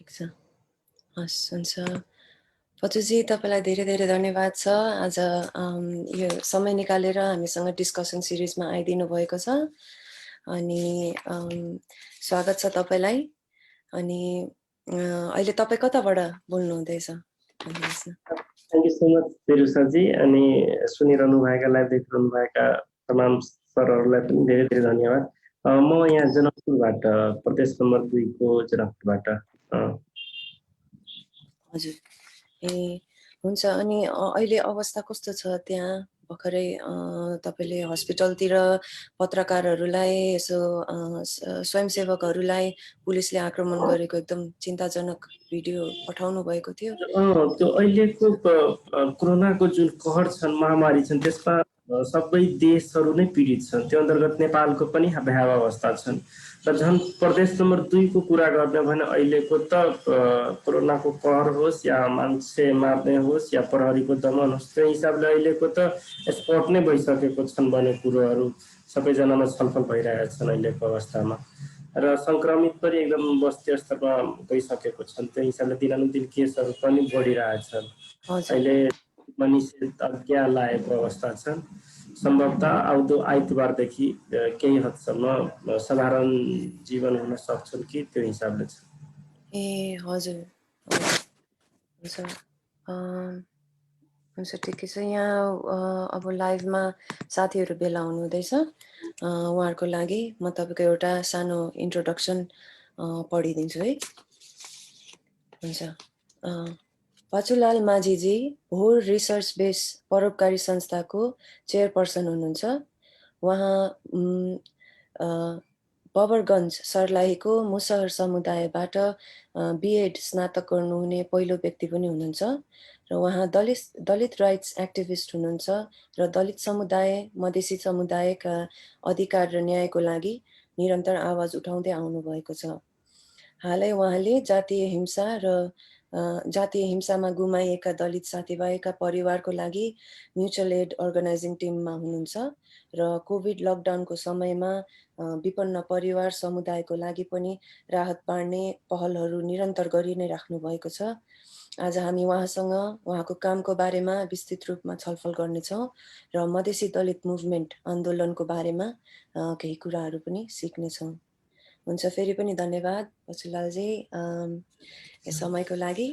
ठिक छ। हस्, हुन्छ। पचुजी तपाईँलाई धेरै धेरै धन्यवाद छ। आज यो समय निकालेर हामीसँग डिस्कसन सिरिजमा आइदिनु भएको छ। अनि स्वागत छ तपाईँलाई। अनि अहिले तपाईँ कताबाट बोल्नु हुँदैछ? थ्याङ्क यू सो मच पेरुसाजी। अनि सुनिरहनु भएका लाइभ देखिरहनु भएका तमाम सरहरूलाई पनि धेरै धेरै धन्यवाद। म यहाँ जनकपुरबाट प्रदेश नम्बर 2 को जनकपुरबाट। हजुर, ए हुन्छ। अनि अहिले अवस्था कस्तो छ त्यहाँ? भर्खरै तपाईँले हस्पिटलतिर पत्रकारहरूलाई यसो स्वयंसेवकहरूलाई पुलिसले आक्रमण गरेको एकदम चिन्ताजनक भिडियो पठाउनु भएको थियो। त्यो अहिलेको कोरोनाको जुन कहर छन्, महामारी छन्, त्यसमा सबै देशहरू नै पीडित छन्। त्यो अन्तर्गत नेपालको पनि भयावह अवस्था छन्। र झन् प्रदेश नम्बर 2 को कुरा गर्ने भने अहिलेको त कोरोनाको कहर होस् या मान्छे मार्ने होस् या प्रहरीको दमन होस्, त्यो हिसाबले अहिलेको त स्पट नै भइसकेको छन् भन्ने कुरोहरू सबैजनामा छलफल भइरहेका छन् अहिलेको अवस्थामा। र सङ्क्रमित पनि एकदम बस्ती स्तरमा गइसकेको छन्। त्यो हिसाबले दिनानुदिन केसहरू पनि बढिरहेछन्। अहिले मानिस अज्ञा लागेको अवस्था छन्। सम्भवतः आउँदो आइतबारदेखि केही हदसम्म साधारण जीवन हुन सक्छन् कि त्यो हिसाबले छ। ए हजुर, हुन्छ हुन्छ, ठिकै छ। यहाँ अब लाइभमा साथीहरू भेला हुनुहुँदैछ। उहाँहरूको लागि म तपाईँको एउटा सानो इन्ट्रोडक्सन पढिदिन्छु है। हुन्छ। पाचुलाल माझीजी भोर रिसर्च बेस परोपकारी संस्थाको चेयरपर्सन हुनुहुन्छ। उहाँ बबरगञ्ज सर्लाहीको मुसहर समुदायबाट बिएड स्नातक गर्नुहुने पहिलो व्यक्ति पनि हुनुहुन्छ। र उहाँ दलित राइट्स एक्टिभिस्ट हुनुहुन्छ र दलित समुदाय, मधेसी समुदायका अधिकार र न्यायको लागि निरन्तर आवाज उठाउँदै आउनुभएको छ। हालै उहाँले जातीय हिंसामा गुमाइएका दलित साथीभाइका परिवारको लागि म्युचुअल एड अर्गनाइजिङ टिममा हुनुहुन्छ र कोभिड लकडाउनको समयमा विपन्न परिवार समुदायको लागि पनि राहत बाँड्ने पहलहरू निरन्तर गरि नै राख्नु भएको छ। आज हामी उहाँसँग उहाँको कामको बारेमा विस्तृत रूपमा छलफल गर्नेछौँ र मधेसी दलित मुभमेन्ट आन्दोलनको बारेमा केही कुराहरू पनि सिक्नेछौँ। हुन्छ, फेरि पनि धन्यवाद पचुलालजी यस समयको लागि।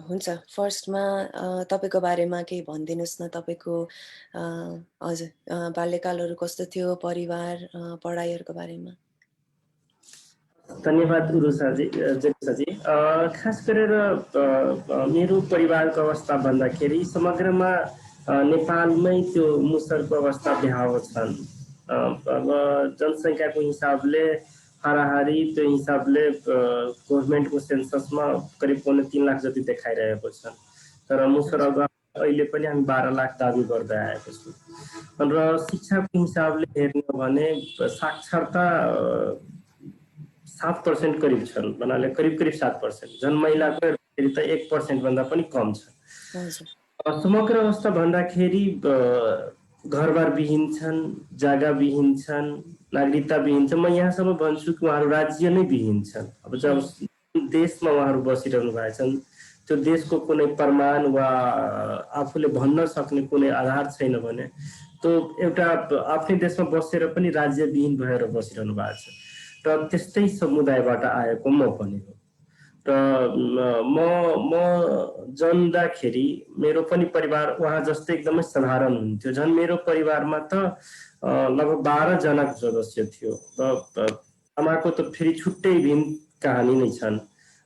हुन्छ, फर्स्टमा तपाईँको बारेमा केही भनिदिनुहोस् न। तपाईँको हजुर बाल्यकालहरू कस्तो थियो, परिवार, पढाइहरूको बारेमा। धन्यवाद उरुसाजी। खास गरेर मेरो परिवारको अवस्था भन्दाखेरि समग्रमा नेपालमै त्यो मुसरको अवस्था भ्याएको छन्। अब जनसङ्ख्याको हिसाबले हाराहारी त्यो हिसाबले गभर्मेन्टको सेन्ससमा करिब 3 लाख जति देखाइरहेको छ। तर मुसर अहिले पनि हामी 12 लाख दाबी गर्दै आएको छौँ। र शिक्षाको हिसाबले हेर्ने हो भने साक्षरता 7% करिब छन्, भन्नाले करिब 7%। झन् महिलाको हेर्दाखेरि त 1% भन्दा पनि कम छ। समग्र अवस्था भन्दाखेरि घरबार विहीन छन्, जग्गा विहीन छन्, नागरिकता विहीन छन्। म यहाँसम्म भन्छु कि उहाँहरू राज्य नै विहीन छन्। अब जब देशमा उहाँहरू बसिरहनु भएछन्, त्यो देशको कुनै प्रमाण वा आफूले भन्न सक्ने कुनै आधार छैन भने त्यो एउटा आफ्नै देशमा बसेर पनि राज्य विहीन भएर बसिरहनु भएको छ। र त्यस्तै समुदायबाट आएको म पनि हो। र म जन्मदाखेरि मेरो पनि परिवार उहाँ जस्तै एकदमै साधारण हुन्थ्यो। झन् मेरो परिवारमा त लगभग 12 जना सदस्य थियो। र आमाको त फेरि छुट्टै भिन्न कहानी नै छन्।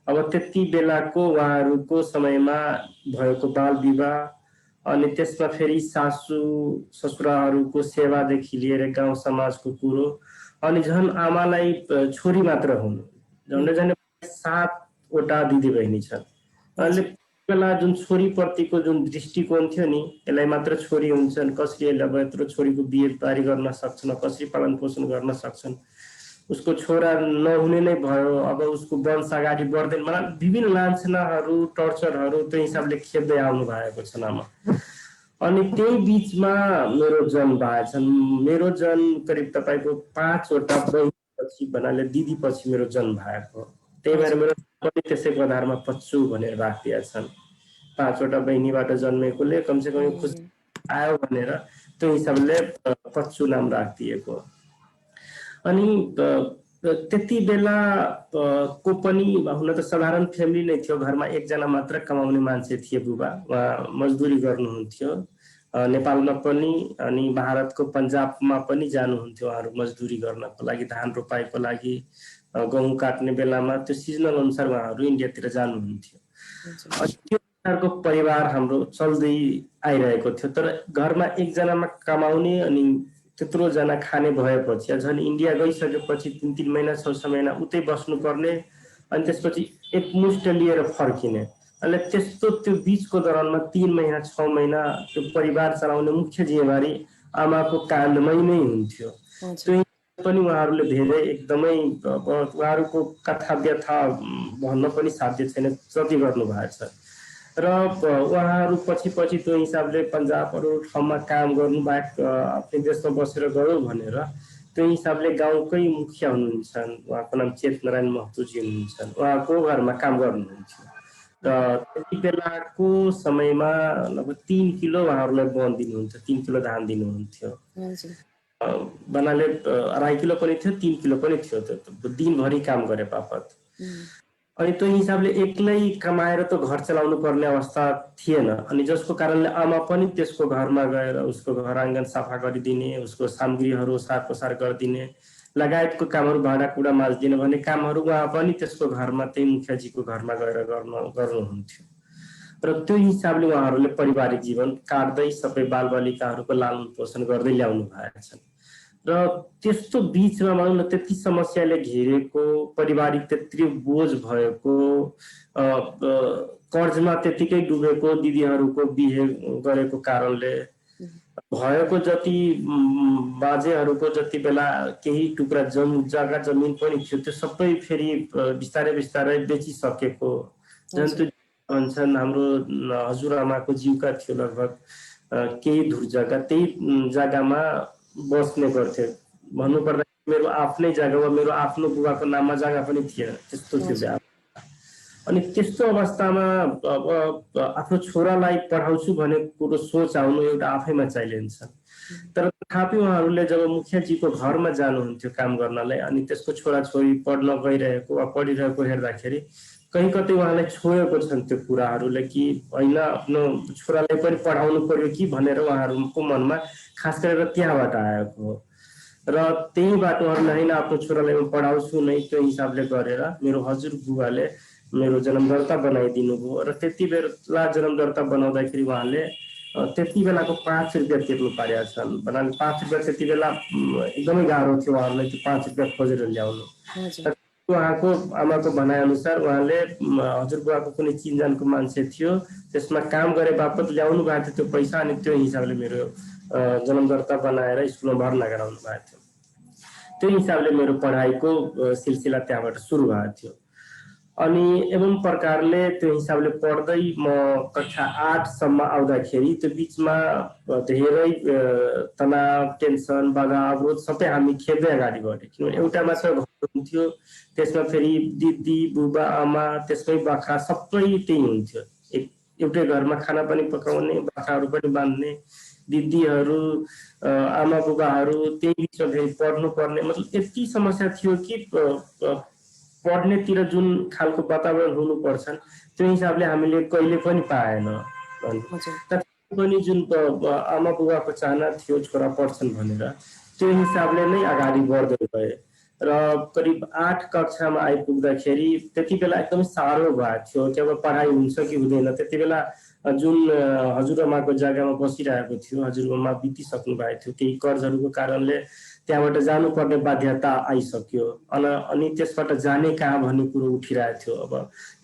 अब त्यति बेलाको उहाँहरूको समयमा भएको बाल विवाह, अनि त्यसमा फेरि सासू ससुराहरूको सेवादेखि लिएर गाउँ समाजको कुरो, अनि झन् आमालाई छोरी मात्र हुन्। झन्डै 7वटा दिदी बहिनी छन्। अहिले बेला जुन छोरीप्रतिको जुन दृष्टिकोण थियो नि, यसलाई मात्र छोरी हुन्छन्, कसरी यसलाई यत्रो छोरीको बिहे बारी गर्न सक्छन्, कसरी पालन पोषण गर्न सक्छन्, उसको छोरा नहुने नै भयो, अब उसको वंश अगाडि बढ्दैन, मतलब विभिन्न लान्छनाहरू, टर्चरहरू त्यो हिसाबले खेप्दै आउनु भएको छ आमा। अनि त्यही बिचमा मेरो जन्म भएछन्। मेरो जन्म करिब तपाईँको 5वटा बहिनी पछि भन्नाले दिदी पछि मेरो जन्म भएको, त्यही भएर मेरो पनि त्यसैको आधारमा पच्चु भनेर राखिदिएका छन्। 5 वटा बहिनीबाट जन्मेकोले कमसेकम खुसी आयो भनेर त्यो हिसाबले पच्चु नाम राखिदिएको। अनि त्यति बेला को पनि हुन त साधारण फ्यामिली नै थियो, घरमा एकजना मात्र कमाउने मान्छे थिए, बुबा उहाँ मजदुरी गर्नुहुन्थ्यो नेपालमा पनि, अनि भारतको पन्जाबमा पनि जानुहुन्थ्यो उहाँहरू मजदुरी गर्नको लागि, धान रोपाइको लागि, गहुँ काट्ने बेलामा त्यो सिजनल अनुसार उहाँहरू इन्डियातिर जानुहुन्थ्यो। अनि त्यो प्रकारको परिवार हाम्रो चल्दै आइरहेको थियो। तर घरमा एकजनामा कमाउने अनि त्यत्रो जना खाने भएपछि झन् इन्डिया गइसकेपछि 3-3 महिना 6-6 महिना उतै बस्नुपर्ने, अनि त्यसपछि एकमुष्ट लिएर फर्किने। अनि त्यस्तो त्यो बिचको दौरानमा 3 महिना 6 महिना त्यो परिवार चलाउने मुख्य जिम्मेवारी आमाको काँधमै नै हुन्थ्यो। त्यो पनि उहाँहरूले धेरै एकदमै उहाँहरूको कथा व्यथा भन्न पनि साध्य छैन, जति गर्नु भएको छ। र उहाँहरू पछि त्यो हिसाबले पन्जाब अरू ठाउँमा काम गर्नु बाहेक आफ्नै देशमा बसेर गयो भनेर त्यो हिसाबले गाउँकै मुखिया हुनुहुन्छ, उहाँको नाम चेतनारायण महतोजी हुनुहुन्छ, उहाँको घरमा काम गर्नुहुन्थ्यो। र त्यति बेलाको समयमा लगभग 3 किलो उहाँहरूलाई बन दिनुहुन्थ्यो, 3 किलो धान दिनुहुन्थ्यो। भन्नाले 2.5 किलो पनि थियो, 3 किलो पनि थियो, दिनभरि काम गरे बापत। अनि त्यो हिसाबले एक्लै कमाएर त घर चलाउनु पर्ने अवस्था थिएन, अनि जसको कारणले आमा पनि त्यसको घरमा गएर उसको घर आँगन सफा गरिदिने, उसको सामग्रीहरू ओसार पसार गरिदिने लगायतको कामहरू, भाँडाकुँडा माझ्दिने भन्ने कामहरू उहाँ पनि त्यसको घरमा, त्यही मुखियाजीको घरमा गएर गर्नुहुन्थ्यो। र त्यो हिसाबले उहाँहरूले पारिवारिक जीवन काट्दै सबै बालबालिकाहरूको लालन पोषण गर्दै ल्याउनु भएका छन्। र त्यस्तो बिचमा भनौँ न त्यति समस्याले घेरेको, पारिवारिक त्यत्रो बोझ भएको, कर्जमा त्यतिकै डुबेको, दिदीहरूको बिहे गरेको कारणले भएको जति बाजेहरूको जति बेला केही टुक्रा जग्गा जमिन पनि थियो त्यो सबै फेरि बिस्तारै बिस्तारै बेचिसकेको। भन्छन् हाम्रो हजुरआमाको जिउका थियो लगभग केही धुर जग्गा, त्यही जग्गामा बस्ने गर्थे। भन्नुपर्दा मेरो आफ्नै जग्गा वा मेरो आफ्नो बुबाको नाममा जग्गा पनि थिएन, त्यस्तो थियो। अनि त्यस्तो अवस्थामा आफ्नो छोरालाई पढाउँछु भन्ने कुरो सोच आउनु एउटा आफैमा च्यालेन्ज छ। तर तथापि उहाँहरूले जब मुखियाजीको घरमा जानुहुन्थ्यो काम गर्नलाई, अनि त्यसको छोराछोरी पढ्न गइरहेको वा पढिरहेको हेर्दाखेरि कहीँ कतै उहाँलाई छोएको छन् त्यो कुराहरूले कि होइन आफ्नो छोरालाई पनि पढाउनु पर्यो कि भनेर उहाँहरूको मनमा खास गरेर त्यहाँबाट आएको हो। र त्यहीबाट उहाँहरूले होइन आफ्नो छोरालाई म पढाउँछु नै, त्यो हिसाबले गरेर मेरो हजुर बुबाले मेरो जन्म दर्ता बनाइदिनु भयो। र त्यति बेला जन्म दर्ता बनाउँदाखेरि उहाँले त्यति बेलाको 5 रुपियाँ तिर्नु पारेका छन्। भन्नाले 5 रुपियाँ त्यति बेला एकदमै गाह्रो थियो उहाँहरूलाई त्यो 5 रुपियाँ खोजेर ल्याउनु। उहाँको आमाको भनाइअनुसार उहाँले हजुरबुवाको कुनै चिनजानको मान्छे थियो, त्यसमा काम गरे बापत ल्याउनु भएको थियो त्यो पैसा, अनि त्यो हिसाबले मेरो जन्म दर्ता बनाएर स्कुलमा भर्ना गराउनु भएको थियो। त्यो हिसाबले मेरो पढाइको सिलसिला त्यहाँबाट सुरु भएको थियो। अनि एवं प्रकारले त्यो हिसाबले पढ्दै म कक्षा 8 सम्म आउँदाखेरि त्यो बिचमा धेरै तनाव, टेन्सन, बाधा अवरोध सबै हामी खेप्दै अगाडि बढ्यौँ। किनभने एउटा मात्र घर हुन्थ्यो, त्यसमा फेरि दिदी बुबा आमा त्यसमै बाख्रा सबै त्यही हुन्थ्यो। एउटै घरमा खाना पनि पकाउने, बाख्राहरू पनि बाँध्ने, दिदीहरू आमा बुबाहरू त्यही बिचमा फेरि पढ्नु पर्ने, मतलब यति समस्या थियो कि पढ्नेतिर जुन खालको वातावरण हुनुपर्छ त्यो हिसाबले हामीले कहिले पनि पाएन। पनि जुन आमा बुबाको चाहना थियो छोरा पढ्छन् भनेर त्यो हिसाबले नै अगाडि बढ्दै गए। र करिब 8 कक्षामा आइपुग्दाखेरि त्यति बेला एकदमै साह्रो भएको थियो, जब पढाइ हुन्छ कि हुँदैन। त्यति बेला जुन हजुरआमाको जग्गामा बसिरहेको थियो, हजुरआमा बितिसक्नु भएको थियो, केही कर्जहरूको कारणले त्यहाँबाट जानुपर्ने बाध्यता आइसक्यो। अनि त्यसबाट जाने कहाँ भन्ने कुरो उठिरहेको थियो। अब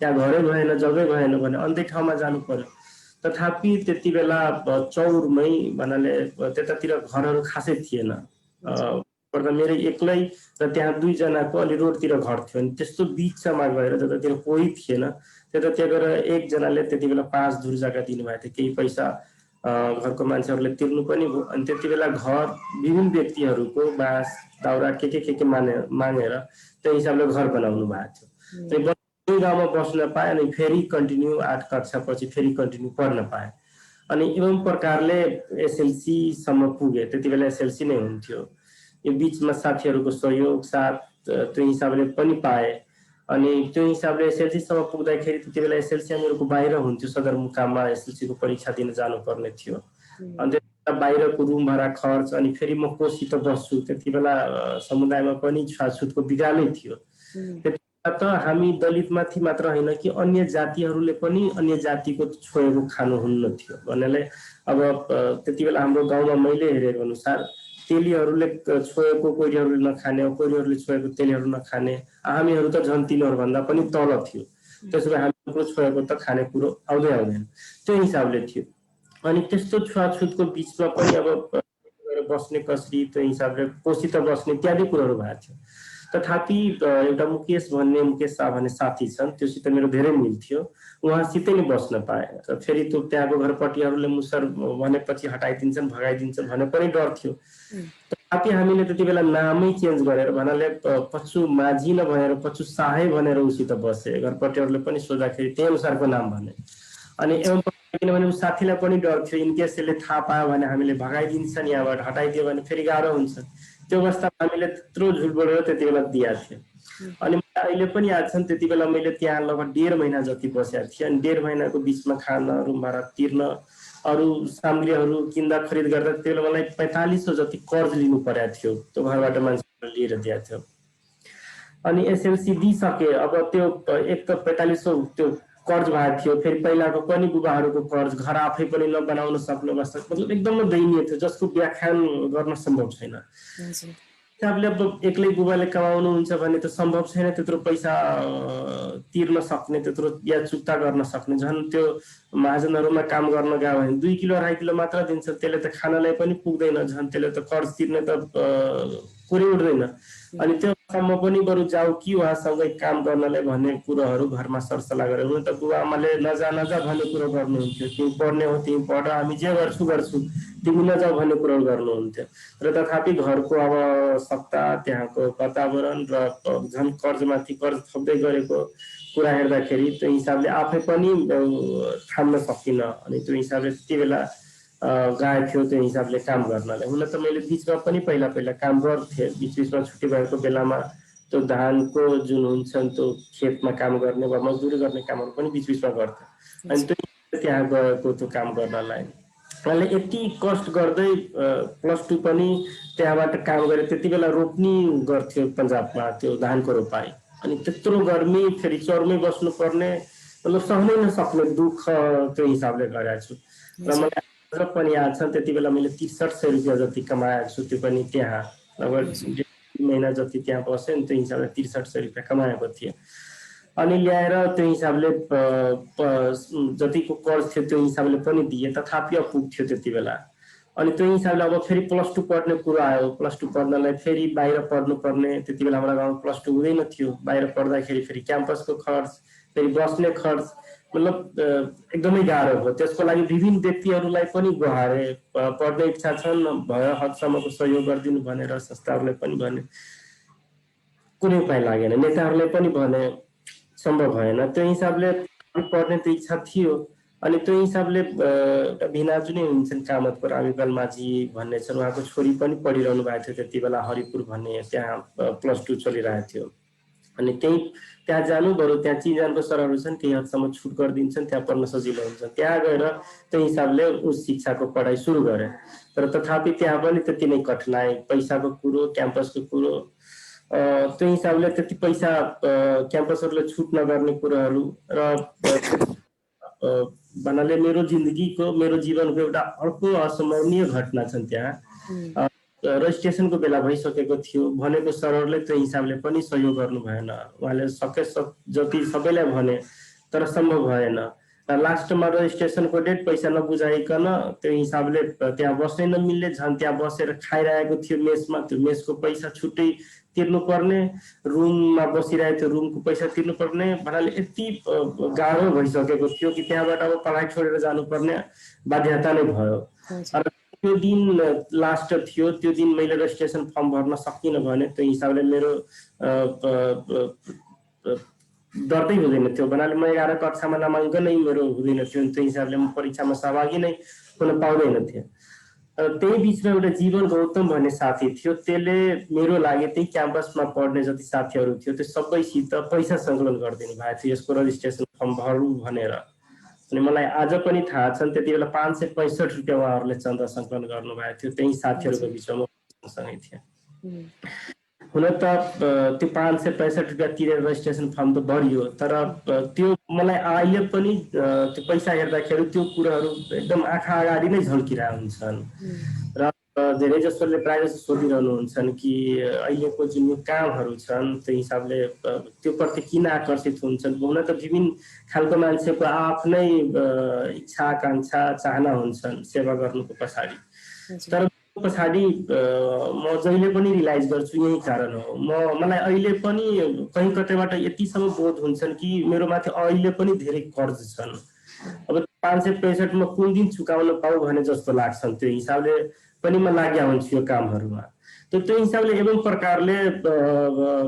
त्यहाँ घरै भएन, जग्गै भएन भने अन्य ठाउँमा जानु पर्यो। तथापि त्यति बेला चौरमै भन्नाले त्यतातिर घरहरू खासै थिएन, मेरो एक्लै र त्यहाँ 2 जनाको अलि रोडतिर घर थियो। अनि त्यस्तो बिचमा गएर जतातिर कोही थिएन त्यतातिर गएर एकजनाले त्यति बेला 5 धुर जग्गा दिनुभएको थियो, केही पैसा घरको मान्छेहरूले तिर्नु पनि भयो। अनि त्यति बेला घर विभिन्न व्यक्तिहरूको बाँस दाउरा के मागेर त्यो हिसाबले घर बनाउनु भएको थियो। त्यही गाउँमा बस्न पाए अनि फेरि कन्टिन्यू 8 कक्षापछि फेरि कन्टिन्यू पढ्न पाए। अनि एवं प्रकारले एसएलसी सम्म पुगे। त्यति बेला एसएलसी नै हुन्थ्यो। यो बिचमा साथीहरूको सहयोग साथ त्यो हिसाबले पनि पाए। अनि त्यो हिसाबले एसएलसी सम्म पुग्दाखेरि त्यति बेला एसएलसी हामीहरूको बाहिर हुन्थ्यो, सदरमुकाममा एसएलसी को परीक्षा दिन जानुपर्ने थियो। अनि त्यति बाहिरको रुम भाडा खर्च अनि फेरि म कोसित बस्छु। त्यति बेला समुदायमा पनि छुवाछुतको बिगालै थियो। त्यति त हामी दलित माथि मात्र होइन कि अन्य जातिहरूले पनि अन्य जातिको छोएको खानुहुन्न थियो भन्नाले अब त्यति बेला हाम्रो गाउँमा मैले हेरेको अनुसार तेलीहरूले छोएको कोइरीहरूले नखाने, कोइरीहरूले छोएको तेलीहरू नखाने, हामीहरू त झन् तिनीहरूभन्दा पनि तल थियो। त्यसो भए हाम्रो छोएको त खाने कुरो आउँदैन त्यो हिसाबले थियो। अनि त्यस्तो छुवाछुतको बिचमा पनि अब बस्ने कसरी त्यो हिसाबले कोसित बस्ने इत्यादि कुरोहरू भएको थियो। तथापि एउटा मुकेश शाह भन्ने साथी छन्, त्योसित मेरो धेरै मिल्थ्यो। उहाँसितै नै बस्न पाए र फेरि त्यो त्यहाँको घरपट्टिहरूले मुसर भनेपछि हटाइदिन्छन् भगाइदिन्छन् भन्ने पनि डर थियो। तथापि हामीले त्यति बेला नामै चेन्ज गरेर भन्नाले पच्चु माझी नभनेर पच्चु शाहै भनेर उसित बसे। घरपट्टिहरूले पनि सोद्धाखेरि त्यही अनुसारको नाम भने। अनि एवं किनभने ऊ साथीलाई पनि डर थियो, इनकेस यसले थाहा पायो भने हामीले भगाइदिन्छन्, यहाँबाट हटाइदियो भने फेरि गाह्रो हुन्छ। त्यो अवस्थामा हामीले त्यत्रो झुट बोलेर त्यति बेला दिएको थियो। अनि अहिले पनि याद छन् त्यति बेला मैले त्यहाँ लगभग 1.5 महिना जति बसेको थिएँ। अनि 1.5 महिनाको बिचमा खाना रुम भाडा तिर्न अरू सामग्रीहरू किन्दा खरिद गर्दा त्यति बेला मलाई 4500 जति कर्ज लिनु परेको थियो। त्यो घरबाट मान्छेहरूले लिएर दिएको थियो। अनि एसएलसी दिइसके। अब त्यो एक त 4500 त्यो कर्ज भएको थियो, फेरि पहिलाको पनि बुबाहरूको कर्ज, घर आफै पनि नबनाउन सक्ने अवस्था, मतलब एकदमै दयनीय थियो जसको व्याख्यान गर्न सम्भव छैन। हिसाबले अब एक्लै बुबाले कमाउनुहुन्छ भने त सम्भव छैन त्यत्रो पैसा तिर्न सक्ने, त्यत्रो या चुक्ता गर्न सक्ने। झन् त्यो महाजनहरूमा काम गर्न गयो भने 2 किलो 2.5 किलो मात्र दिन्छ, त्यसले त खानालाई पनि पुग्दैन, झन् त्यसले त कर्ज तिर्ने त कुरै उठ्दैन। अनि त्यो अवस्थामा पनि बरु जाऊ कि उहाँसँगै काम गर्नलाई भन्ने कुरोहरू घरमा सरसल्लाह गरेर हुन त बुबा आमाले नजा भन्ने कुरो गर्नुहुन्थ्यो। तिमी पढ्ने हो तिमी पढ, हामी जे गर्छु तिमी नजाऊ भन्ने कुरो गर्नुहुन्थ्यो। र तथापि घरको आवश्यकता, त्यहाँको वातावरण र झन् कर्जमाथि कर्ज थप्दै गरेको कुरा हेर्दाखेरि त्यो हिसाबले आफै पनि थाम्न सकिन। अनि त्यो हिसाबले त्यति बेला गएको थियो त्यो हिसाबले काम गर्नलाई। हुन त मैले बिचमा पनि पहिला काम गर्थेँ, बिचमा छुट्टी भएको बेलामा त्यो धानको जुन हुन्छ त्यो खेतमा काम गर्ने वा मजदुरी गर्ने कामहरू पनि बिचमा गर्थेँ। अनि त्यो त्यहाँ गएको त्यो काम गर्नलाई मैले यति कष्ट गर्दै +2 पनि त्यहाँबाट काम गरेँ। त्यति बेला रोप्नी गर्थ्यो पन्जाबमा त्यो धानको रोपाई। अनि त्यत्रो गर्मी, फेरि चौरमै बस्नुपर्ने, मतलब सहनै नसक्ने दुःख त्यो हिसाबले गरेको छु। र मलाई अझ पनि याद छ त्यति बेला मैले 6300 रुपियाँ जति कमाएको छु। त्यो पनि त्यहाँ लगभग 1.5 महिना जति त्यहाँ बसेँ नि, त्यो हिसाबले 6300 रुपियाँ कमाएको थिएँ। अनि ल्याएर त्यो हिसाबले जतिको कर्ज थियो त्यो हिसाबले पनि दिए, तथापि पुग्थ्यो त्यति बेला। अनि त्यो हिसाबले अब फेरि +2 पढ्ने कुरो आयो। +2 पढ्नलाई फेरि बाहिर पढ्नुपर्ने, त्यति बेला हाम्रो गाउँमा +2 हुँदैन थियो। बाहिर पढ्दाखेरि फेरि क्याम्पसको खर्च, फेरि बस्ने खर्च, मतलब एकदमै गाह्रो भयो। त्यसको लागि विभिन्न व्यक्तिहरूलाई पनि गुहारे, पढ्ने इच्छा छन् भयो हदसम्मको सहयोग गरिदिनु भनेर संस्थाहरूलाई पनि भने, कुनै उपाय लागेन। नेताहरूलाई पनि भने, सम्भव भएन। त्यो हिसाबले पढ्ने त इच्छा थियो। अनि त्यो हिसाबले एउटा भिनाजु नै हुन्छन् कामतको रामीपाल माझी भन्ने छन्, उहाँको छोरी पनि पढिरहनु भएको थियो त्यति बेला हरिपुर भन्ने त्यहाँ +2 चलिरहेको थियो। अनि त्यहाँ जानु बरु त्यहाँ चिनजानको सरहरू छन्, केही हदसम्म छुट गरिदिन्छन्, त्यहाँ पढ्न सजिलो हुन्छ। त्यहाँ गएर त्यो हिसाबले उच्च शिक्षाको पढाइ सुरु गरेँ। तर तथापि त्यहाँ पनि त्यति नै कठिनाइ, पैसाको कुरो, क्याम्पसको कुरो, त्यो हिसाबले त्यति पैसा क्याम्पसहरूले छुट नगर्ने कुरोहरू र भन्नाले मेरो जीवनको एउटा अर्को अस्मरणीय घटना छन् त्यहाँ। रजिस्ट्रेसनको बेला भइसकेको थियो, भनेको सरहरूले त्यो हिसाबले पनि सहयोग गर्नु भएन। उहाँले सके जति सबैलाई भने तर सम्भव भएन। लास्टमा रजिस्ट्रेसनको डेट पैसा नबुझाइकन त्यो हिसाबले त्यहाँ बस्नै नमिल्ने, झन् त्यहाँ बसेर खाइरहेको थियो मेसमा, त्यो मेसको पैसा छुट्टै तिर्नुपर्ने, रुममा बसिरहेको थियो रुमको पैसा तिर्नुपर्ने, भन्नाले यति गाह्रो भइसकेको थियो कि त्यहाँबाट अब पढाइ छोडेर जानुपर्ने बाध्यता नै भयो। त्यो दिन लास्ट थियो, त्यो दिन मैले रजिस्ट्रेसन फर्म भर्न सकिनँ भने त्यो हिसाबले मेरो दर्दै हुँदैन थियो, भन्नाले म 11 कक्षामा नामाङ्कनै मेरो हुँदैन थियो, त्यो हिसाबले म परीक्षामा सहभागी नै हुन पाउँदैन थिएँ। त्यही बिचमा एउटा जीवन गौतम भन्ने साथी थियो, त्यसले मेरो लागि त्यही क्याम्पसमा पढ्ने जति साथीहरू थियो त्यो सबैसित पैसा सङ्कलन गरिदिनु भएको थियो यसको रजिस्ट्रेसन फर्म भरौँ भनेर। अनि मलाई आज पनि थाहा छन् त्यति बेला 565 रुपियाँ उहाँहरूले चन्दा सङ्कलन गर्नुभएको थियो, त्यही साथीहरूको बिचमा सँगै थिएँ। हुन त त्यो 565 रुपियाँ तिरेर रजिस्ट्रेसन फर्म त भरियो, तर त्यो मलाई अहिले पनि त्यो पैसा हेर्दाखेरि त्यो कुराहरू एकदम आँखा अगाडि नै झल्किरहेका हुन्छन्। र धेरै जसोले प्रायः जसो सोधिरहनुहुन्छन् कि अहिलेको जुन कामहरू छन् त्यो हिसाबले त्यो प्रति किन आकर्षित हुन्छन्। हुन त विभिन्न खालको मान्छेको आफ्नै इच्छा आकाङ्क्षा चाहना हुन्छन् सेवा गर्नुको पछाडि, तर पछाडि म जहिले पनि रियलाइज गर्छु यही कारण हो। मलाई अहिले पनि कहीँ कतैबाट यतिसम्म बोध हुन्छन् कि मेरो माथि अहिले पनि धेरै कर्ज छन्। अब 565 म कुन दिन चुकाउन पाऊ भने जस्तो लाग्छन्, त्यो हिसाबले पनि म लाग्या हुन्छु यो कामहरूमा। त्यो हिसाबले एवं प्रकारले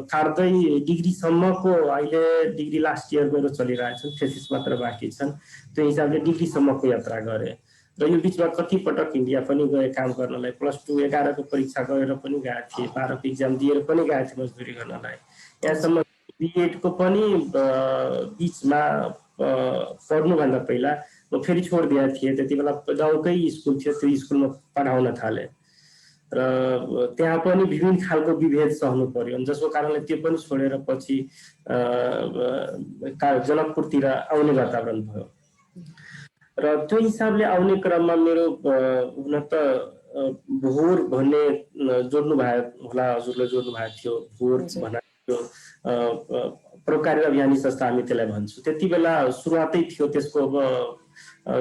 काट्दै डिग्रीसम्मको अहिले डिग्री लास्ट इयर मेरो चलिरहेछ, थेसिस मात्र बाँकी छन्, त्यो हिसाबले डिग्रीसम्मको यात्रा गरेँ। र यो बिचमा कति पटक इन्डिया पनि गए काम गर्नलाई, +2 11 को परीक्षा गरेर पनि गएको थिएँ, 12 को इक्जाम दिएर पनि गएको थिएँ मजदुरी गर्नलाई। यहाँसम्म बिएडको पनि बिचमा पढ्नुभन्दा पहिला म फेरि छोडिदिएको थिएँ। त्यति बेला गाउँकै स्कुल थियो, त्यो स्कुलमा पढाउन थालेँ र त्यहाँ पनि विभिन्न खालको विभेद सहनु पर्यो, जसको कारणले त्यो पनि छोडेर पछि जनकपुरतिर आउने वातावरण भयो। र त्यो हिसाबले आउने क्रममा मेरो हुन त भोर भन्ने जोड्नु भयो होला, हजुरले जोड्नु भएको थियो भोर भन्ने परोपकारी अभियानी संस्था हामी त्यसलाई भन्छौँ। त्यति बेला सुरुवातै थियो त्यसको। अब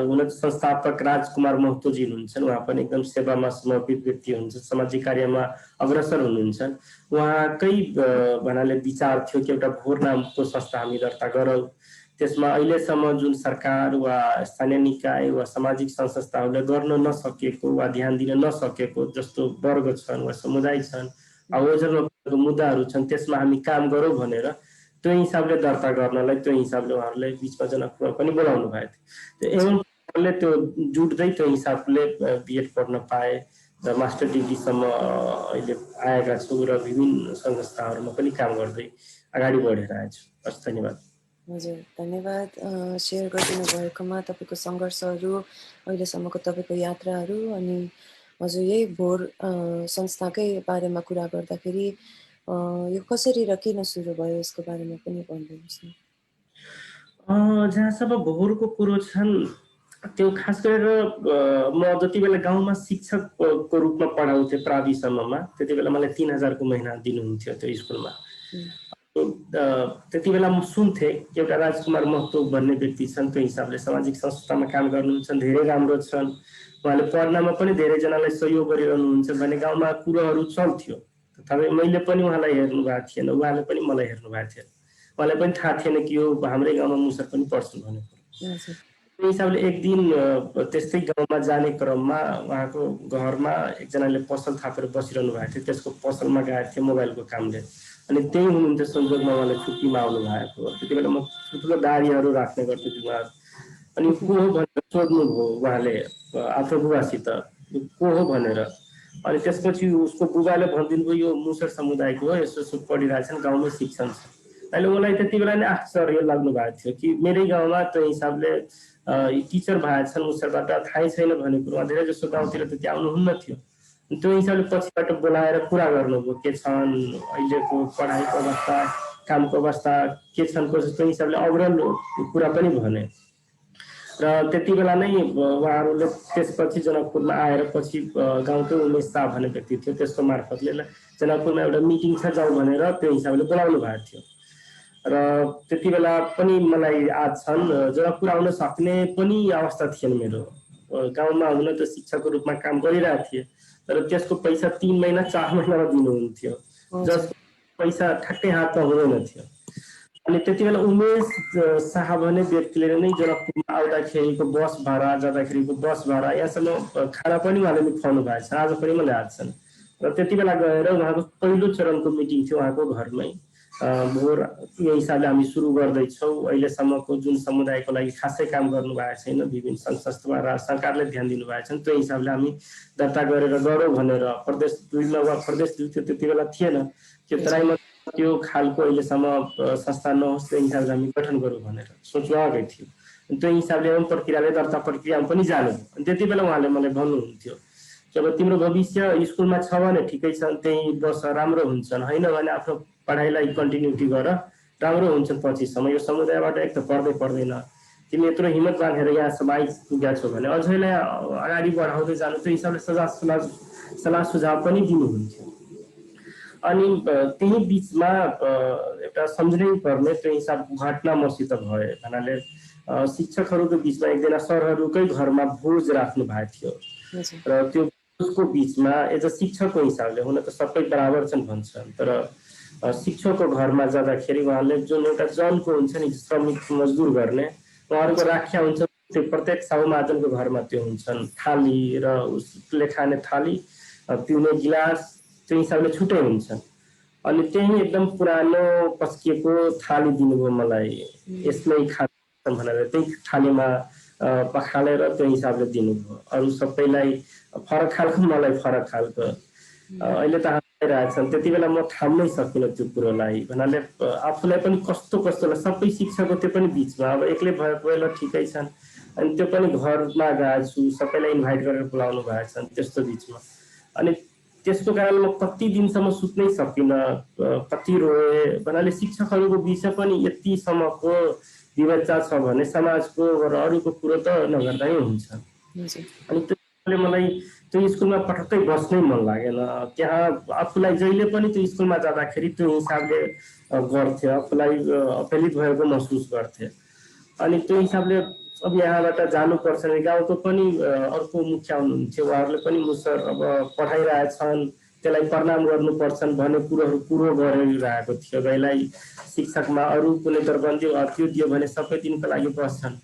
हुन संस्थापक राजकुमार महतोजी हुनुहुन्छ, उहाँ पनि एकदम सेवामा समर्पित व्यक्ति हुनुहुन्छ, सामाजिक कार्यमा अग्रसर हुनुहुन्छ। उहाँकै भन्नाले विचार थियो कि एउटा भोर नामको संस्था हामी दर्ता गरौँ। त्यसमा अहिलेसम्म जुन सरकार वा स्थानीय निकाय वा सामाजिक संस्थाहरूले गर्न नसकेको वा ध्यान दिन नसकेको जस्तो वर्ग छन् वा समुदाय छन्, ओझेलमा मुद्दाहरू छन्, त्यसमा हामी काम गरौँ भनेर त्यो हिसाबले दर्ता गर्नलाई त्यो हिसाबले उहाँहरूले बिचमा जनकपुरमा पनि बोलाउनु भएको थियो। एवं त्यो जुट्दै त्यो हिसाबले बिएड पढ्न पाए र मास्टर डिग्रीसम्म अहिले आएका छौँ र विभिन्न संस्थाहरूमा पनि काम गर्दै अगाडि बढेर आएछु। हस्, धन्यवाद। हजुर, धन्यवाद सेयर गरिदिनु भएकोमा, तपाईँको सङ्घर्षहरू, अहिलेसम्मको तपाईँको यात्राहरू। अनि हजुर यही भोर संस्थाकै बारेमा कुरा गर्दाखेरि यो कसरी र किन सुरु भयो यसको बारेमा पनि भनिदिनुहोस् न। जहाँसम्म भोरको कुरो छन् त्यो खास गरेर म जति बेला गाउँमा शिक्षकको रूपमा पढाउँथेँ प्राविसम्ममा, त्यति बेला मलाई 3000 को महिना दिनुहुन्थ्यो त्यो स्कुलमा। त्यति बेला म सुन्थेँ एउटा राजकुमार महतो भन्ने व्यक्ति छन्, त्यो हिसाबले सामाजिक संस्थामा काम गर्नुहुन्छ, धेरै राम्रो छन्, उहाँले पढ्नमा पनि धेरैजनालाई सहयोग गरिरहनुहुन्छ भन्ने गाउँमा कुरोहरू चल्थ्यो। तथापि मैले पनि उहाँलाई हेर्नु भएको थिएन, उहाँले पनि मलाई हेर्नु भएको थिएन। उहाँलाई पनि थाहा थिएन कि यो हाम्रै गाउँमा मुसर पनि पढ्छन् भन्ने कुरो। त्यो हिसाबले एक दिन त्यस्तै गाउँमा जाने क्रममा उहाँको घरमा एकजनाले पसल थापेर बसिरहनु भएको थियो, त्यसको पसलमा गएको थिएँ मोबाइलको कामले। अनि त्यही हुनुहुन्थ्यो संजोगमा उहाँले छुट्टीमा आउनु भएको। त्यति बेला म ठुल्ठुलो दारीहरू राख्ने गर्थेँ जुवार। अनि को हो भनेर सोध्नुभयो उहाँले आफ्नो बुबासित, को हो भनेर। अनि त्यसपछि उसको बुबाले भनिदिनु भयो यो मुसर समुदायको हो, यसो यसो पढिरहेछन्, गाउँमै शिक्षण छ। अहिले मलाई त्यति बेला नै आश्चर्य लाग्नु भएको थियो कि मेरै गाउँमा त्यो हिसाबले टिचर भएछन् मुसरबाट, थाहै छैन भन्ने कुरो। धेरै जसो गाउँतिर त्यति आउनुहुन्न थियो। त्यो हिसाबले पछिबाट बोलाएर कुरा गर्नुभयो, के छन् अहिलेको पढाइको अवस्था, कामको अवस्था के छन्, त्यो हिसाबले अग्रल कुरा पनि भने। र त्यति बेला नै उहाँहरूले त्यसपछि जनकपुरमा आएर पछि गाउँकै उमेश शाह भन्ने व्यक्ति थियो, त्यसको मार्फतले जनकपुरमा एउटा मिटिङ छ जाउँ भनेर त्यो हिसाबले बोलाउनु भएको थियो। र त्यति बेला पनि मलाई याद छन् जनकपुर आउन सक्ने पनि अवस्था थिएन मेरो। गाउँमा हुन त शिक्षकको रूपमा काम गरिरहेको थिएँ, तर त्यसको पैसा 3 महिना 4 महिनामा दिनुहुन्थ्यो, जसको पैसा ठ्याक्कै हातमा हुँदैन थियो। अनि त्यति बेला उमेश शाह भन्ने व्यक्तिले नै जनकपुरमा आउँदाखेरिको बस भाडा, जाँदाखेरिको बस भाडा, यहाँसम्म खाना पनि उहाँले नि खुवाउनु भएको छ, आज पनि मलाई याद छन्। र त्यति बेला गएर उहाँको पहिलो चरणको मिटिङ थियो उहाँको घरमै। भोर यो हिसाबले हामी सुरु गर्दैछौँ, अहिलेसम्मको जुन समुदायको लागि खासै काम गर्नुभएको छैन, विभिन्न सङ्घ संस्था र सरकारले ध्यान दिनुभएको छैन, त्यो हिसाबले हामी दर्ता गरेर गरौँ भनेर प्रदेश 2मा वा प्रदेश 2 थियो त्यति बेला थिएन, त्यो तराईमा त्यो खालको अहिलेसम्म संस्था नहोस्, त्यो हिसाबले हामी गठन गरौँ भनेर सोच्नुभएकै थियो। त्यो हिसाबले एवं प्रक्रियाले दर्ता प्रक्रियामा पनि जानु। अनि त्यति बेला उहाँले मलाई भन्नुहुन्थ्यो, जब तिम्रो भविष्य स्कुलमा छ भने ठिकै छ, त्यही वर्ष राम्रो हुन्छन्, होइन भने आफ्नो पढाइलाई कन्टिन्युटी गर, राम्रो हुन्छ पछिसम्म। यो समुदायबाट एक त पढ्दै पर्दैन, तिमी यत्रो हिम्मत बाँधेर यहाँसम्म आइपुगेका छौ भने अझैलाई अगाडि बढाउँदै जानु, त्यो हिसाबले सल्लाह सुझाव पनि दिनुहुन्थ्यो। अनि त्यही बिचमा एउटा सम्झनै पर्ने त्यो हिसाब घटना मसित भयो भन्नाले शिक्षकहरूको बिचमा एकजना सरहरूकै घरमा भोज राख्नु भएको थियो, र त्यो भोजको बिचमा एज अ शिक्षकको हिसाबले, हुन त सबै बराबर छन् भन्छन्, तर शिक्षकको घरमा जाँदाखेरि उहाँले जुन एउटा जनको हुन्छ नि श्रमिक मजदुर गर्ने, उहाँहरूको राख्या हुन्छ, त्यो प्रत्येक साहु महाजनको घरमा त्यो हुन्छन् थाली, र उसले खाने थाली, पिउने गिलास त्यो हिसाबले छुट्टै हुन्छ। अनि त्यही एकदम पुरानो पस्किएको थाली दिनुभयो मलाई, यसमै खानु भनेर त्यही थालीमा पखालेर त्यो हिसाबले दिनुभयो। अरू सबैलाई फरक खालको, मलाई फरक खालको। अहिले त हामीरहेछन्, त्यति बेला म थाम्नै सकिनँ त्यो कुरोलाई, भन्नाले आफूलाई पनि कस्तो कस्तोलाई, सबै शिक्षकको त्यो पनि बिचमा अब एक्लै भएको बेला ठिकै छन्, अनि त्यो पनि घरमा गएको छु, सबैलाई इन्भाइट गरेर बोलाउनु भएको छन्, त्यस्तो बिचमा। अनि त्यसको कारण म कति दिनसम्म सुत्नै सकिनँ, कति रोएँ, भन्नाले शिक्षकहरूको बिचमा पनि यतिसम्मको विवच्चा छ भने समाजको र अरूको कुरो त नगर्दै हुन्छ। अनि त्यसले मलाई त्यो स्कुलमा पटक्कै बस्नै मन लागेन। त्यहाँ आफूलाई जहिले पनि त्यो स्कुलमा जाँदाखेरि त्यो हिसाबले गर्थ्यो, आफूलाई अपहेलित भएको महसुस गर्थेँ। अनि त्यो हिसाबले अब यहाँबाट जानुपर्छ भने गाउँको पनि अर्को मुखिया हुनुहुन्थ्यो, उहाँहरूले पनि मुसर अब पठाइरहेछन्, त्यसलाई प्रणाम गर्नुपर्छन् भन्ने कुरो गरिरहेको थियो। यसलाई शिक्षकमा अरू कुनै दरबन्दी त्यो दियो भने सबै दिनको लागि बस्छन्।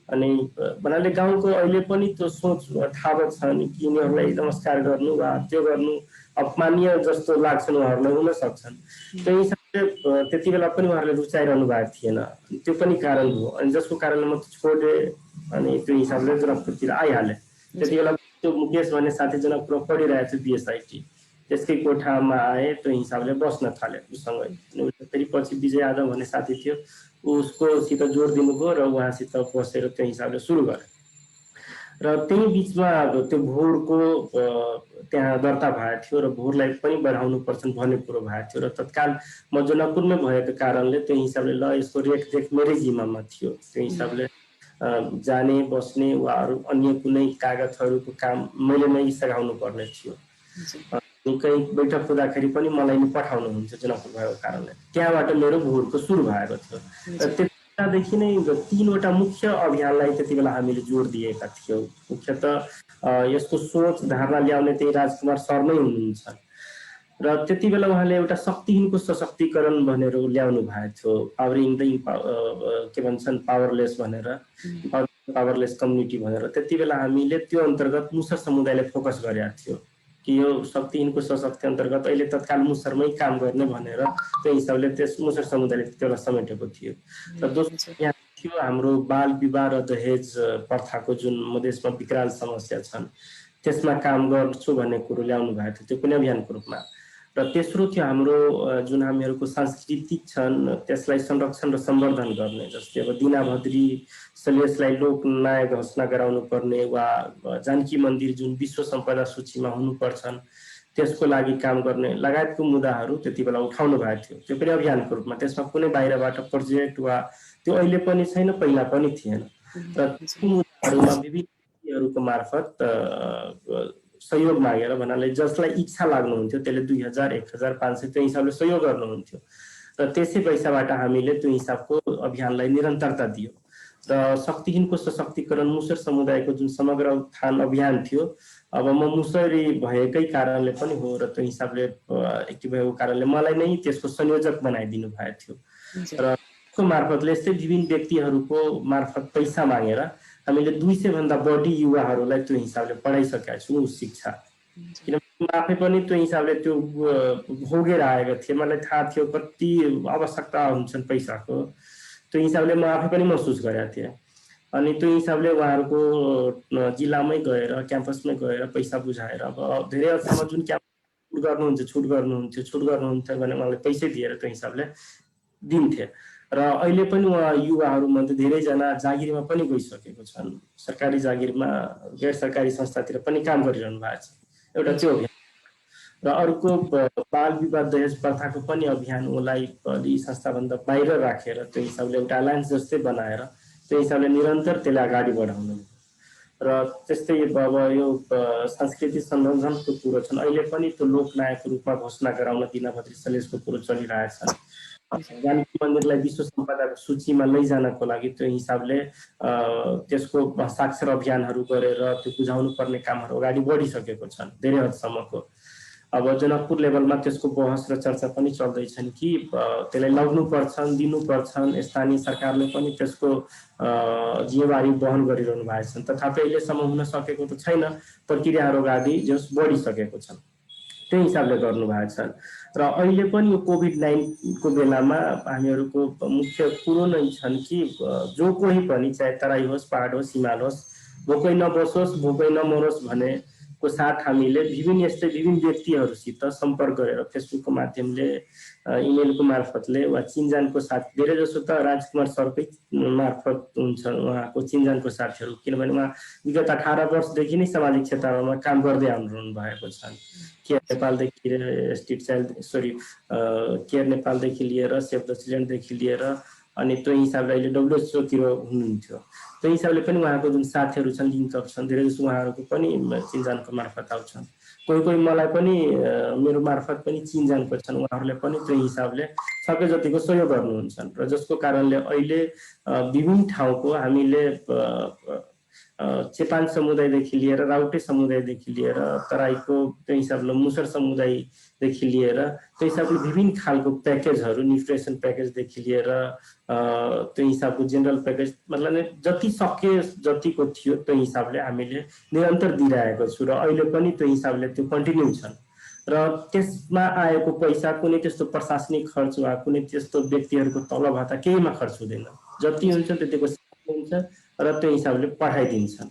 अनि भन्नाले गाउँको अहिले पनि त्यो सोच ठाडो छ नि कि यिनीहरूलाई नमस्कार गर्नु वा त्यो गर्नु अपमानीय जस्तो लाग्छन् उहाँहरूलाई, हुन सक्छन्। त्यो हिसाबले त्यति बेला पनि उहाँहरूले रुचाइरहनु भएको थिएन, त्यो पनि कारण हो। अनि जसको कारणले म छोडेँ, अनि त्यो हिसाबले जनकपुरतिर आइहालेँ। त्यति बेला त्यो मुकेश भन्ने साथी जनकपुरमा पढिरहेको थियो बिएसआइटी, त्यसकै कोठामा आए, त्यो हिसाबले बस्न थाले उसँगै। फेरि पछि विजय यादव भन्ने साथी थियो, उसकोसित जोड दिनुभयो र उहाँसित बसेर त्यो हिसाबले सुरु गरेँ। र त्यही बिचमा त्यो भोरको त्यहाँ दर्ता भएको थियो, र भोरलाई पनि बढाउनु पर्छन् भन्ने कुरो भएको थियो, र तत्काल म जनकपुरमै भएको कारणले त्यो हिसाबले ल यसको रेखदेख मेरै जिम्मामा थियो। त्यो हिसाबले जाने बस्ने वा अरू अन्य कुनै कागजहरूको काम मैले नै सघाउनु पर्ने थियो। कहीँ बैठक हुँदाखेरि पनि मलाई नै पठाउनुहुन्छ जनकपुर भएको कारणले, त्यहाँबाट मेरो भोरको सुरु भएको थियो। र त्यतिदेखि नै 3वटा मुख्य अभियानलाई त्यति बेला हामीले जोड दिएका थियौँ। मुख्यतः यसको सोच धारणा ल्याउने त्यही राजकुमार सर नै हुनुहुन्छ, र त्यति बेला उहाँले एउटा शक्तिहीनको सशक्तिकरण भनेर ल्याउनु भएको थियो, पावरिङ द के भन्छन् पावरलेस भनेर, पावरलेस कम्युनिटी भनेर। त्यति बेला हामीले त्यो अन्तर्गत मुसर समुदायले फोकस गरेका थियो कि यो शक्तिहीनको सशक्ति अन्तर्गत अहिले तत्काल मुसरमै काम गर्ने भनेर त्यो हिसाबले त्यस मुसर समुदायले त्यसलाई समेटेको थियो। र दोस्रो यहाँ थियो हाम्रो बाल विवाह र दहेज प्रथाको जुन मधेसमा विकराल समस्या छन्, त्यसमा काम गर्छु भन्ने कुरो ल्याउनु भएको थियो, त्यो पनि अभियानको रूपमा। र तेस्रो थियो हाम्रो जुन हामीहरूको सांस्कृतिक छन् त्यसलाई संरक्षण र सम्वर्धन गर्ने, जस्तै अब दिनाभद्री सलेसलाई लोकनायक घोषणा गराउनु पर्ने, वा जानकी मन्दिर जुन विश्व सम्पदा सूचीमा हुनुपर्छन् त्यसको लागि काम गर्ने लगायतको मुद्दाहरू त्यति बेला उठाउनु भएको थियो, त्यो पनि अभियानको रूपमा। त्यसमा कुनै बाहिरबाट प्रोजेक्ट वा त्यो अहिले पनि छैन, पहिला पनि थिएन। र ती मुद्दाहरूमा विभिन्न मार्फत सहयोग मागेर, भन्नाले जसलाई इच्छा लाग्नुहुन्थ्यो त्यसले 2000, 1500 त्यो हिसाबले सहयोग गर्नुहुन्थ्यो। र त्यसै पैसाबाट हामीले त्यो हिसाबको अभियानलाई निरन्तरता दियो र शक्तिहीनको सशक्तिकरण मुसर समुदायको जुन समग्र उत्थान अभियान थियो, अब म मुसरी भएकै कारणले पनि हो र त्यो हिसाबले एक्टिभ भएको कारणले मलाई नै त्यसको संयोजक बनाइदिनु भएको थियो र त्यसको मार्फतले यस्तै विभिन्न व्यक्तिहरूको मार्फत पैसा मागेर हामीले 200 भन्दा बढी युवाहरूलाई त्यो हिसाबले पढाइसकेका छौँ शिक्षा। किनभने म आफै पनि त्यो हिसाबले त्यो भोगेर आएको थिएँ, मलाई थाहा थियो कति आवश्यकता हुन्छन् पैसाको, त्यो हिसाबले म आफै पनि महसुस गरेको थिएँ। अनि त्यो हिसाबले उहाँहरूको जिल्लामै गएर क्याम्पसमै गएर पैसा बुझाएर अब धेरै हदसम्म जुन क्याम्पस छुट गर्नुहुन्थ्यो भने उहाँले पैसै दिएर त्यो हिसाबले दिन्थे र अहिले पनि उहाँ युवाहरूमध्ये धेरैजना जागिरमा पनि गइसकेको छन्, सरकारी जागिरमा गैर सरकारी संस्थातिर पनि काम गरिरहनु भएको छ। एउटा त्यो अभियान र अर्को बाल विवाह दहेज प्रथाको पनि अभियान उसलाई अलि संस्थाभन्दा बाहिर राखेर त्यो हिसाबले एउटा अलायन्स जस्तै बनाएर त्यो हिसाबले निरन्तर त्यसलाई अगाडि बढाउनु र त्यस्तै अब यो सांस्कृतिक संरक्षणको कुरो छन्। अहिले पनि त्यो लोकनायकको रूपमा घोषणा गराउन दिनभद्री सलेजको कुरो चलिरहेछ। जानकी मन्दिरलाई विश्व सम्पदाको सूचीमा लैजानको लागि त्यो हिसाबले त्यसको साक्षर अभियानहरू गरेर त्यो बुझाउनु पर्ने कामहरू अगाडि बढिसकेको छन् धेरै हदसम्मको। अब जनकपुर लेभलमा त्यसको बहस र चर्चा पनि चल्दैछन् कि त्यसलाई लग्नुपर्छन्, दिनुपर्छन्, स्थानीय सरकारले पनि त्यसको जिम्मेवारी वहन गरिरहनु भएको छन्। तथापि अहिलेसम्म हुन सकेको त छैन, प्रक्रियाहरू अगाडि जस बढिसकेको छन्, त्यही हिसाबले गर्नुभएको छ। र अहिले पनि यो कोभिड-19 को बेलामा हामीहरूको मुख्य कुरो नै छन् कि जो कोही पनि चाहे तराई होस्, पहाड होस्, हिमाल होस्, भोकै नबसोस्, भोकै नमरोस् भने को साथ हामीले विभिन्न व्यक्तिहरूसित सम्पर्क गरेर फेसबुकको माध्यमले, इमेलको मार्फतले वा चिन्जानको साथ, धेरै जसो त राजकुमार सरकै मार्फत हुन्छ उहाँको चिन्जानको साथीहरू, किनभने उहाँ विगत 18 वर्षदेखि नै सामाजिक क्षेत्रमा काम गर्दै आउनु भएको छन्। केयर नेपालदेखि लिएर केयर नेपालदेखि लिएर सेभ द चिल्ड्रेनदेखि लिएर अनि त्यो हिसाबले अहिले डब्ल्युएचओतिर हुनुहुन्थ्यो। त्यो हिसाबले पनि उहाँको जुन साथीहरू छन्, लिङ्कअप छन्, धेरै जसो उहाँहरूको पनि चिन्जानको मार्फत आउँछन्। कोही मलाई पनि मेरो मार्फत पनि चिन्जानको छन्, उहाँहरूले पनि त्यो हिसाबले सके जतिको सहयोग गर्नुहुन्छ र जसको कारणले अहिले विभिन्न ठाउँको हामीले चेपाङ समुदायदेखि लिएर राउटे समुदायदेखि लिएर तराईको त्यो हिसाबले मुसर समुदायदेखि लिएर त्यो हिसाबले विभिन्न खालको प्याकेजहरू, न्युट्रिसन प्याकेजदेखि लिएर त्यो हिसाबको जेनरल प्याकेज, मतलब जति सके जतिको थियो त्यो हिसाबले हामीले निरन्तर दिइरहेको छु र अहिले पनि त्यो हिसाबले त्यो कन्टिन्यू छन्। र त्यसमा आएको पैसा कुनै त्यस्तो प्रशासनिक खर्च वा कुनै त्यस्तो व्यक्तिहरूको तलब भत्ता केहीमा खर्च हुँदैन, जति हुन्छ त्यतिको हुन्छ र त्यो हिसाबले पढाइदिन्छन्।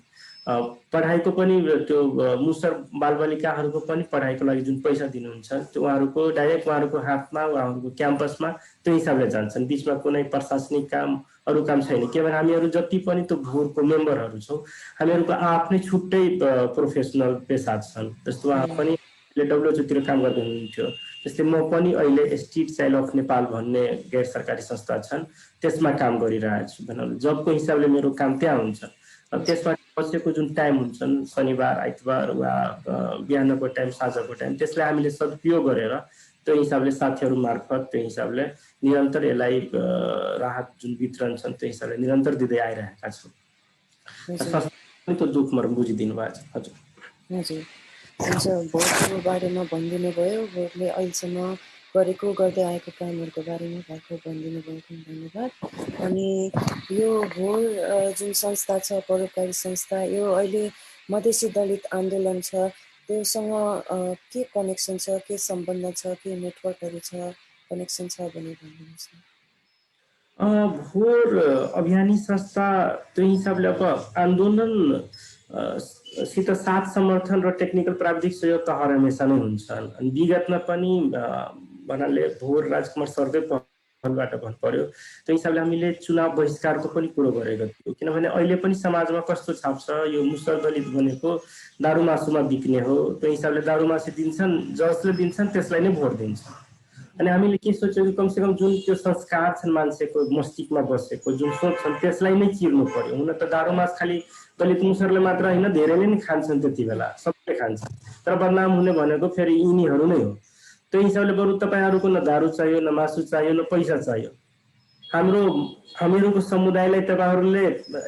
पढाइको पनि त्यो मुसर बालबालिकाहरूको पनि पढाइको लागि जुन पैसा दिनुहुन्छ त्यो उहाँहरूको डाइरेक्ट उहाँहरूको हातमा, उहाँहरूको क्याम्पसमा त्यो हिसाबले जान्छन्, बिचमा कुनै प्रशासनिक काम अरू काम छैन। किनभने हामीहरू जति पनि त्यो भोरको मेम्बरहरू छौँ, हामीहरूको आफ्नै छुट्टै प्रोफेसनल पेसा छन्। जस्तो उहाँ पनि डब्ल्युएचओतिर काम गर्दै हुनुहुन्थ्यो, त्यस्तै म पनि अहिले स्ट्रिट चाइल्ड अफ नेपाल भन्ने गैर सरकारी संस्था छन् त्यसमा काम गरिरहेको छु। भनौँ जबको हिसाबले मेरो काम त्यहाँ हुन्छ। त्यसमा बसेको जुन टाइम हुन्छन् शनिबार, आइतबार वा बिहानको टाइम, साँझको टाइम, त्यसलाई हामीले सदुपयोग गरेर त्यो हिसाबले साथीहरू मार्फत त्यो हिसाबले निरन्तर यसलाई राहत जुन वितरण छन् त्यो हिसाबले निरन्तर दिँदै आइरहेका छौँ। त्यो दुःख मर्म बुझिदिनु भएको छ। हजुर हजुर हुन्छ, भोटको बारेमा भनिदिनु भयो, भोटले अहिलेसम्म गरेको गर्दै आएको कामहरूको बारेमा भर्खर भनिदिनु भएको धन्यवाद। अनि यो भोर जुन संस्था छ, परोपकारी संस्था, यो अहिले मधेसी दलित आन्दोलन छ, त्योसँग के कनेक्सन छ, के सम्बन्ध छ, के नेटवर्कहरू छ, कनेक्सन छ भने भनिदिनुहोस् न। भोर अभियानी संस्था त्यो हिसाबले अब आन्दोलन सित साथ समर्थन र टेक्निकल प्राविधिक सहयोग त हर हमेसा नै हुन्छन्। अनि विगतमा पनि भन्नाले भोर राजकुमार सरकै पहलबाट भन्नु पर्यो, त्यो हिसाबले हामीले चुनाव बहिष्कारको पनि कुरो गरेको थियौँ। किनभने अहिले पनि समाजमा कस्तो छाप छ, यो मुसर दलित भनेको दारू मासुमा बिक्ने हो, त्यो हिसाबले दारू मासु दिन्छन्, जसले दिन्छन् त्यसलाई नै भोट दिन्छन्। अनि हामीले के सोच्यौँ कि कमसेकम जुन त्यो संस्कार छन् मान्छेको मस्तिष्कमा बसेको जुन सोच छन् त्यसलाई नै चिर्नु पर्यो। हुन त दारू मास खालि दलित मुसरले मात्र होइन, धेरैले नै खान्छन्, त्यति बेला सबैले खान्छन्, तर बदनाम हुने भनेको फेरि यिनीहरू नै हो। त्यो हिसाबले बरु तपाईँहरूको न दारू चाहियो, न मासु चाहियो, न पैसा चाहियो। हामीहरूको समुदायलाई तपाईँहरूले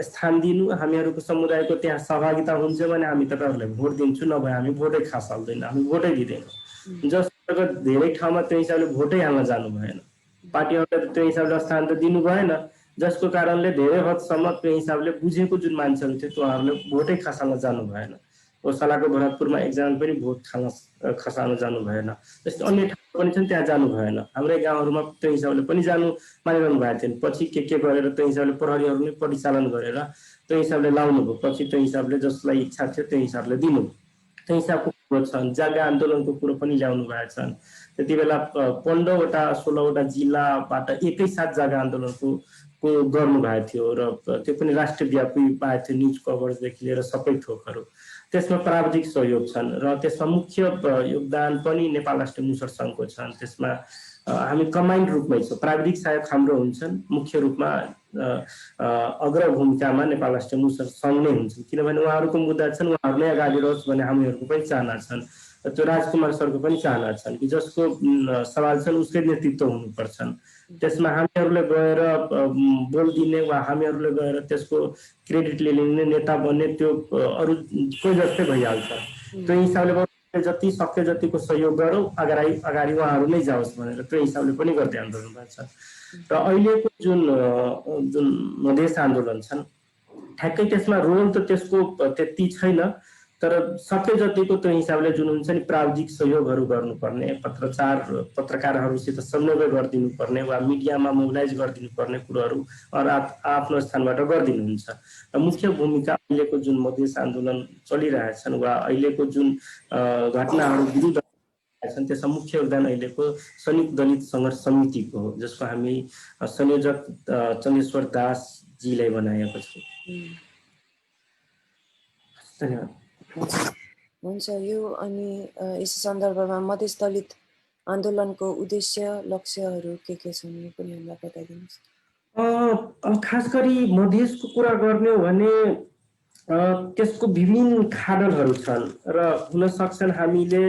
स्थान दिनु, हामीहरूको समुदायको त्यहाँ सहभागिता हुन्छ भने हामी तपाईँहरूलाई भोट दिन्छु, नभए हामी भोटै खास हाल्दैन, हामी भोटै दिँदैनौँ। जसको धेरै ठाउँमा त्यो हिसाबले भोटै हाल्न जानु भएन, पार्टीहरूले त्यो हिसाबले स्थान त दिनु भएन, जसको कारणले धेरै हदसम्म त्यो हिसाबले बुझेको जुन मान्छेहरू थियो उहाँहरूले भोटै खसाल्न जानु भएन। ओसलाको भरतपुरमा एकजना पनि भोट खसाल्न जानु भएन। त्यस्तै अन्य ठाउँ पनि छन्, त्यहाँ जानु भएन। हाम्रै गाउँहरूमा त्यो हिसाबले पनि जानु मानिरहनु भएको थियो। पछि के गरेर त्यो हिसाबले प्रहरीहरू नै परिचालन गरेर त्यो हिसाबले लाउनु भयो। पछि त्यो हिसाबले जसलाई इच्छा थियो त्यो हिसाबले दिनु। त्यो हिसाबको कुरो छन्। जग्गा आन्दोलनको कुरो पनि ल्याउनु भएको छन्। त्यति बेला 15वटा 16वटा जिल्लाबाट एकैसाथ जग्गा आन्दोलनको गर्नु भएको थियो र त्यो पनि राष्ट्रव्यापी भएको थियो, न्युज कभरेजदेखि लिएर सबै थोकहरू। त्यसमा प्राविधिक सहयोग छन् र त्यसमा मुख्य योगदान पनि नेपाल राष्ट्रिय मुसर सङ्घको छन्। त्यसमा हामी कम्बाइन्ड रूपमै छौँ, प्राविधिक सहायक हाम्रो हुन्छन्, मुख्य रूपमा अग्र भूमिकामा नेपाल राष्ट्रिय मुसर सङ्घ नै हुन्छन्, किनभने उहाँहरूको मुद्दा छन्, उहाँहरू नै अगाडि रहोस् भन्ने हामीहरूको पनि चाहना छन्। त्यो राजकुमार सरको पनि चाहना छन् कि जसको सवाल छन् उसकै नेतृत्व हुनुपर्छन्। त्यसमा हामीहरूले गएर बोल दिने वा हामीहरूले गएर त्यसको क्रेडिट लिने, नेता बन्ने त्यो अरू कोही जस्तै भइहाल्छ। त्यो हिसाबले जति सक्यो जतिको सहयोग गरौँ, अगाडि उहाँहरू नै जाओस् भनेर त्यो हिसाबले पनि गर्दै आन्दोलन भएको छ। र अहिलेको जुन मधेस आन्दोलन छन्, ठ्याक्कै त्यसमा रोल त त्यसको त्यति छैन, तर सके जतिको त्यो हिसाबले जुन हुन्छ नि प्राविधिक सहयोगहरू गर्नुपर्ने, पत्रकारहरूसित समन्वय गरिदिनु पर्ने वा मिडियामा मोबिलाइज गरिदिनु पर्ने कुरोहरू आफ्नो स्थानबाट गरिदिनुहुन्छ। र मुख्य भूमिका अहिलेको जुन मधेस आन्दोलन चलिरहेछन् वा अहिलेको जुन घटनाहरू विरुद्ध छन् त्यसमा मुख्य योगदान अहिलेको संयुक्त दलित सङ्घर्ष समितिको हो, जसको हामी संयोजक चन्द्रेश्वर दासजीलाई बनाएको छौँ। धन्यवाद। हुन्छ। यो अनि यस सन्दर्भमा मधेस दलित आन्दोलनको उद्देश्य लक्ष्यहरू के छन् यो पनि हामीलाई बताइदिनुहोस्। खास गरी मधेसको कुरा गर्ने हो भने त्यसको विभिन्न खाडलहरू छन् र हुन सक्छन् हामीले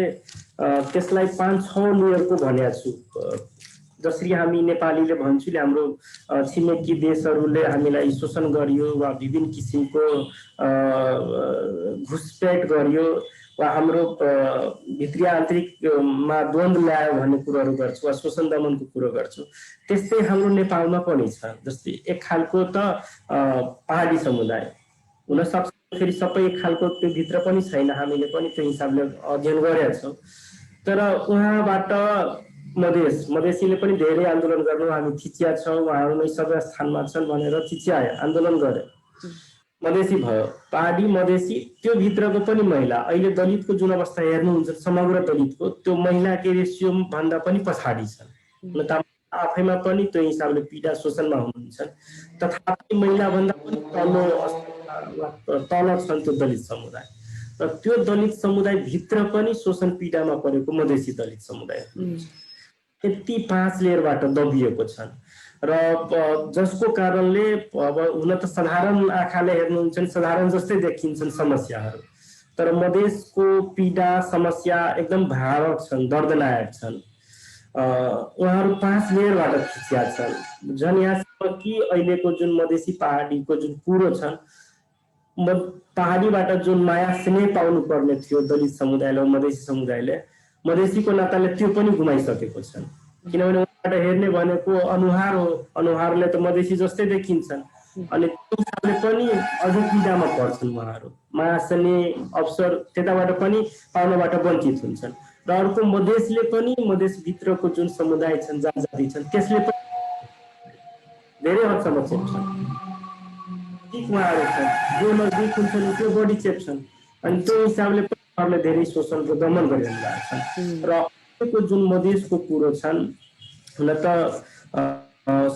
त्यसलाई 5-6 लेयरको भनेको छु। जसरी हामी नेपालीले भन्छौँ हाम्रो छिमेकी देशहरूले हामीलाई शोषण गरियो वा विभिन्न किसिमको घुसपेट गरियो वा हाम्रो भित्री आन्तरिकमा द्वन्द्व ल्यायो भन्ने कुरोहरू गर्छु वा शोषण दमनको कुरो गर्छु, त्यस्तै हाम्रो नेपालमा पनि छ। जस्तै एक खालको त पहाडी समुदाय हुन सक्छ, फेरि सबै एक खालको त्यो भित्र पनि छैन, हामीले पनि त्यो हिसाबले अध्ययन गरेका छौँ। तर उहाँबाट मधेसीले पनि धेरै आन्दोलन गर्नु हामी थिचिया छौँ, उहाँहरू नै सबै स्थानमा छन् भनेर थिच्याए, आन्दोलन गरे, मधेसी भयो। पहाडी मधेसी त्यो भित्रको पनि महिला, अहिले दलितको जुन अवस्था हेर्नुहुन्छ समग्र दलितको, त्यो महिलाको रेसियो भन्दा पनि पछाडि छन्। आफैमा पनि त्यो हिसाबले पीडा शोषणमा हुनुहुन्छ, तथापि महिला भन्दा पनि तल छन् त्यो दलित समुदाय। र त्यो दलित समुदाय भित्र पनि शोषण पीडामा परेको मधेसी दलित समुदाय यति 5 लेयरबाट दबिएको छन् र जसको कारणले अब हुन त साधारण आँखाले हेर्नुहुन्छ साधारण जस्तै देखिन्छन् समस्याहरू, तर मधेसको पीडा समस्या एकदम भयावह छन्, दर्दनायक छन्। उहाँहरू 5 लेयरबाट खिचिया छन्। झन् यहाँसम्म कि अहिलेको जुन मधेसी पहाडीको जुन कुरो छन्, पहाडीबाट जुन माया स्नेह पाउनु पर्ने थियो दलित समुदायले, मधेसी समुदायले, मधेसीको नाताले त्यो पनि गुमाइसकेको छन्। किनभने उहाँबाट हेर्ने भनेको अनुहार हो, अनुहारले त मधेसी जस्तै देखिन्छन्, अनि त्यो हिसाबले पनि अझै पीडामा पर्छन् उहाँहरू। माया स्नेह अवसर त्यताबाट पनि पाउनबाट वञ्चित हुन्छन्। र अर्को मधेसले पनि, मधेसभित्रको जुन समुदाय छन्, जाति छन्, त्यसले पनि धेरै हदसम्म चेप्छन्। उहाँहरू छन् जो नजिक हुन्छन् त्यो बढी चेप्छन्, अनि त्यो हिसाबले पनि उहाँहरूले धेरै शोषण र दमन गरिरहनु भएको छन्। र अहिलेको जुन मधेसको कुरो छन्, हुन त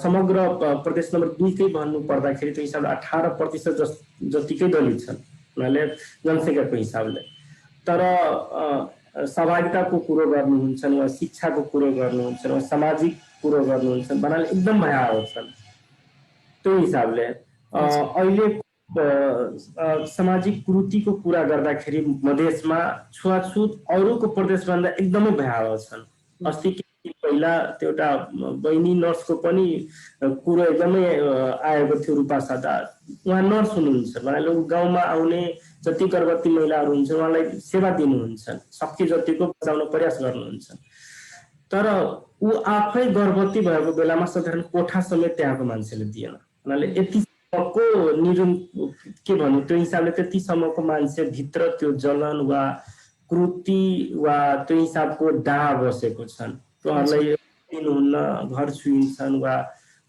समग्र प्रदेश नम्बर 2 कै भन्नु पर्दाखेरि त्यो हिसाबले 18% जतिकै दलित छन् उनीहरूले जनसङ्ख्याको हिसाबले। तर सहभागिताको कुरो गर्नुहुन्छ वा शिक्षाको कुरो गर्नुहुन्छ वा सामाजिक कुरो गर्नुहुन्छ भन्नाले एकदम भयावह छन्। त्यो हिसाबले अहिले सामाजिक कुरीतिको कुरा गर्दाखेरि मधेसमा छुवाछुत अरूको प्रदेशभन्दा एकदमै भयावह छन्। अस्ति पहिला त्यो एउटा बहिनी नर्सको पनि कुरो एकदमै आएको थियो रूपा सादा। उहाँ नर्स हुनुहुन्छ, उहाँले गाउँमा आउने जति गर्भवती महिलाहरू हुन्छ उहाँलाई सेवा दिनुहुन्छ, सक्ति जतिको बचाउन प्रयास गर्नुहुन्छ। तर ऊ आफै गर्भवती भएको बेलामा साधारण कोठा समेत त्यहाँको मान्छेले दिएन। उहाँले यतिसम्मको के भन्नु, त्यो हिसाबले त्यतिसम्मको मान्छे भित्र त्यो जलन वा कृति वा त्यो हिसाबको डाह बसेको छन्। उहाँहरूलाई दिनुहुन्न, घर छुइन्छन् वा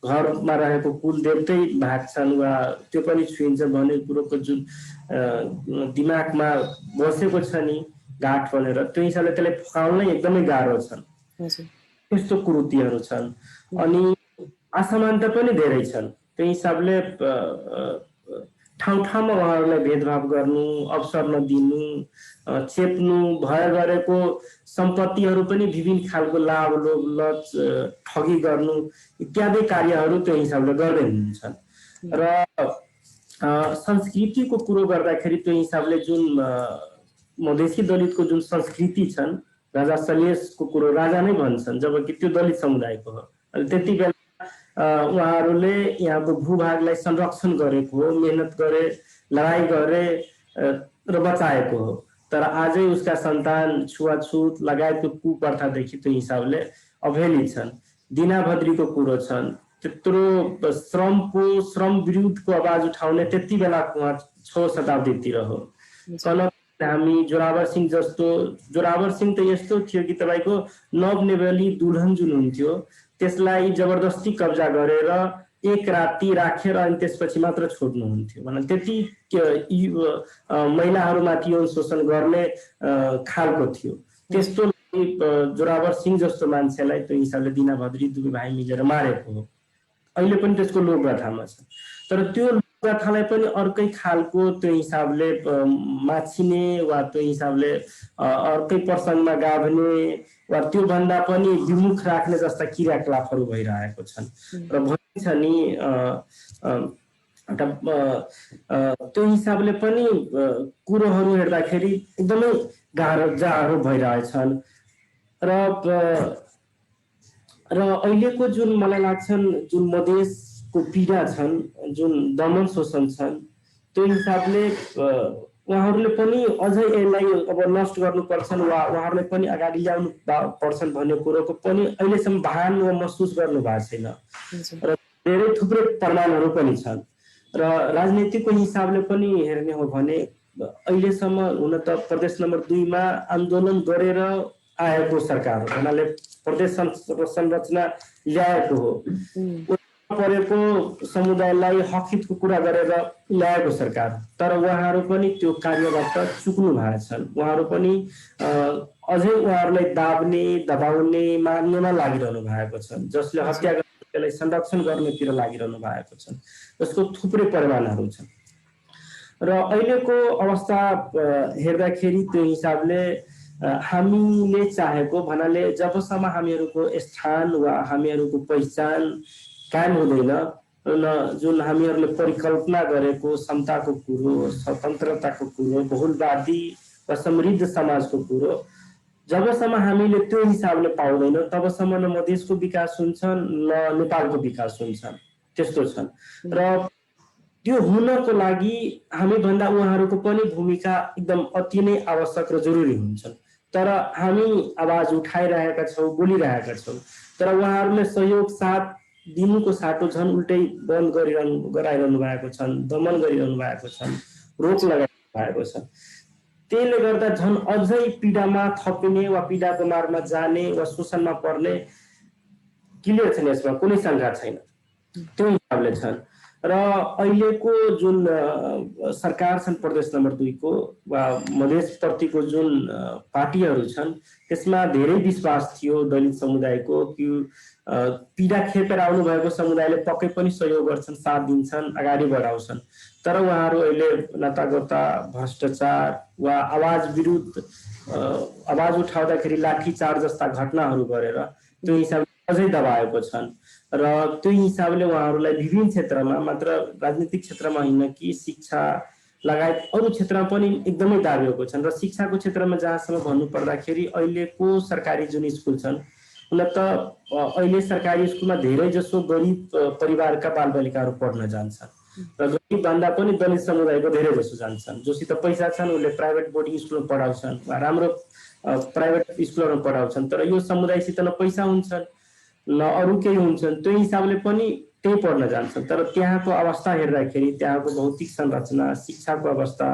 घरमा रहेको कुल देवतै भाग्छन् वा त्यो पनि छुइन्छ भन्ने कुरोको जुन दिमागमा बसेको छ नि गाँठ भनेर, त्यो हिसाबले त्यसलाई फकाउनै एकदमै गाह्रो छन्। त्यस्तो कुरुतिहरू छन्। अनि असमानता पनि धेरै छन्। त्यो हिसाबले ठाउँ ठाउँमा उहाँहरूलाई भेदभाव गर्नु, अवसर नदिनु, चेप्नु, भय गरेको सम्पत्तिहरू पनि विभिन्न खालको लाभ लोभ लच ठगी गर्नु इत्यादि कार्यहरू त्यो हिसाबले गर्दै हुन्छन्। र संस्कृतिको कुरो गर्दाखेरि त्यो हिसाबले जुन मधेसी दलितको जुन संस्कृति छन्, राजा सलेशको कुरो राजा नै भन्छन्, जबकि त्यो दलित समुदायको हो। त्यति बेला उहाँहरूले यहाँको भूभागलाई संरक्षण गरेको हो, मेहनत गरे, लडाई गरे र बचाएको हो। तर आजै उसका सन्तान छुवाछुत लगायतको कुप्रथादेखि त्यो हिसाबले अवहेलित छन्। दिनाभद्रीको कुरो छन्, त्यत्रो श्रम विरुद्धको आवाज उठाउने त्यति बेला 6 शताब्दीतिर हो। कनक धामी, जोरावर सिंह जस्तो, जोरावर सिंह त यस्तो थियो कि तपाईँको नवनेवली दुल्हन जुन हुन्थ्यो त्यसलाई जबरदस्ती कब्जा गरेर एक राति राखेर अनि त्यसपछि मात्र छोड्नुहुन्थ्यो। भने त्यति महिलाहरूमाथि यौन शोषण गर्ने खालको थियो। त्यस्तो जोरावर सिंह जस्तो मान्छेलाई त्यो हिसाबले दिनाभद्री दुवै भाइ मिलेर मारेको हो। अहिले पनि त्यसको लोकगाथामा छ। तर त्यो लोकगाथालाई पनि अर्कै खालको त्यो हिसाबले माछिने वा त्यो हिसाबले अर्कै प्रसङ्गमा गाभ्ने वा त्यो भन्दा पनि विमुख राख्ने जस्ता क्रियाकलापहरू भइरहेको छन्। र भनिन्छ नि त्यो हिसाबले पनि कुरोहरू हेर्दाखेरि एकदमै गाह्रो भइरहेछन्। र अहिलेको जुन मलाई लाग्छन् जुन मधेसको पीडा छन्, जुन दमन शोषण छन्, त्यो हिसाबले उहाँहरूले पनि अझै यसलाई अब नष्ट गर्नुपर्छन् वा उहाँहरूले पनि अगाडि ल्याउनु पर्छन् भन्ने कुरोको पनि अहिलेसम्म भान वा महसुस गर्नु भएको छैन। र धेरै थुप्रै प्रमाणहरू पनि छन्। र राजनीतिको हिसाबले पनि हेर्ने हो भने अहिलेसम्म हुन त प्रदेश नम्बर 2 मा आन्दोलन गरेर आएको सरकार हो, उनीहरूले प्रदेश संरचना ल्याएको हो। परेको समुदायलाई हकहितको कुरा गरेर ल्याएको सरकार, तर उहाँहरू पनि त्यो कार्यबाट चुक्नु भएको छन्। उहाँहरू पनि अझै उहाँहरूलाई दाब्ने, दबाउने, मार्नेमा लागिरहनु भएको छन्, जसले हत्या गर्नेलाई संरक्षण गर्नेतिर लागिरहनु भएको छन्। जसको थुप्रै परिमाणहरू छन्। र अहिलेको अवस्था हेर्दाखेरि त्यो हिसाबले हामीले चाहेको भन्नाले जबसम्म हामीहरूको स्थान वा हामीहरूको पहिचान कायम हुँदैन, जुन हामीहरूले परिकल्पना गरेको समताको कुरो, स्वतन्त्रताको कुरो, बहुलवादी वा समृद्ध समाजको कुरो, जबसम्म हामीले त्यो हिसाबले पाउँदैनौँ तबसम्म न मधेसको विकास हुन्छ न नेपालको विकास हुन्छ। त्यस्तो छन्। र त्यो हुनको लागि हामीभन्दा उहाँहरूको पनि भूमिका एकदम अति नै आवश्यक र जरुरी हुन्छन्। तर हामी आवाज उठाइरहेका छौँ, बोलिरहेका छौँ, तर उहाँहरूले सहयोग साथ दिनुको साटो झन् उल्टै बन्द गराइरहनु भएको छन्, दमन गरिरहनु भएको छन्, रोक लगाइरहनु भएको छ। त्यसले गर्दा झन् अझै पीडामा थपिने वा पीडाको मारमा जाने वा शोषणमा पर्ने क्लियर छैन, यसमा कुनै शङ्का छैन। त्यो हिसाबले छन्। र अहिलेको जुन सरकार छन् प्रदेश नम्बर 2 को वा मधेसप्रतिको जुन पार्टीहरू छन् त्यसमा धेरै विश्वास थियो दलित समुदायको कि पीडा खेपेर आउनु भएको समुदायले पक्कै पनि सहयोग गर्छन्, साथ दिन्छन्, अगाडि बढाउँछन्। तर उहाँहरू अहिले नातागोता, भ्रष्टाचार वा आवाज विरुद्ध आवाज उठाउँदाखेरि लाठीचार्ज जस्ता घटनाहरू गरेर त्यो हिसाबले अझै दबाएको छन्। र त्यो हिसाबले उहाँहरूलाई विभिन्न क्षेत्रमा, मात्र राजनीतिक क्षेत्रमा होइन कि शिक्षा लगायत अरू क्षेत्रमा पनि एकदमै दाबिएको छन्। र शिक्षाको क्षेत्रमा जहाँसम्म भन्नु पर्दाखेरि अहिलेको सरकारी जुन स्कुल छन् हुन त अहिले सरकारी स्कुलमा धेरै जसो गरिब परिवारका बालबालिकाहरू पढ्न जान्छन् र गरिब भन्दा पनि दलित समुदायको धेरै जसो जान्छन्। जोसित पैसा छन् उनले प्राइभेट बोर्डिङ स्कुलमा पढाउँछन् वा राम्रो प्राइभेट स्कुलहरूमा पढाउँछन्, तर यो समुदायसित न पैसा हुन्छन् न अरू केही हुन्छन्, त्यो हिसाबले पनि त्यही पढ्न जान्छन्। तर त्यहाँको अवस्था हेर्दाखेरि त्यहाँको भौतिक संरचना, शिक्षाको अवस्था,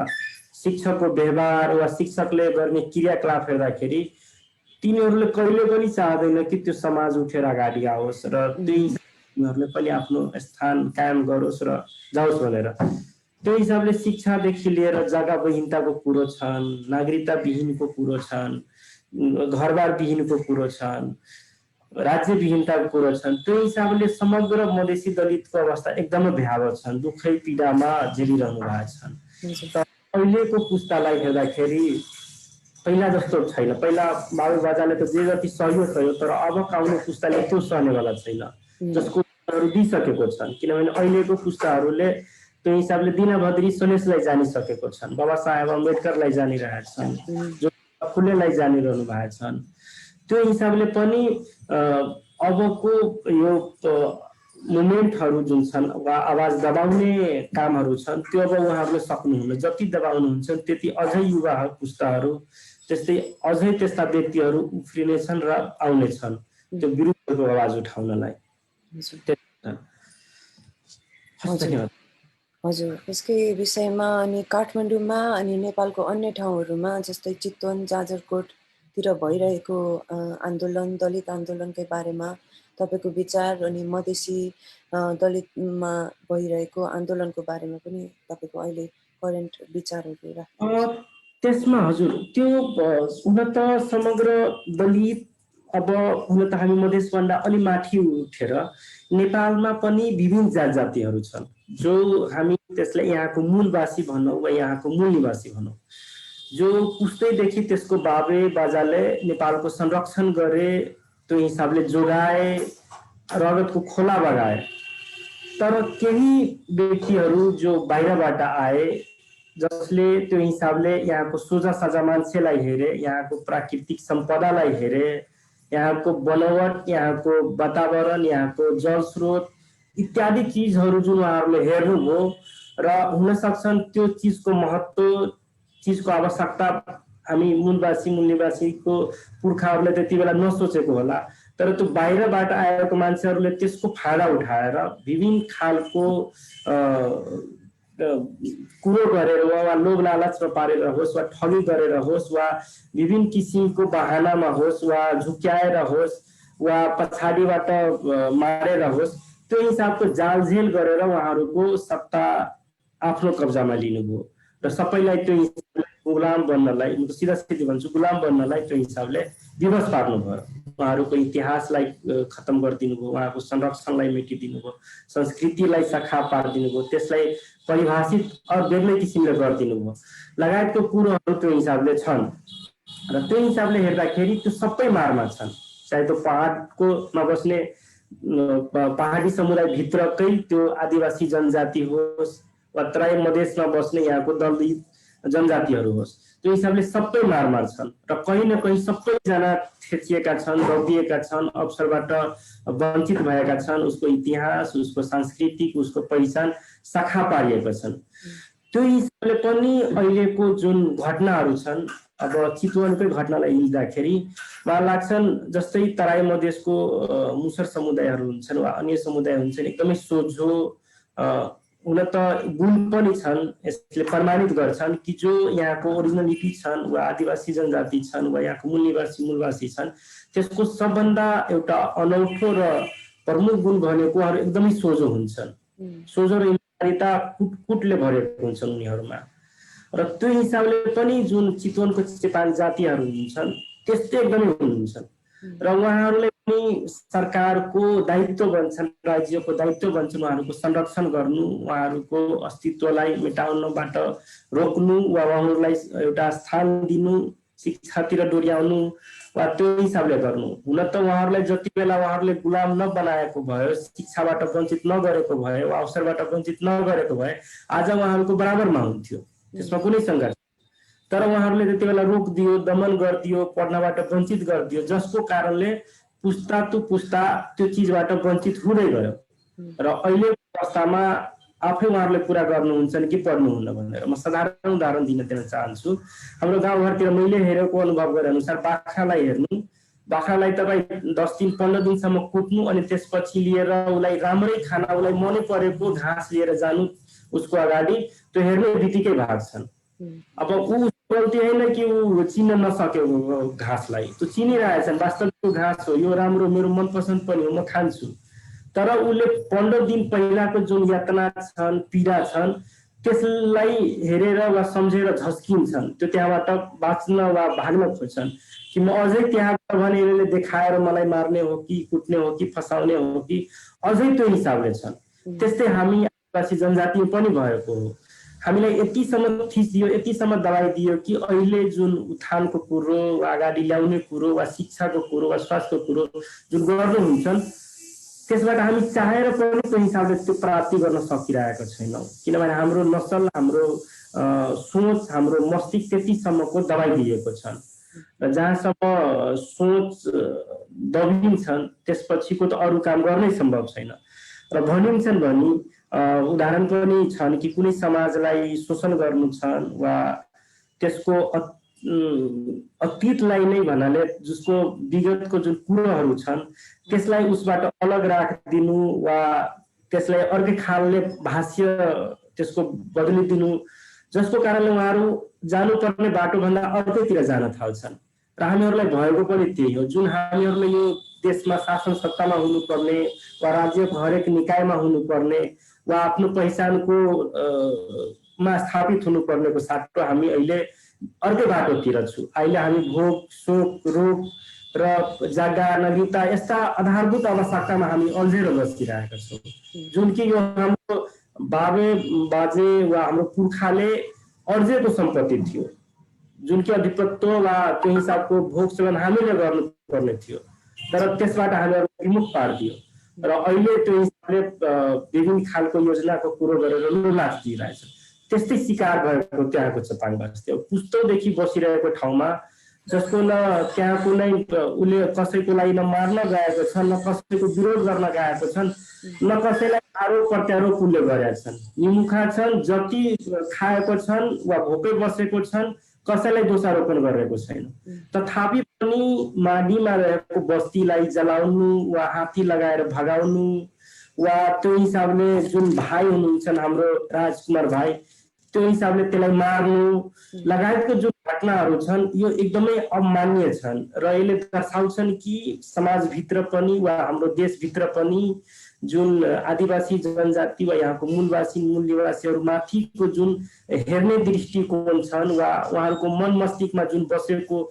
शिक्षकको व्यवहार वा शिक्षकले गर्ने क्रियाकलाप हेर्दाखेरि तिनीहरूले कहिले पनि चाहदैन कि त्यो समाज उठेर अगाडि आओस् र त्यही तिनीहरूले पनि आफ्नो स्थान कायम गरोस् र जाओस् भनेर। त्यो हिसाबले शिक्षादेखि लिएर जग्गा विहीनताको कुरो छन्, नागरिकता विहीनको कुरो छन्, घरबार विहीनको कुरो छन्, राज्य विहीनताको कुरो छन्। त्यो हिसाबले समग्र मधेसी दलितको अवस्था एकदमै भयावह छन्, दुःखै पीडामा झेलिरहनु भएको छन्। तर अहिलेको पुस्तालाई हेर्दाखेरि पहिला जस्तो छैन। पहिला बाबुबाजाले त जे जति सहयोग थियो, तर अब आउने पुस्ताले त्यो सहनेवाला छैन, जसको दिइसकेको छन्। किनभने अहिलेको पुस्ताहरूले त्यो हिसाबले दीनबद्री स्वलेशलाई जानिसकेको छन्, बाबा साहेब अम्बेडकरलाई जानिरहेछन्, जो फुलेलाई जानिरहनु भएको छन्। त्यो हिसाबले पनि अबको यो मुभमेन्टहरू जुन छन् वा आवाज दबाउने कामहरू छन् त्यो अब उहाँहरूले सक्नुहुन्न। जति दबाउनुहुन्छ त्यति अझै युवा पुस्ताहरू त्यस्तै अझै त्यस्ता व्यक्तिहरू उफ्रिनेछन् र आउनेछन् त्यो विरुद्धको आवाज उठाउनलाई। हजुर, यसकै विषयमा अनि काठमाडौँमा अनि नेपालको अन्य ठाउँहरूमा जस्तै चितवन, जाजरकोटतिर भइरहेको आन्दोलन, दलित आन्दोलनकै बारेमा तपाईँको विचार अनि मधेसी दलितमा भइरहेको आन्दोलनको बारेमा पनि तपाईँको अहिले करेन्ट विचारहरू राख्नुहोस्। त्यसमा हजुर त्यो हुन त समग्र दलित अब हुन त हामी मधेसभन्दा अलि माथि उठेर नेपालमा पनि विभिन्न जात जातिहरू छन्, जो हामी त्यसलाई यहाँको मूलवासी भनौँ वा यहाँको मूल निवासी भनौँ, जो पुस्तैदेखि त्यसको बाबे बाजाले नेपालको संरक्षण गरे, त्यो हिसाबले जोगाए, रगतको खोला बगाए। तर केही व्यक्तिहरू जो बाहिरबाट आए, जसले त्यो हिसाबले यहाँको सोझा साझा मान्छेलाई हेरे, यहाँको प्राकृतिक सम्पदालाई हेरे, यहाँको बनावट, यहाँको वातावरण, यहाँको जलस्रोत इत्यादि चिजहरू जुन उहाँहरूले हेर्नुभयो र हुन सक्छन् त्यो चिजको महत्त्व, चिजको आवश्यकता हामी मूलवासी मूल निवासीको पुर्खाहरूले त्यति बेला नसोचेको होला। तर त्यो बाहिरबाट आएको मान्छेहरूले त्यसको फाइदा उठाएर विभिन्न खालको कुरो गरेर वा लोभ लालचमा पारेर होस् वा ठगी गरेर होस् वा विभिन्न किसिमको बहानामा होस् वा झुक्याएर होस् वा पछाडिबाट मारेर होस्, त्यो हिसाबको जालझेल गरेर उहाँहरूको सत्ता आफ्नो कब्जामा लिनुभयो र सबैलाई त्यो हिसाबले गुलाम बन्नलाई, म सिधा सिधी भन्छु गुलाम बन्नलाई त्यो हिसाबले विवश पार्नुभयो। उहाँहरूको इतिहासलाई खत्म गरिदिनु भयो, उहाँको संरक्षणलाई मेटिदिनु भयो, संस्कृतिलाई सखा पारिदिनु भयो, त्यसलाई परिभाषित बेग्लै किसिमले गरिदिनु भयो लगायतको कुरोहरू त्यो हिसाबले छन्। र त्यो हिसाबले हेर्दाखेरि त्यो सबै मारमा छन्, चाहे त्यो पहाडको नबस्ने पहाडी समुदायभित्रकै त्यो आदिवासी जनजाति होस् वा तराई मधेसमा बस्ने यहाँको दलित जनजातिहरू होस्, त्यो हिसाबले सबै मारमा छन् र कहीँ न कहीँ सबैजना ठेचिएका छन्, दबिएका छन्, अवसरबाट वञ्चित भएका छन्, उसको इतिहास, उसको सांस्कृतिक, उसको पहिचान शाखा पारिएका छन्। त्यो हिसाबले पनि अहिलेको जुन घटनाहरू छन्, अब चितवनकै घटनालाई लिँदाखेरि मलाई लाग्छन् जस्तै तराई मधेसको मुसर समुदायहरू हुन्छन् वा अन्य समुदाय हुन्छन्, एकदमै सोझो हुन त गुण पनि छन्, यसले प्रमाणित गर्छन् कि जो यहाँको ओरिजिनलिटी छन् वा आदिवासी जनजाति छन् वा यहाँको मूल निवासी मूलवासी छन्, त्यसको सबभन्दा एउटा अनौठो र प्रमुख गुण भनेको उहाँहरू एकदमै सोझो हुन्छन्, सोझो र इमानदारीता कुटकुटले भरेको हुन्छन् उनीहरूमा। र त्यो हिसाबले पनि जुन चितवनको चेपाङ जातिहरू हुन्छन् त्यस्तै एकदमै हुन्छन् र उहाँहरूले पनि सरकारको दायित्व बन्छन्, राज्यको दायित्व बन्छन् उहाँहरूको संरक्षण गर्नु, उहाँहरूको अस्तित्वलाई मेटाउनबाट रोक्नु वा उहाँहरूलाई एउटा स्थान दिनु, शिक्षातिर डोर्याउनु वा त्यो हिसाबले गर्नु। हुन त उहाँहरूलाई जति बेला उहाँहरूले गुलाम नबनाएको भयो, शिक्षाबाट वञ्चित नगरेको भए वा अवसरबाट वञ्चित नगरेको भए आज उहाँहरूको बराबरमा हुन्थ्यो, त्यसमा कुनै सङ्घर्ष। तर उहाँहरूले त्यति बेला रोकिदियो, दमन गरिदियो, पढ्नबाट वञ्चित गरिदियो, जसको कारणले पुस्ता तो पुस्ता त्यो चिजबाट वञ्चित हुँदै गयो र अहिलेको अवस्थामा आफै उहाँहरूले पुरा गर्नुहुन्छ कि पढ्नुहुन्न भनेर म साधारण उदाहरण दिन चाहन्छु। हाम्रो गाउँघरतिर मैले हेरेको अनुभव गरे अनुसार बाख्रालाई हेर्नु, बाख्रालाई तपाईँ 10 दिन 15 दिनसम्म कुट्नु अनि त्यसपछि लिएर उसलाई राम्रै खाना, उसलाई मनै परेको घाँस लिएर जानु उसको अगाडि, त्यो हेर्ने बित्तिकै भाग्छन्। अब ऊ गल्ती होइन कि ऊ चिन्न नसक्यो घाँसलाई, त्यो चिनिरहेछन्, वास्तविक घाँस हो, यो राम्रो, मेरो मनपसन्द पनि हो, म खान्छु। तर उसले 15 दिन पहिलाको जुन यातना छन्, पीडा छन्, त्यसलाई हेरेर वा सम्झेर झस्किन्छन्, त्यो त्यहाँबाट बाँच्न वा भाग्न खोज्छन् कि म अझै त्यहाँ भने यसले देखाएर मलाई मार्ने हो कि कुट्ने हो कि फसाउने हो कि, अझै त्यो हिसाबले छन्। त्यस्तै हामी आदिवासी जनजाति पनि भएको हो। हामीलाई यतिसम्म थिच दियो, यतिसम्म दबाई दियो कि अहिले जुन उत्थानको कुरो वा अगाडि ल्याउने कुरो वा शिक्षाको कुरो वा स्वास्थ्यको कुरो जुन गर्नुहुन्छन्, त्यसबाट हामी चाहेर पनि त्यो हिसाबले त्यो प्राप्ति गर्न सकिरहेका छैनौँ। किनभने हाम्रो नसल, हाम्रो सोच, हाम्रो मस्तिष्क त्यतिसम्मको दबाई दिएको छन् र जहाँसम्म सोच दबिन्छन् त्यसपछिको त अरू काम गर्नै सम्भव छैन। र भनिन्छन् भनी उदाहरण पनि छन् कि कुनै समाजलाई शोषण गर्नु छन् वा त्यसको अतीतलाई नै भन्नाले जसको विगतको जुन कुरोहरू छन् त्यसलाई उसबाट अलग राखिदिनु वा त्यसलाई अर्कै खालले भाष्य त्यसको बदलिदिनु, जसको कारणले उहाँहरू जानुपर्ने बाटोभन्दा अर्कैतिर जान थाल्छन्। र हामीहरूलाई भएको पनि त्यही हो। जुन हामीहरूले यो देशमा शासन सत्तामा हुनुपर्ने वा राज्यको हरेक निकायमा हुनुपर्ने वा आफ्नो पहिचानको मा स्थापित हुनुपर्नेको साटो हामी अहिले अर्कै बाटोतिर छु। अहिले हामी भोग, शोक, रोग र जग्गा, नागरिकता यस्ता आधारभूत आवश्यकतामा हामी अल्झेर बसिरहेका छौँ, जुन कि यो हाम्रो बाजे वा हाम्रो पुर्खाले अर्जेको सम्पत्ति थियो, जुन कि अधिपत्य वा त्यो हिसाबको भोग सेवन हामीले गर्नुपर्ने थियो, तर त्यसबाट हामीहरू विमुख पारिदियो र अहिले त्यो हिसाबले विभिन्न खालको योजनाको कुरो गरेर लोलाच दिइरहेछ। त्यस्तै शिकार भएको त्यहाँको चपाङ बस्ती हो। पुस्तौदेखि बसिरहेको ठाउँमा जसको न त्यहाँ कुनै उसले कसैको लागि न मार्न गएको छ, न कसैको विरोध गर्न गएको छन्, न कसैलाई आरोप प्रत्यारोप उसले गरेका छन्। निमुखा छन्, जति खाएको छन् वा भोकै बसेको छन्, कसैलाई दोषारोपण गरेको छैन। तथापि पनि माडीमा रहेको बस्तीलाई जलाउनु वा हात्ती लगाएर भगाउनु वा त्यो हिसाबले जुन भाइ हुनुहुन्छन् हाम्रो राजकुमार भाइ, त्यो हिसाबले त्यसलाई मार्नु लगायतको जुन घटनाहरू छन् यो एकदमै अमान्य छन् र यसले दर्शाउँछन् कि समाजभित्र पनि वा हाम्रो देशभित्र पनि जुन आदिवासी जनजाति वा यहाँको मूलवासी मूल निवासीहरूमाथिको जुन हेर्ने दृष्टिकोण छन् वा उहाँहरूको मन मस्तिष्कमा जुन बसेको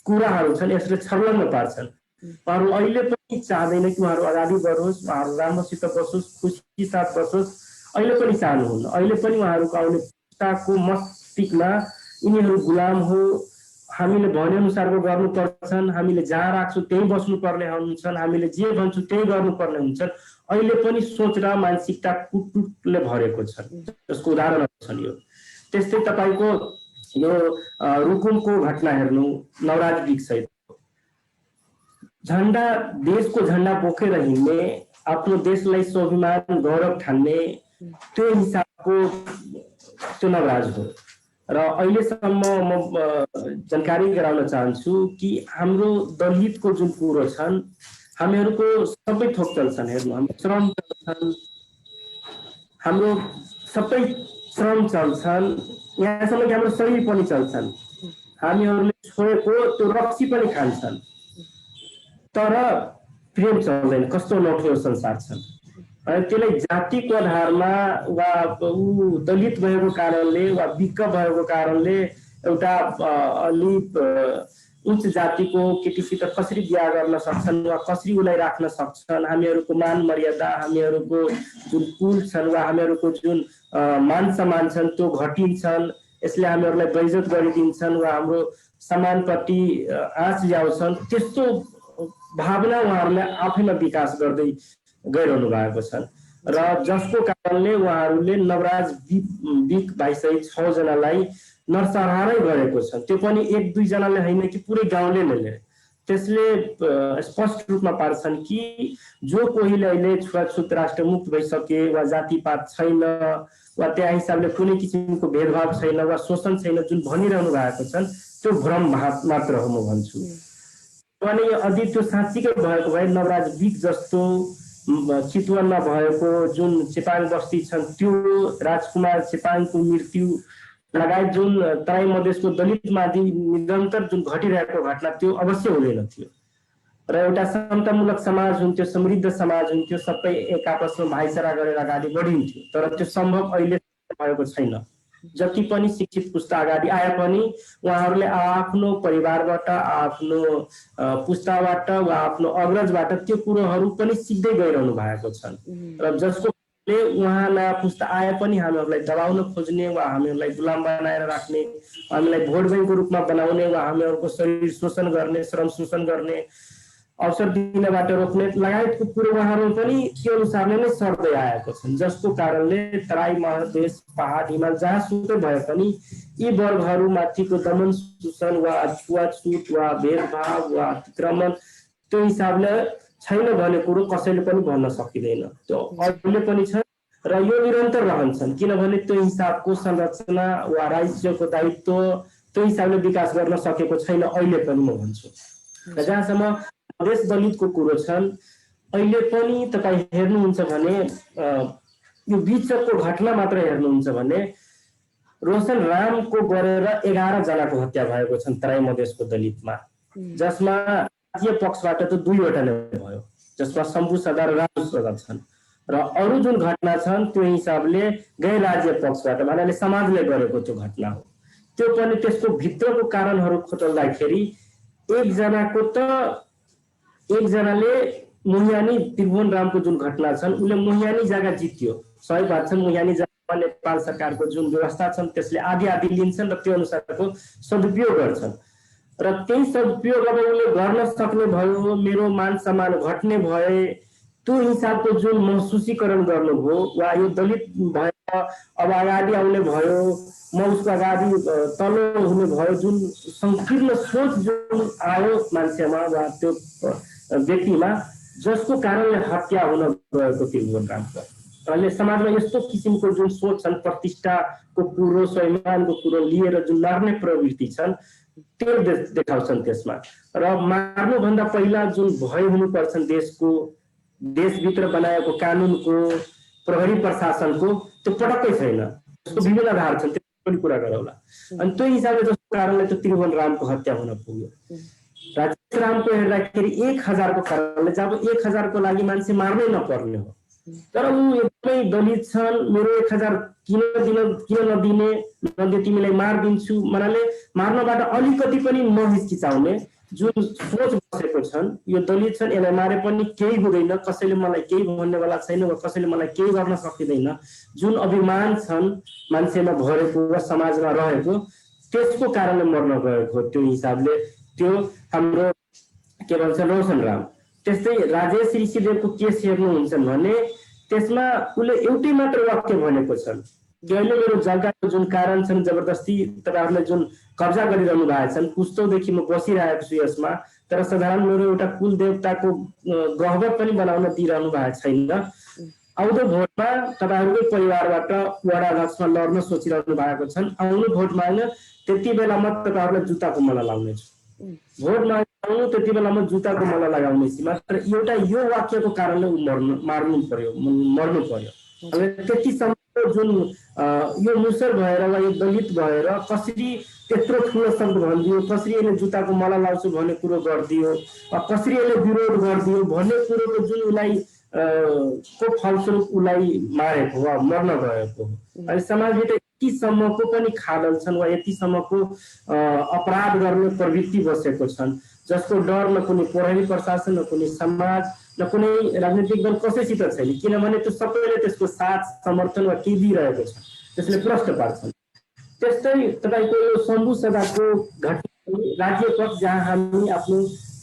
कुराहरू छन् यसले छर्लङ्ग पार्छन्। उहाँहरू अहिले पनि चाहँदैन कि उहाँहरू अगाडि बढोस्, उहाँहरू राम्रोसित बसोस्, खुसी साथ बसोस्, अहिले पनि चाहनुहुन्न। अहिले पनि उहाँहरूको आउने पुस्ताको मस्तिष्कमा यिनीहरू गुलाम हो, हामीले भने अनुसारको गर्नुपर्छन्, हामीले जहाँ राख्छौँ त्यही बस्नुपर्ने हुन्छन्, हामीले जे भन्छौँ त्यही गर्नुपर्ने हुन्छन्, अहिले पनि सोच र मानसिकता कुटकुटले भरेको छ। जसको उदाहरणहरू छन् यो। त्यस्तै तपाईँको यो रुकुमको घटना हेर्नु, नवराज वृक्षसहित झन्डा, देशको झन्डा बोकेर हिँड्ने, आफ्नो देशलाई स्वाभिमान गौरव ठान्ने त्यो हिसाबको त्यो नवराज हो। र अहिलेसम्म म जानकारी गराउन चाहन्छु कि हाम्रो दलितको जुन कुरो छन्, हामीहरूको सबै थोक चल्छन्। हेर्नु, हाम्रो श्रम चल्छन्, हाम्रो सबै श्रम चल्छन्, यहाँसम्म कि हाम्रो शरीर पनि चल्छन्। हामीहरूले छोएको त्यो रक्सी पनि खान्छन्, तर प्रेम चल्दैन। कस्तो नौठो संसार छन्। अनि त्यसलाई जातिको आधारमा वा ऊ दलित भएको कारणले वा बिक्क भएको कारणले एउटा अलिक उच्च जातिको केटीसित कसरी बिहा गर्न सक्छन् वा कसरी उसलाई राख्न सक्छन्, हामीहरूको मान मर्यादा, हामीहरूको जुन कुल छन् वा हामीहरूको जुन मान सम्मान छन् त्यो घटिन्छन्। यसले हामीहरूलाई बेइज्जत गरिदिन्छन् वा हाम्रो सम्मानप्रति आँच ल्याउँछन्। त्यस्तो भावना उहाँहरूले आफैमा विकास गर्दै गइरहनु भएको छन् र जसको कारणले उहाँहरूले नवराज विक भाइसहित 6 जनालाई नरसंहारै गरेको छ। त्यो पनि 1-2 जनाले होइन कि पुरै गाउँले नै। त्यसले स्पष्ट रूपमा पार्छन् कि जो कोहीले अहिले छुवाछुत राष्ट्रमुक्त भइसके वा जातिपात छैन वा त्यहाँ हिसाबले कुनै किसिमको भेदभाव छैन वा शोषण छैन जुन भनिरहनु भएको छन् त्यो भ्रम मात्र हो म भन्छु। अनि यदि त्यो साँच्चीकै भएको भए नवराज बिक जस्तो चितवनमा भएको जुन चेपाङ बस्ती छन् त्यो राजकुमार चेपाङको मृत्यु लगायत जुन तराई मधेसको दलितमाथि निरन्तर जुन घटिरहेको घटना त्यो अवश्य हुँदैन थियो र एउटा समतामूलक समाज हुन्थ्यो, समृद्ध समाज हुन्थ्यो, सबै एक आपसमा भाइचारा गरेर अगाडि बढिन्थ्यो। तर त्यो सम्भव अहिले भएको छैन। जति पनि शिक्षित पुस्ता अगाडि आए पनि उहाँहरूले आफ्नो परिवारबाट, आफ्नो पुस्ताबाट वा आफ्नो अग्रजबाट त्यो कुरोहरू पनि सिक्दै गइरहनु भएको छन् र जसको उहाँ नयाँ पुस्ता आए पनि हामीहरूलाई दबाउन खोज्ने वा हामीहरूलाई गुलाम बनाएर राख्ने, हामीलाई भोट बैंकको रूपमा बनाउने वा हामीहरूको शरीर शोषण गर्ने, श्रम शोषण गर्ने, अवसर दिनबाट रोक्ने लगायतको कुरो उहाँहरू पनि त्यो अनुसारले नै सर्दै आएको छन्। जसको कारणले तराई मधेस पहाड हिमाल जहाँसुकै भए पनि यी वर्गहरूमाथिको दमन शोषण वा छुवाछुत वा भेदभाव वा अतिक्रमण त्यो हिसाबले छैन भन्ने कुरो कसैले पनि भन्न सकिँदैन। त्यो अहिले पनि छ र यो निरन्तर रहन्छन्, किनभने त्यो हिसाबको संरचना वा राज्यको दायित्व त्यो हिसाबले विकास गर्न सकेको छैन अहिले पनि म भन्छु। र जहाँसम्म देश दलितको कुरो छन्, अहिले पनि तपाईँ हेर्नुहुन्छ भने यो बिचको घटना मात्र हेर्नुहुन्छ भने रोशन रामको गरेर 11 जनाको हत्या भएको छन् तराई मधेसको दलितमा, जसमा राज्य पक्षबाट त 2 वटा नै भयो, जसमा शम्भु सदा र राम सदा छन् र अरू जुन घटना छन् त्यो हिसाबले गैर राज्य पक्षबाट भन्नाले समाजले गरेको त्यो घटना हो। त्यो पनि त्यसको भित्रको कारणहरू खोतल्दाखेरि एकजनाले मुहियानी त्रिभुवन रामको जुन घटना छन् उसले मुहियानी जग्गा जित्यो, सही बात छ। मुहियानी जग्गा नेपाल सरकारको जुन व्यवस्था छन् त्यसले आधी लिन्छन् र त्यो अनुसारको सदुपयोग गर्छन् र त्यही सदुपयोग अब उसले गर्न सक्ने भयो, मेरो मान सम्मान घट्ने भए त्यो हिसाबको जुन महसुसीकरण गर्नुभयो वा यो दलित भएर अब अगाडि आउने भयो, म उसको अगाडि तल्लो हुने भयो, जुन संकीर्ण सोच जुन आयो मान्छेमा वा त्यो व्यक्तिमा, जसको कारणले हत्या हुन गएको त्रिभुवन रामको। अहिले समाजमा यस्तो किसिमको जुन सोच छन्, प्रतिष्ठाको कुरो, स्वाभिमानको कुरो लिएर जुन मार्ने प्रवृत्ति छन् त्यो देखाउँछन् त्यसमा। र मार्नुभन्दा पहिला जुन भय हुनुपर्छन् देशको, देशभित्र बनाएको कानुनको, प्रहरी प्रशासनको, त्यो पटक्कै छैन। त्यसको विभिन्न आधार छन्, त्यो पनि कुरा गरौँला। अनि त्यो हिसाबले जसको कारणले त्यो त्रिभुवन रामको हत्या हुन पुग्यो। राजेश रामको हेर्दाखेरि 1000 को कारणले जब 1000 को लागि मान्छे मार्नै नपर्ने हो, तर ऊ एकदमै दलित छन्, मेरो 1000 किन नदिने, नदिए तिमीलाई मारिदिन्छु भन्नाले मार्नबाट अलिकति पनि नहिचकिचाउने जुन सोच बसेको छन्। यो दलित छन्, यसलाई मारे पनि केही हुँदैन, कसैले मलाई केही भन्नेवाला छैन वा कसैले मलाई केही गर्न सकिँदैन, जुन अभिमान छन् मान्छेमा भरेको वा समाजमा रहेको, त्यसको कारणले मर्न गएको त्यो हिसाबले त्यो हाम्रो के भन्छ रोशन राम। त्यस्तै राजेश ऋषिदेवको केस हेर्नुहुन्छ भने त्यसमा उसले एउटै मात्र वाक्य भनेको छन्, अहिले मेरो जग्गाको जुन कारण छन् जबरजस्ती तपाईहरुले जुन कब्जा गरिरहनु भएको छन्, पुस्तौदेखि म बसिरहेको छु यसमा, तर साधारण मेरो एउटा कुल देवताको गहवत पनि बनाउन दिइरहनु भएको छैन। आउँदो भोटमा तपाईहरुकै परिवारबाट वडा अध्यक्षमा लड्न सोचिरहनु भएको छन्, आउनु भोट माग्न, त्यति बेला म तपाईहरुलाई जुत्ताको मला लाउने छु। भोट माग्नु त्यति बेला म जुत्ताको मला लगाउने छु। मात्र एउटा यो वाक्यको कारणले मर्नु पर्यो। त्यतिसम्म जुन यो मुसर भएर वा यो दलित भएर कसरी त्यत्रो ठुलो शब्द भनिदियो, कसरी यसले जुत्ताको मला लाउँछु भन्ने कुरो गरिदियो, कसरी यसले विरोध गरिदियो भन्ने कुरोको जुन उसलाई को फलस्वरूप उसलाई मारेको वा मर्न गएको हो। अनि समाजभित्र यतिसम्मको पनि खाडल छन् वा यतिसम्मको अपराध गर्ने प्रवृत्ति बसेको छन्, जसको डर न कुनै प्रहरी प्रशासन, न कुनै समाज, न कुनै राजनीतिक दल कसैसित छैन, किनभने त्यो सबैले त्यसको साथ समर्थन वा के दिइरहेको छ, त्यसले प्रश्न पार्छन्। त्यस्तै तपाईको यो शम्भु सदाको घटना राज्य पक्ष जहाँ हामी आफ्नो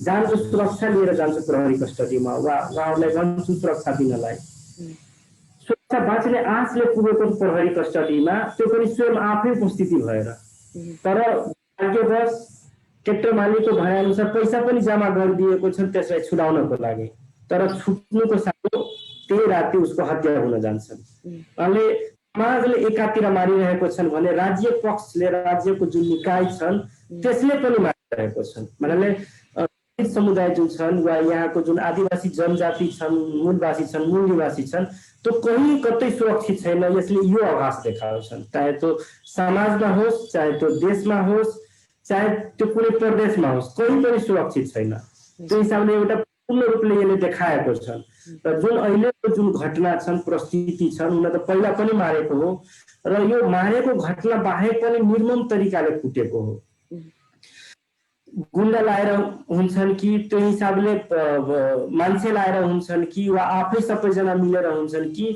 जानको सुरक्षा लिएर जान्छौँ प्रहरी कस्टडीमा वा उहाँहरूलाई भन्छौँ सुरक्षा दिनलाई, सुरक्षा बाँच्ने आशले पुगेको प्रहरी कस्टडीमा, त्यो पनि स्वयं आफै उपस्थिति भएर। तर भाग्यवश ट्र्याक्टर मालिकको भनाइअनुसार पैसा पनि जम्मा गरिदिएको छ त्यसलाई छुडाउनको लागि, तर छुट्नुको साथै त्यही राति उसको हत्या हुन जान्छन्। अनि समाजले एकातिर मारिरहेको छन् भने राज्य पक्षले, राज्यको जुन निकाय छन् त्यसले पनि मारिरहेको छन्। भन्नाले समुदाय जुन छन् वा यहाँको जुन आदिवासी जनजाति छन्, मूलवासी छन्, मूल निवासी छन्, त्यो कहीँ कतै सुरक्षित छैन। यसले यो आभास देखाउँछन्, चाहे त्यो समाजमा होस्, चाहे त्यो देशमा होस्, चाहे त्यो कुनै प्रदेशमा होस्, कहीँ पनि सुरक्षित छैन। त्यो हिसाबले एउटा पूर्ण रूपले यसले देखाएको छ। र जुन अहिलेको जुन घटना छन्, परिस्थिति छन्, उनले त पहिला पनि मारेको हो र यो मारेको घटना बाहेक पनि निर्मम तरिकाले कुटेको हो। गुन्डा लाएर हुन्छन् कि त्यो हिसाबले मान्छे लाएर हुन्छन् कि वा आफै सबैजना मिलेर हुन्छन् कि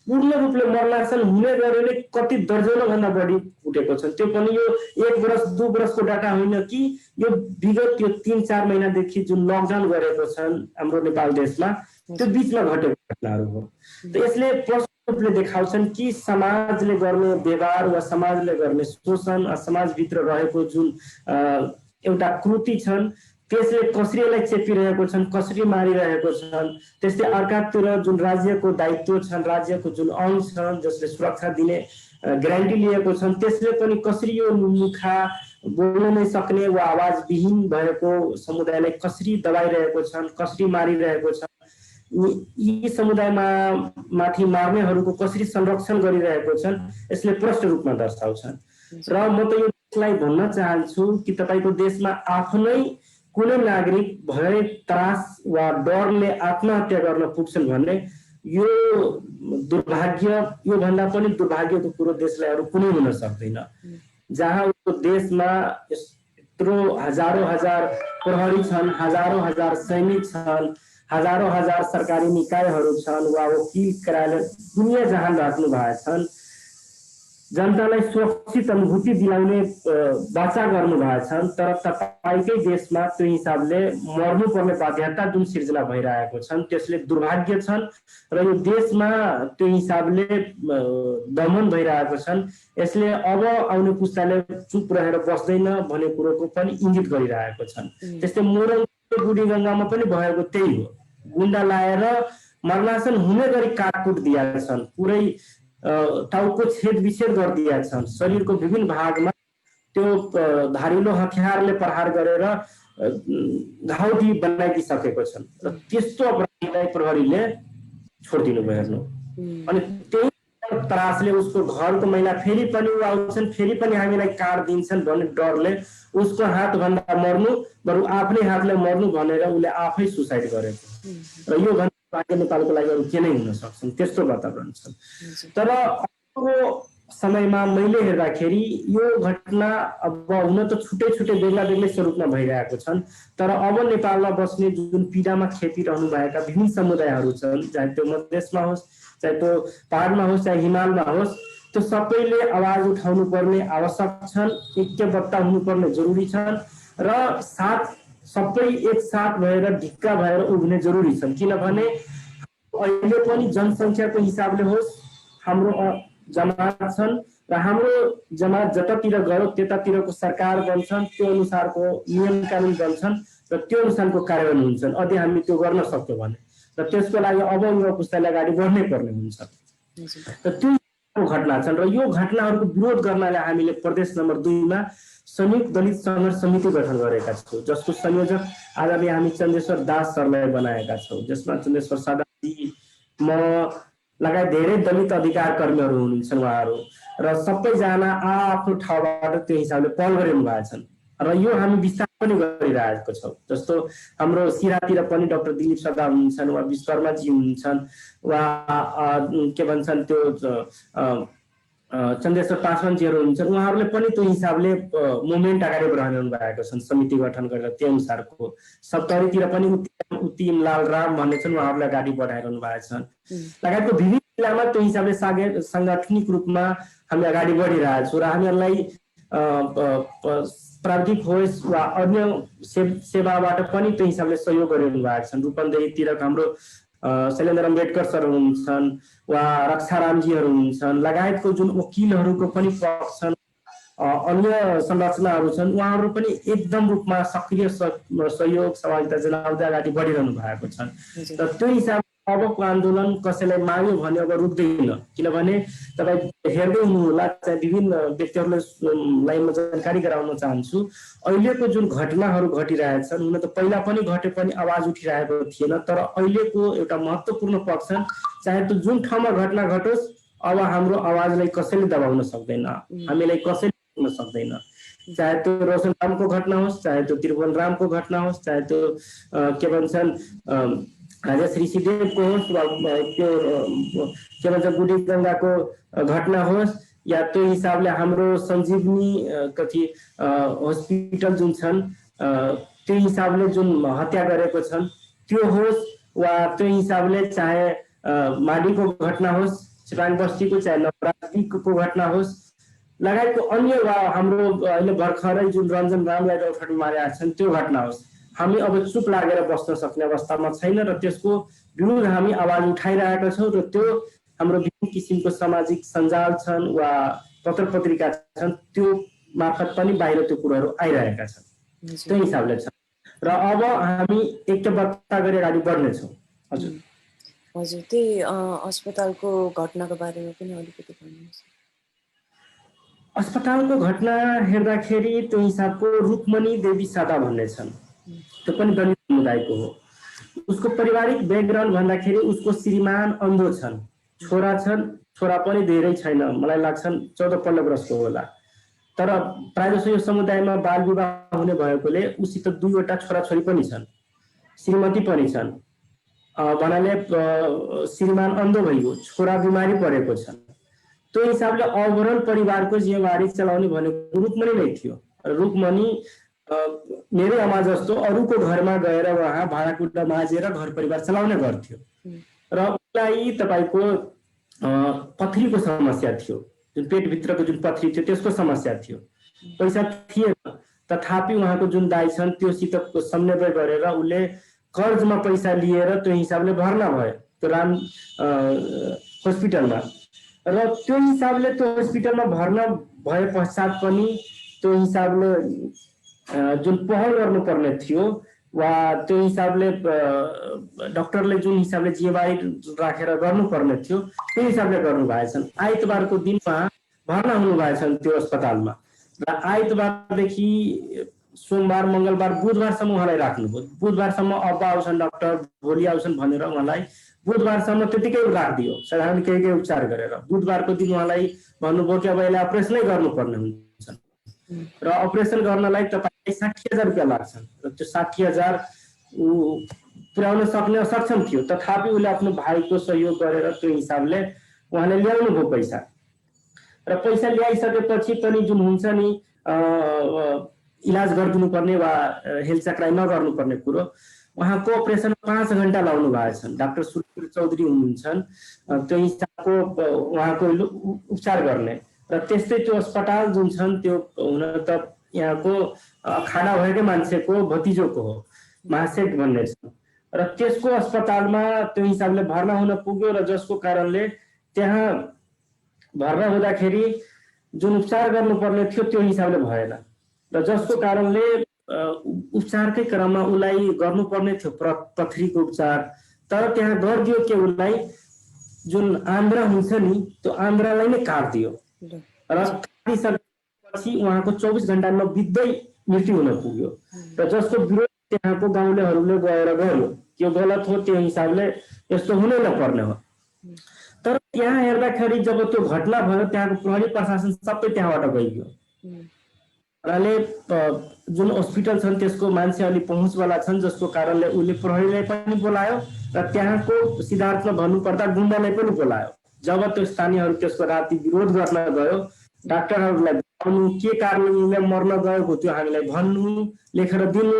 पूर्ण रूपले मर्लासन हुने गरेर कति दर्जनौं भन्दा बढी कुटेको छन्। त्यो पनि यो 1 वर्ष 2 वर्षको डाटा होइन कि यो विगत यो 3-4 महिनादेखि जुन लकडाउन गरेको छन् हाम्रो नेपाल देशमा, त्यो बीचमा घटेको घटनाहरू हो। त यसले प्रष्ट रूपले देखाउँछन् कि समाजले गर्ने व्यवहार वा समाजले गर्ने शोषण, समाजभित्र रहेको जुन एउटा कृति छन् त्यसले कसरी यसलाई चेपिरहेको छन्, कसरी मारिरहेको छन्। त्यस्तै अर्कातिर जुन राज्यको दायित्व छन्, राज्यको जुन अंग छन् जसले सुरक्षा दिने ग्यारेन्टी लिएको छन्, त्यसले पनि कसरी यो मुखा बोल्न नै सक्ने वा आवाज विहीन भएको समुदायलाई कसरी दबाइरहेको छन्, कसरी मारिरहेको छन्, यी समुदायमा माथि मार्नेहरूको कसरी संरक्षण गरिरहेको छन्, यसले प्रष्ट रूपमा दर्शाउँछन्। र म त यसलाई भन्न चाहन्छु कि तपाईको देशमा आफ्नै कुनै नागरिक भय, त्रास वा डरले आत्महत्या गर्न पुग्छन् भने यो दुर्भाग्य, यो भन्दा पनि दुर्भाग्यको कुरो देशलाई अरु कुनै हुन सक्दैन। जहाँ उसको देशमा यत्रो हजारौं हजार प्रहरी छन्, हजारौं हजार सैनिक छन्, हजारौं हजार सरकारी निकायहरू छन् वा वकिल कार्यालय दुनिया जहान राख्नु भएको छन्, जनतालाई सुरक्षित अनुभूति दिलाउने वाचा गर्नु भएको छन्, तर तपाईकै देशमा त्यो हिसाबले मर्नुपर्ने बाध्यता जुन सिर्जना भइरहेको छन् त्यसले दुर्भाग्य छन् र यो देशमा त्यो हिसाबले दमन भइरहेको छन्। यसले अब आउने पुस्ताले चुप रहेर बस्दैन भन्ने कुरोको पनि इङ्गित गरिरहेको छन्। त्यस्तै मोरङको बुढीगङ्गामा पनि भएको त्यही हो। गुन्डा लाएर मर्नासन हुने गरी काटकुट दिएका छन्, पुरै टाउको छेद विच्छेद गरिदिएका छन्, शरीरको विभिन्न भागमा त्यो धारिलो हतियारले प्रहार गरेर घाउटी बनाइदिसकेको छन् र त्यस्तो अपराधीलाई प्रहरीले छोडिदिनु भयो हेर्नु। अनि त्यही त्रासले उसको घरको महिला फेरि पनि आउँछन्, फेरि पनि हामीलाई काट दिन्छन् भन्ने डरले उसको हातभन्दा मर्नु बरु आफ्नै हातले मर्नु भनेर उसले आफै सुसाइड गरेको। र यो भन्दा नेपालको लागि अरू के नै हुन सक्छन्, त्यस्तो वातावरण छ। तर अबको समयमा मैले हेर्दाखेरि यो घटना अब हुन त छुट्टै छुट्टै बेग्ला बेग्लै स्वरूपमा भइरहेको छन्, तर अब नेपालमा बस्ने जुन पीडामा खेपिरहनु भएका विभिन्न समुदायहरू छन्, चाहे त्यो मधेसमा होस्, चाहे त्यो पहाडमा होस्, चाहे हिमालमा होस्, त्यो सबैले आवाज उठाउनु पर्ने आवश्यक छन्, ऐक्यबद्ध हुनुपर्ने जरुरी छन् र साथ सबै एक साथ भएर ढिक्का भएर उभिने जरुरी छन्। किनभने अहिले पनि जनसङ्ख्याको हिसाबले होस् हाम्रो जमात छन् र हाम्रो जमात जतातिर गयो त्यतातिरको सरकार बन्छन्, त्यो अनुसारको नियम कानुन बन्छन् र त्यो अनुसारको कार्यान्वयन हुन्छन्। यदि हामी त्यो गर्न सक्यौँ भने र त्यसको लागि अब युवा पुस्ताले अगाडि बढ्नै पर्ने हुन्छ। र त्यो घटना छन् र यो घटनाहरूको विरोध गर्नलाई हामीले प्रदेश नम्बर 2 मा संयुक्त दलित संघर्ष समिति गठन गरेका छौँ, जसको संयोजक आज हामी चन्द्रेश्वर दास सरलाई बनाएका छौँ, जसमा चन्द्रेश्वर सादाजी, म लगायत धेरै दलित अधिकार कर्मीहरू हुनुहुन्छ। उहाँहरू र सबैजना आफ्नो ठाउँबाट त्यो हिसाबले पहल गरिरहनु भएको छन् र यो हामी विस्तार पनि गरिरहेको छौँ। जस्तो हाम्रो सिरातिर पनि डाक्टर दिलीप सदा हुन्छन्, वा विश्वकर्माजी हुन्छन्, वा के भन्छन् त्यो चन्द्रेश्वर पासवानजीहरू हुन्छन्, उहाँहरूले पनि त्यो हिसाबले मुभमेन्ट अगाडि बढाइरहनु भएको छन्, समिति गठन गरेर त्यो अनुसारको। सप्तरीतिर पनि उत्तिम लाल राम भन्ने छन्, उहाँहरूलाई अगाडि बढाइरहनु भएको छन्। लगायतको विभिन्न जिल्लामा त्यो हिसाबले साङ्गठनिक रूपमा हामी अगाडि बढिरहेको छौँ र हामीहरूलाई प्राविधिक होस् वा अन्य सेवाबाट पनि त्यो हिसाबले सहयोग गरिरहनु भएको छन्। रूपन्देहीतिर हाम्रो शैलेन्द्र अम्बेडकर सर हुन्छन् वा रक्षारामजीहरू हुन्छन्, लगायतको जुन वकिलहरूको पनि पक्ष छन्, अन्य संरचनाहरू छन् उहाँहरू पनि एकदम रूपमा सक्रिय सहयोग सहभागिता जनाउँदै अगाडि बढिरहनु भएको छ र त्यो हिसाबले अबको आन्दोलन कसैलाई माग्यो भने अब रुक्दैन किनभने तपाईँ हेर्दै हुनुहोला चाहिँ विभिन्न व्यक्तिहरूलाई म जानकारी गराउन चाहन्छु अहिलेको जुन घटनाहरू घटिरहेछन् हुन त पहिला पनि घटे पनि आवाज उठिरहेको थिएन तर अहिलेको एउटा महत्त्वपूर्ण पक्ष चाहे त्यो जुन ठाउँमा घटना घटोस् अब हाम्रो आवाजलाई कसैले दबाउन सक्दैन हामीलाई कसैले रोक्न सक्दैन चाहे त्यो रोशनरामको घटना होस् चाहे त्यो त्रिभुवनरामको घटना होस् चाहे त्यो के भन्छन् राजा श्री सिद्धेवको होस् वा त्यो के भन्छ बुढी गङ्गाको घटना होस् या त्यो हिसाबले हाम्रो सञ्जीवनी कति हस्पिटल जुन छन् त्यो हिसाबले जुन हत्या गरेको छन् त्यो होस् वा त्यो हिसाबले चाहे माडीको घटना होस् चिराङ बस्तीको चाहे नवरात्रिको घटना होस् लगायतको अन्य वा हाम्रो अहिले भर्खरै जुन रञ्जन रामलाई रौथामा मारेका छन् त्यो घटना होस् हामी अब चुप लागेर बस्न सक्ने अवस्थामा छैन र त्यसको विरुद्ध हामी आवाज उठाइरहेका छौँ र त्यो हाम्रो विभिन्न किसिमको सामाजिक सञ्जाल छन् वा पत्र पत्रिका छन् त्यो मार्फत पनि बाहिर त्यो कुराहरू आइरहेका छन् त्यो हिसाबले छ र अब हामी एकताबद्ध गरी अगाडि बढ्नेछौँ हजुर हजुर त्यही अस्पतालको घटनाको बारेमा पनि अलिकति भन्नुहोस् अस्पतालको घटना हेर्दाखेरि त्यो हिसाबको रुक्मणी देवी सादा भन्ने छन् त्यो पनि दलित समुदायको हो उसको पारिवारिक ब्याकग्राउन्ड भन्दाखेरि उसको श्रीमान अन्धो छन् छोरा पनि धेरै छैन मलाई लाग्छन् 14-15 वर्षको होला तर प्रायः यो समुदायमा बाल विवाह हुने भएकोले उसित 2वटा छोराछोरी पनि छन् श्रीमती पनि छन् भन्नाले श्रीमान अन्धो भइगयो छोरा बिमारी परेको छन् त्यो हिसाबले ओभरअल परिवारको जिम्मेवारी चलाउने भनेको रुक्मणी नै थियो रुक्मणी मेरो आमा जस्तो अरूको घरमा गएर उहाँ भाँडाकुँडा माझेर घर परिवार चलाउने गर्थ्यो र उसलाई तपाईको पथरीको समस्या थियो जुन पेटभित्रको जुन पथरी थियो त्यसको समस्या थियो पैसा थिएन तथापि उहाँको जुन दाइ छन् त्योसित समन्वय गरेर उसले कर्जमा पैसा लिएर त्यो हिसाबले भर्ना भयो त्यो राम हस्पिटलमा र त्यो हिसाबले त्यो हस्पिटलमा भर्ना भए पश्चात पनि त्यो हिसाबले जुन पहल गर्नुपर्ने थियो वा त्यो हिसाबले डाक्टरले जुन हिसाबले जिम्मेवारी राखेर गर्नुपर्ने थियो त्यो हिसाबले गर्नु भएछन् आइतबारको दिनमा भर्ना हुनु भएछन् त्यो अस्पतालमा र आइतबारदेखि सोमबार मंगलबार बुधबारसम्म उहाँलाई राख्नुभयो बुधबारसम्म अब आउँछन् डाक्टर भोलि आउँछन् भनेर उहाँलाई बुधबारसम्म त्यतिकै राखिदियो साधारण केही उपचार गरेर बुधबारको दिन उहाँलाई भन्नुभयो कि अब यसलाई अपरेसनै गर्नुपर्ने हुन्छ र अपरेसन गर्नलाई तपाईलाई 60,000 रुपियाँ लाग्छन् र त्यो 60,000 पुर्याउन सक्ने सक्षम थियो तथापि उसले आफ्नो भाइको सहयोग गरेर त्यो हिसाबले उहाँले ल्याउनु भयो पैसा र पैसा ल्याइसकेपछि पनि जुन हुन्छ नि इलाज गरिदिनु पर्ने वा हेलचक्राइ नगर्नुपर्ने कुरो उहाँको अपरेसन 5 घण्टा लाउनु भएछन् डाक्टर सुरवीर चौधरी हुनुहुन्छन् त्यो हिसाबको उहाँको उपचार गर्ने र त्यस्तै त्यो अस्पताल जुन छन् त्यो हुन त यहाँको खाना भएकै मान्छेको भतिजोको हो महासेठ भन्ने छ र त्यसको अस्पतालमा त्यो हिसाबले भर्ना हुन पुग्यो र जसको कारणले त्यहाँ भर्ना हुँदाखेरि जुन उपचार गर्नुपर्ने थियो त्यो हिसाबले भएन र जसको कारणले उपचारकै क्रममा उसलाई गर्नुपर्ने थियो पथरीको उपचार तर त्यहाँ गरिदियो के उसलाई जुन आन्द्रा हुन्छ नि त्यो आन्द्रालाई नै काट्दियो र काटिसकेपछि उहाँको 24 घण्टा नबित्दै मृत्यु हुन पुग्यो र जसको विरोध त्यहाँको गाउँलेहरूले गएर गर्यो यो गलत हो त्यो हिसाबले यस्तो हुनै नपर्ने हो तर त्यहाँ हेर्दाखेरि जब त्यो घटना भयो त्यहाँको प्रहरी प्रशासन सबै त्यहाँबाट गइयो रले जुन हस्पिटल छन् त्यसको मान्छे अलि पहुँचवाला छन् जसको कारणले उले प्रहरीलाई पनि बोलायो र त्यहाँको सिद्धार्थमा भन्नुपर्दा गुण्डालाई पनि बोलायो जब त्यो स्थानीयहरू त्यसको राति विरोध गर्न गयो डाक्टरहरूलाई बताउनु के कारणले मर्न गएको त्यो हामीलाई भन्नु लेखेर दिनु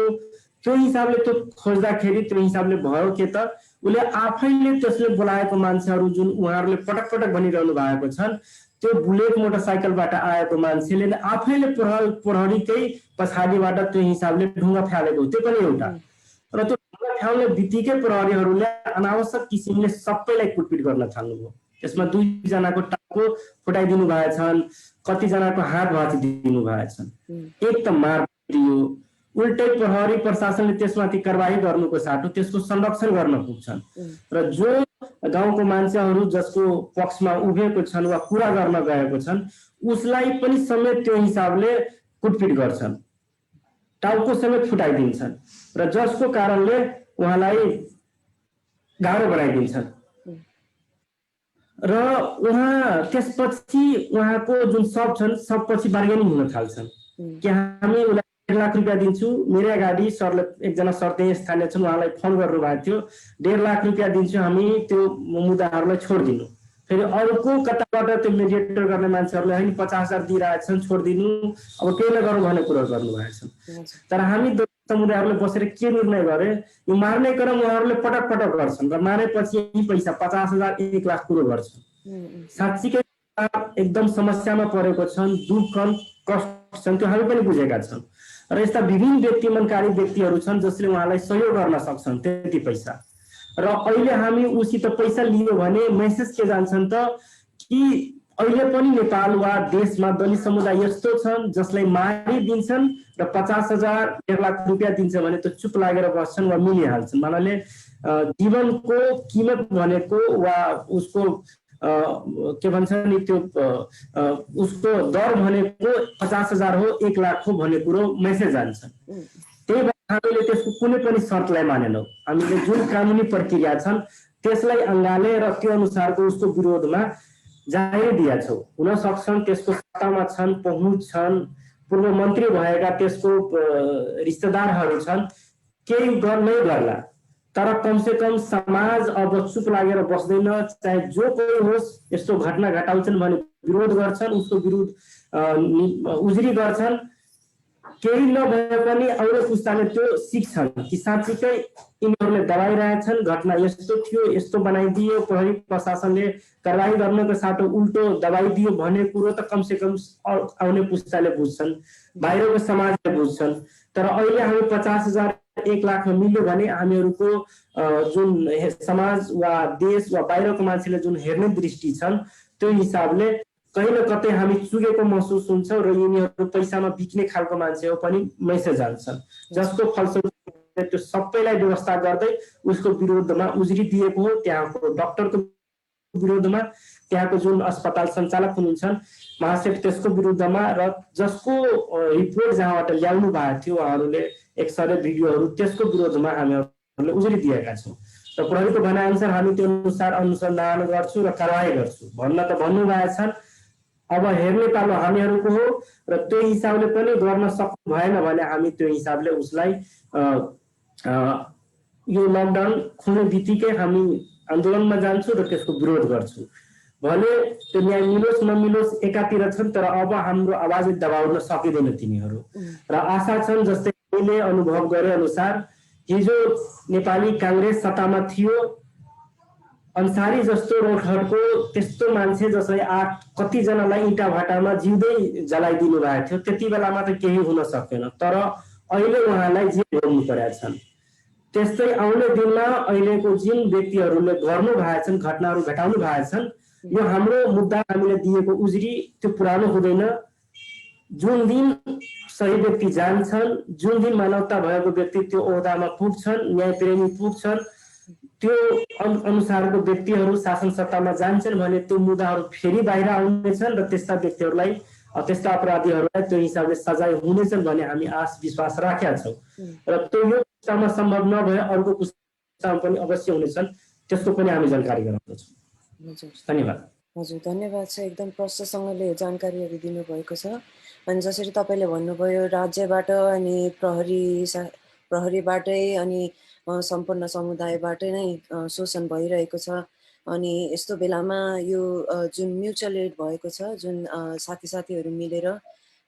त्यो हिसाबले त्यो खोज्दाखेरि त्यो हिसाबले भयो के त उले आफैले त्यसले बोलाएको मान्छेहरू जुन उहाँहरूले पटक पटक भनिरहनु भएको छन् त्यो बुलेट मोटरसाइकलबाट आएको मान्छेले आफैले प्रहरीकै पछाडिबाट त्यो हिसाबले ढुङ्गा फ्यालेको त्यो पनि एउटा र त्यो ढुङ्गा फ्याल्ने बित्तिकै प्रहरीहरूले अनावश्यक किसिमले सबैलाई कुटपिट गर्न थाल्नुभयो त्यसमा 2 जनाको को फुटाइदिनु भएछन्, कतिजनाको हात भाँचिदिनु भएछन्। एक त मार दियो, उल्टै प्रहरी प्रशासनले त्यसमाथि कारबाही गर्नुको साटो त्यसको संरक्षण गर्न पुग्छन् र जो गाउँको मान्छेहरू जसको पक्षमा उभिएको छन् वा कुरा गर्न गएको छन् उसलाई पनि समेत त्यो हिसाबले कुटपिट गर्छन्, टाउको समेत फुटाइदिन्छन् र जसको कारणले उहाँलाई गाह्रो बनाइदिन्छन् र उहाँ त्यसपछि उहाँको जुन सब छन् सबपछि बार्गेनिङ हुन थाल्छन् कि हामी उसलाई 1 लाख रुपियाँ दिन्छु। मेरै अगाडि सरले एकजना सर त्यही स्थानीय छन् उहाँलाई फोन गर्नुभएको थियो, 1.5 लाख रुपियाँ दिन्छु हामी त्यो मुद्दाहरूलाई छोडिदिनु। फेरि अरूको कताबाट त्यो मेडिएटर गर्ने मान्छेहरूले हैन 50,000 दिइरहेछन् छोडिदिनु, अब केही नगरौँ भन्ने कुरा गर्नुभएको छ। तर हामी समुदायहरूले बसेर के निर्णय गरे, यो मार्ने क्रम उहाँहरूले पटक पटक गर्छन् र मारेपछि यही पैसा 50,000 1 लाख कुरो गर्छन्। साँच्चीकै एकदम समस्यामा परेको छन्, दुःख कष्ट छन्, त्यो हामी पनि बुझेका छौँ र यस्ता विभिन्न व्यक्ति मनकारी व्यक्तिहरू छन् जसले उहाँलाई सहयोग गर्न सक्छन् त्यति पैसा। र अहिले हामी उसित पैसा लियो भने मेसेज के जान्छन् त कि अहिले पनि नेपाल वा देशमा दलित समुदाय यस्तो छन् जसलाई मारिदिन्छन् र 50,000 1 लाख रुपियाँ दिन्छ भने त चुप लागेर बस्छन् वा मिलिहाल्छन्। मानले जीवनको कीमत भनेको वा उसको के भन्छ नि त्यो उसको दर भनेको 50,000 हो 1 लाख हो भन्ने कुरो मेसेज जान्छ। त्यही भएर हामीले त्यसको कुनै पनि शर्तलाई मानेनौँ। हामीले जुन कानुनी प्रक्रिया छन् त्यसलाई अँगाले र त्यो अनुसारको उसको विरोधमा जाहेर दिया छौँ। हुन सक्छन् त्यसको सत्तामा छन्, पहुँच छन्, पूर्व मन्त्री भएका त्यसको रिश्तेदारहरू छन्, केही गर्नै गर्ला, तर कमसे कम समाज अब चुप लागेर बस्दैन। चाहे जो कोही होस् यस्तो घटना घटाउँछन् भने विरोध गर्छन्, उसको विरुद्ध उजुरी गर्छन्। केही नभए पनि अरू पुस्ताले त्यो सिक्छन् कि साँच्चीकै यिनीहरूले दबाइरहेछन्, घटना यस्तो थियो, यस्तो बनाइदियो, प्रहरी प्रशासनले कारबाही गर्नको साटो उल्टो दबाइदियो भन्ने कुरो त कमसे कम आउने पुस्ताले बुझ्छन्, बाहिरको समाजले बुझ्छन्। तर अहिले हामी 50,000 1 लाखमा मिल्यो भने हामीहरूको जुन समाज वा देश वा बाहिरको मान्छेले जुन हेर्ने दृष्टि छन् त्यो हिसाबले कहीँ न कतै हामी चुकेको महसुस हुन्छ र यिनीहरू पैसामा बिक्ने खालको मान्छे हो पनि मेसेज जान्छन्, जसको फलस्वरूप त्यो सबैलाई व्यवस्था गर्दै उसको विरोधमा उजुरी दिएको हो। त्यहाँको डाक्टरको विरोधमा, त्यहाँको जुन अस्पताल सञ्चालक हुनुहुन्छन् महासेठ त्यसको विरुद्धमा र जसको रिपोर्ट जहाँबाट ल्याउनु भएको थियो उहाँहरूले एक्सरे भिडियोहरू त्यसको विरोधमा हामीहरूले उजुरी दिएका छौँ र प्रहरीको भनाइअनुसार हामी त्यो अनुसार अनुसन्धान गर्छौँ र कारबाही गर्छौँ भन्न त भन्नुभएको छन्। अब हेर्ने पालो हामीहरूको हो र त्यो हिसाबले पनि गर्न सक्नु भएन भने हामी त्यो हिसाबले उसलाई यो लकडाउन खुल्ने बित्तिकै हामी आन्दोलनमा जान्छौँ र त्यसको विरोध गर्छौँ। भले त्यो न्याय मिलोस् नमिलोस् एकातिर छन्, तर अब हाम्रो आवाज दबाउन सकिँदैन तिनीहरू र आशा छन् जस्तै मैले अनुभव गरे अनुसार हिजो नेपाली काङ्ग्रेस सत्तामा थियो, अन्सारी जस्तो रोडखटको त्यस्तो मान्छे जसले कतिजनालाई इँटा भाटामा जिउँदै जलाइदिनु भएको थियो, त्यति बेलामा त केही हुन सकेन, तर अहिले उहाँलाई जे भोग्नु परेका छन्। त्यस्तै आउने दिनमा अहिलेको जुन व्यक्तिहरूले गर्नु भएको छन्, घटनाहरू घटाउनु भएको छन्, यो हाम्रो मुद्दा हामीले दिएको उजुरी त्यो पुरानो हुँदैन। जुन दिन सही व्यक्ति जान्छन्, जुन दिन मानवता भएको व्यक्ति त्यो ओहदामा पुग्छन्, न्यायप्रेमी पुग्छन्, त्यो अनुसारको व्यक्तिहरू शासन सत्तामा जान्छन् भने त्यो मुद्दाहरू फेरि बाहिर आउनेछन् र त्यस्ता व्यक्तिहरूलाई त्यस्ता अपराधीहरूलाई त्यो हिसाबले सजाय हुनेछन् भन्ने हामी आश विश्वास राखेका छौँ र त्यो यो पुस्तामा सम्भव नभए अर्को पुस्तामा पनि अवश्य हुनेछन्, त्यसको पनि हामी जानकारी गराउँदछौँ। धन्यवाद। हजुर धन्यवाद छ, एकदम प्रष्टसँगले जानकारीहरू दिनुभएको छ। अनि जसरी तपाईँले भन्नुभयो राज्यबाट अनि प्रहरीबाटै अनि सम्पूर्ण समुदायबाटै नै शोषण भइरहेको छ। अनि यस्तो बेलामा यो जुन म्युचुअल एड भएको छ, जुन साथीहरू मिलेर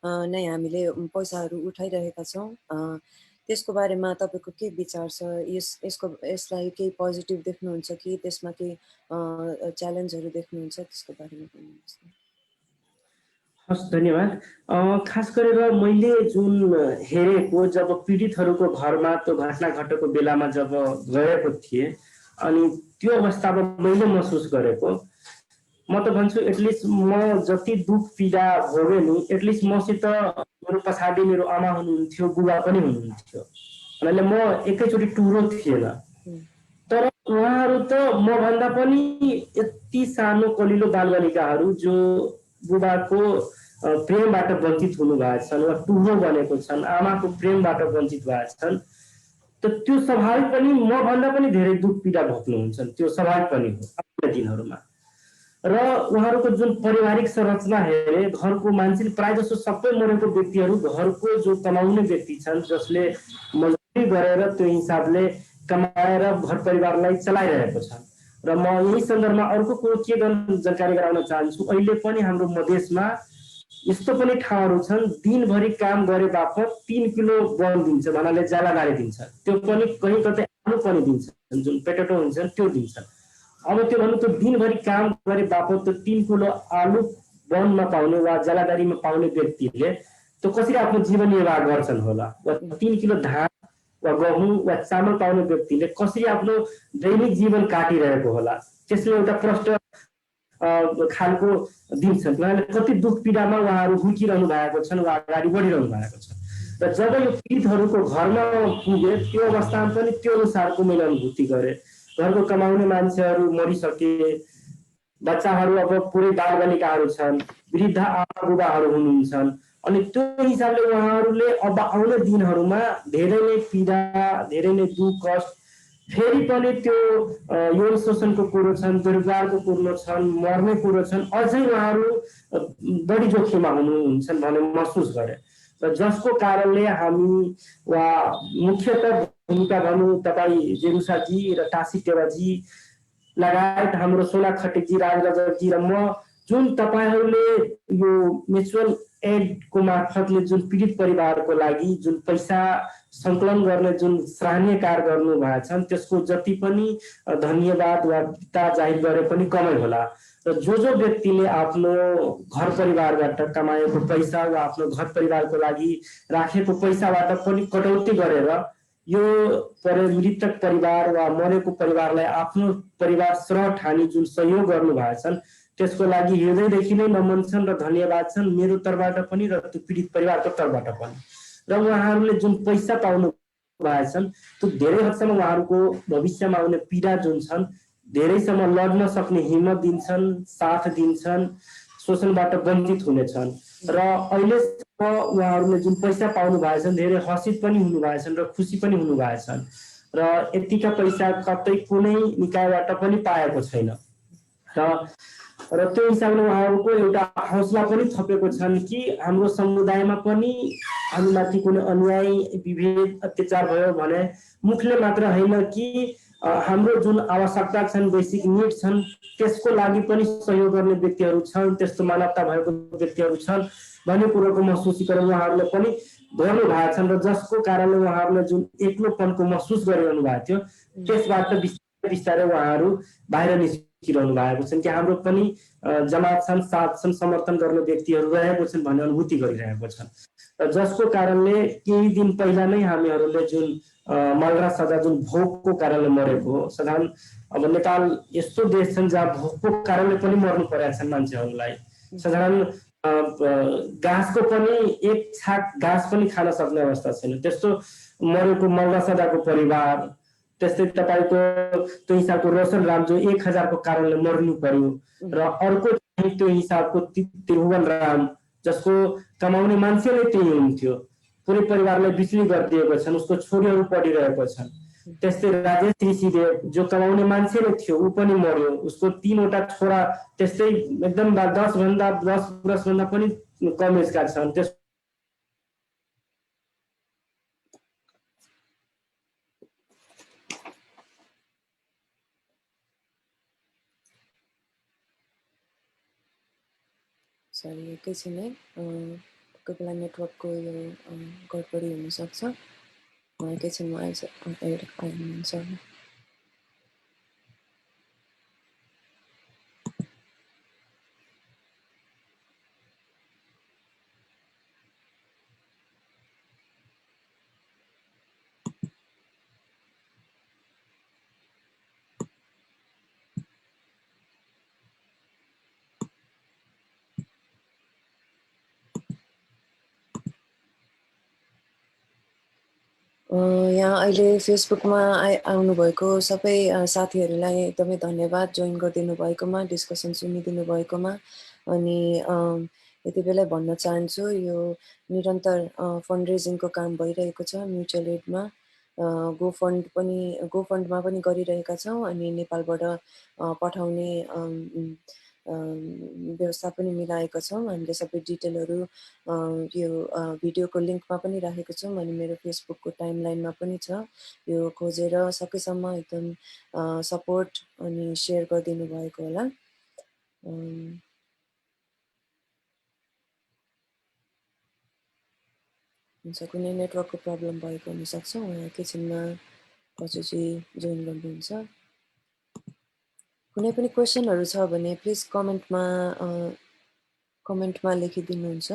नै हामीले पैसाहरू उठाइरहेका छौँ, त्यसको बारेमा तपाईँको के विचार छ? यसलाई केही पोजिटिभ देख्नुहुन्छ कि त्यसमा केही च्यालेन्जहरू देख्नुहुन्छ? त्यसको बारेमा भन्नुहोस्। हस् धन्यवाद। खास गरेर मैले जुन हेरेको जब पीडितहरूको घरमा त्यो घटना घटेको बेलामा जब गएको थिएँ अनि त्यो अवस्थामा मैले महसुस गरेको म त भन्छु एटलिस्ट म जति दुःख पीडा भोगेँ नि एटलिस्ट मसित मेरो पछाडि मेरो आमा हुनुहुन्थ्यो, बुबा पनि हुनुहुन्थ्यो, भन्नाले म एकैचोटि टुरो थिएन। तर उहाँहरू त मभन्दा पनि यति सानो कलिलो बालबालिकाहरू जो बुबाको प्रेमबाट वञ्चित हुनुभएका छन् वा टुरो बनेको छन्, आमाको प्रेमबाट वञ्चित भएका छन्, त त्यो स्वाभाविक पनि मभन्दा पनि धेरै दुःख पीडा भोग्नुहुन्छ। त्यो स्वाभाविक पनि हो आफ्ना दिनहरूमा। र उहाँहरूको जुन पारिवारिक संरचना हेरे घरको मान्छे प्राय जसो सबै मरेको व्यक्तिहरू घरको जो कमाउने व्यक्ति छन्, जसले मजदुरी गरेर त्यो हिसाबले कमाएर घर परिवारलाई चलाइरहेको छ। र म यही सन्दर्भमा अर्को कुरो के जानकारी गराउन चाहन्छु, अहिले पनि हाम्रो मधेसमा यस्तो पनि ठाउँहरू छन् दिनभरि काम गरे बापत 3 किलो गहुँ दिन्छ, भन्नाले जालादारी दिन्छ, त्यो पनि कहीँ कतै आलु पनि दिन्छन्, जुन पेटेटो हुन्छ त्यो दिन्छन्। अब त्यो भन्नु त दिनभरि काम गरे बापत त 3 किलो आलु वनमा पाउने वा जालादारीमा पाउने व्यक्तिले त कसरी आफ्नो जीवन निर्वाह गर्छन् होला, वा 3 किलो धान वा गहुँ वा चामल पाउने व्यक्तिले कसरी आफ्नो दैनिक जीवन काटिरहेको होला, त्यसले एउटा प्रश्न खालको दिन्छन्। उहाँले कति दुःख पीडामा उहाँहरू हुर्किरहनु भएको छन् वा अगाडि बढिरहनु भएको छ। र जब यो पीडितहरूको घरमा पुगे त्यो अवस्थामा पनि त्यो अनुसारको मैले अनुभूति गरेँ। घरको कमाउने मान्छेहरू मरिसके, बच्चाहरू अब पुरै बालबालिकाहरू छन्, वृद्ध आमा बुबाहरू हुनुहुन्छन्, अनि त्यो हिसाबले उहाँहरूले अब आउने दिनहरूमा धेरै नै पीडा, धेरै नै दुःख कष्ट, फेरि पनि त्यो यौन शोषणको कुरो छन्, दुर्व्यवहारको कुरो छन्, मर्ने कुरो छन्, अझै उहाँहरू बढी जोखिममा हुनुहुन्छन् भन्ने महसुस गरे। र जसको कारणले हामी वा मुख्यतः भूमिका भनौँ तपाईँ जेरुसाजी र टासी टेवाजी लगायत हाम्रो सोना खटिकजी, राजरजी र म, जुन तपाईँहरूले यो म्युचुअल एडको मार्फतले जुन पीडित परिवारको लागि जुन पैसा सङ्कलन गर्ने जुन सराहनीय कार्य गर्नुभएको छन्, त्यसको जति पनि धन्यवाद वा पिता जाहिर गरे पनि कमै होला। र जो व्यक्तिले आफ्नो घर परिवारबाट कमाएको पैसा वा आफ्नो घर परिवारको लागि राखेको पैसाबाट पनि कटौती गरेर यो मृतक परिवार वा मरेको परिवारलाई आफ्नो परिवार सरह ठानी जुन सहयोग गर्नुभएको छन्, त्यसको लागि हृदयदेखि नै नमन छन् र धन्यवाद छन् मेरो तर्फबाट पनि र त्यो पीडित परिवारको तर्फबाट पनि। र उहाँहरूले जुन पैसा पाउनु भएको छन् त्यो धेरै हदसम्म उहाँहरूको भविष्यमा आउने पीडा जुन छन् धेरैसम्म लड्न सक्ने हिम्मत दिन्छन्, साथ दिन्छन्, शोषणबाट वञ्चित हुनेछन्। र अहिलेसम्म उहाँहरूले जुन पैसा पाउनु भएको छन् धेरै हर्षित पनि हुनुभएको छन् र खुसी पनि हुनुभएको छन्। र यतिका पैसा कतै कुनै निकायबाट पनि पाएको छैन। र त्यो हिसाबले उहाँहरूको एउटा हौसला पनि थपेको छन् कि हाम्रो समुदायमा पनि हामीमाथि कुनै अन्याय, विभेद, अत्याचार भयो भने मुखले मात्र होइन कि हाम्रो जुन आवश्यकता छन्, बेसिक निड छन्, त्यसको लागि पनि सहयोग गर्ने व्यक्तिहरू छन्, त्यस्तो मानवता भएको व्यक्तिहरू छन् भन्ने कुरोको महसुसीकरण उहाँहरूले पनि गर्नु भएको छन्। र जसको कारणले उहाँहरूले जुन एक्लोपनको महसुस गरिरहनु भएको थियो त्यसबाट बिस्तारै बिस्तारै उहाँहरू बाहिर निस्किरहनु भएको छन् कि हाम्रो पनि जमात छन्, साथ छन्, समर्थन गर्ने व्यक्तिहरू रहेको छन् भन्ने अनुभूति गरिरहेको छन्। र जसको कारणले केही दिन पहिला नै हामीहरूले जुन मलरा सजा जुन भोकको कारणले मरेको हो, साधारण अब नेपाल यस्तो देश छन् जहाँ भोकको कारणले पनि मर्नु परेका छन् मान्छेहरूलाई। साधारण घाँसको पनि एक छाक घाँस पनि खान सक्ने अवस्था छैन, त्यस्तो मरेको मलरा सदाको परिवार। त्यस्तै तपाईँको त्यो हिसाबको रोशन राम जो 1000 को कारणले मर्नु पर्यो, र अर्को त्यो हिसाबको त्रिभुवन राम जसको कमाउने मान्छे नै त्यही हुन्थ्यो, पुरै परिवारलाई बिक्री गरिदिएको छन्, उसको छोरीहरू पढिरहेको छन्। त्यस्तै राजेश ऋषिदेव जो कमाउने मान्छे नै थियो ऊ पनि मर्यो, उसको 3वटा छोरा त्यस्तै एकदम 10 वर्षभन्दा पनि कम एजका छन्। सरी एकैछिन है, कोही बेला नेटवर्कको यो गडबडी हुनसक्छ। एकैछिनमा आइनुहुन्छ। यहाँ अहिले फेसबुकमा आउनुभएको सबै साथीहरूलाई एकदमै धन्यवाद जोइन गरिदिनु भएकोमा, डिस्कसन सुनिदिनु भएकोमा। अनि यति बेला भन्न चाहन्छु यो निरन्तर फन्ड रेजिङको काम भइरहेको छ म्युचुअल एडमा। गोफन्डमा पनि गरिरहेका छौँ अनि नेपालबाट पठाउने व्यवस्था पनि मिलाएका छौँ। हामीले सबै डिटेलहरू यो भिडियोको लिङ्कमा पनि राखेको छौँ अनि मेरो फेसबुकको टाइमलाइनमा पनि छ। यो खोजेर सकेसम्म एकदम सपोर्ट अनि सेयर गरिदिनु भएको होला। हुन्छ, कुनै नेटवर्कको प्रब्लम भएको हुनसक्छ। उहाँ एकैछिनमा पछुजी जोइन गर्नुहुन्छ। कुनै पनि क्वेसनहरू छ भने प्लिज कमेन्टमा लेखिदिनुहुन्छ।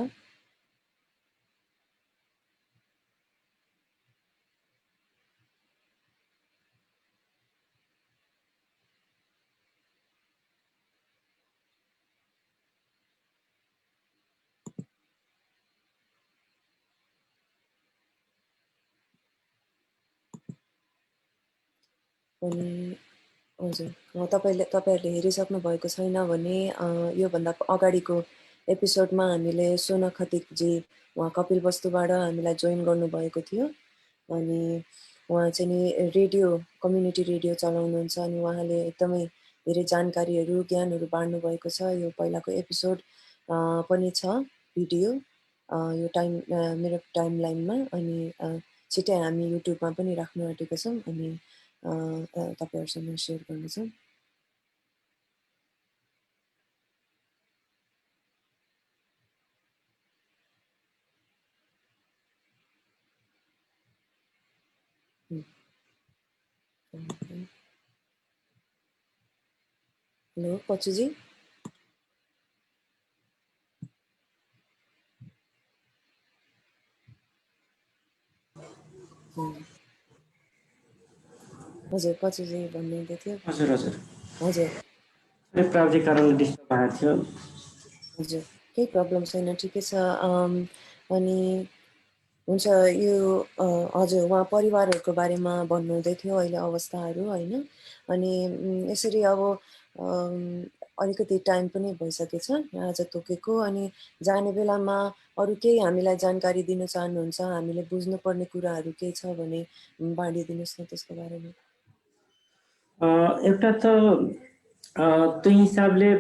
अनि हजुर, तपाईँहरूले हेरिसक्नु भएको छैन भने योभन्दा अगाडिको एपिसोडमा हामीले सोना खतिकजी उहाँ कपिलवस्तुबाट हामीलाई जोइन गर्नुभएको थियो। अनि उहाँ चाहिँ नि कम्युनिटी रेडियो चलाउनुहुन्छ अनि उहाँले एकदमै धेरै जानकारीहरू ज्ञानहरू बाँड्नु भएको छ। यो पहिलाको एपिसोड पनि छ भिडियो यो मेरो टाइमलाइनमा। अनि छिट्टै हामी युट्युबमा पनि राख्नु आँटेका छौँ अनि तपाईँहरूसँग सेयर गर्नेछौँ। हेलो पछुजी। हजुर, पछुजी भन्नुहुँदै थियो। हजुर हजुर हजुर प्राविधिक कारणले डिस्टर्ब भएको थियो। हजुर, केही प्रब्लम छैन, ठिकै छ। अनि हुन्छ, यो हजुर उहाँ परिवारहरूको बारेमा भन्नुहुँदै थियो अहिले अवस्थाहरू होइन। अनि यसरी अब अलिकति टाइम पनि भइसकेछ आज तोकेको। अनि जाने बेलामा अरू केही हामीलाई जानकारी दिन चाहनुहुन्छ, हामीले बुझ्नुपर्ने कुराहरू केही छ भने बाँडिदिनुहोस् न त्यसको बारेमा। एउटा त त्यो हिसाबले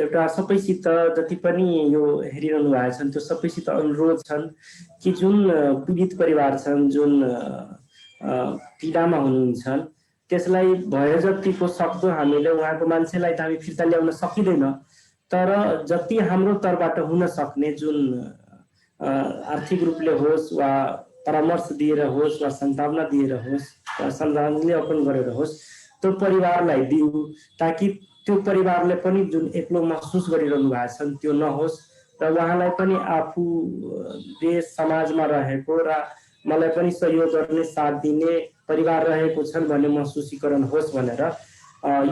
एउटा सबैसित जति पनि यो हेरिरहनु भएको छन् त्यो सबैसित अनुरोध छन् कि जुन पीडित परिवार छन्, जुन पीडामा हुनुहुन्छ, त्यसलाई भए जतिको सक्दो हामीले उहाँको मान्छेलाई त हामी फिर्ता ल्याउन सकिँदैन, तर जति हाम्रो तर्फबाट हुन सक्ने जुन आर्थिक रूपले होस् वा परामर्श दिएर होस् वा सन्तावना दिएर होस् वा श्रद्धाञ्जली अर्पण गरेर होस् त्यो परिवारलाई दिऊ, ताकि त्यो परिवारले पनि जुन एक्लो महसुस गरिरहनु भएको छन् त्यो नहोस् र उहाँलाई पनि आफू देश समाजमा रहेको र मलाई पनि सहयोग गर्ने साथ दिने परिवार रहेको छन् भन्ने महसुसीकरण होस् भनेर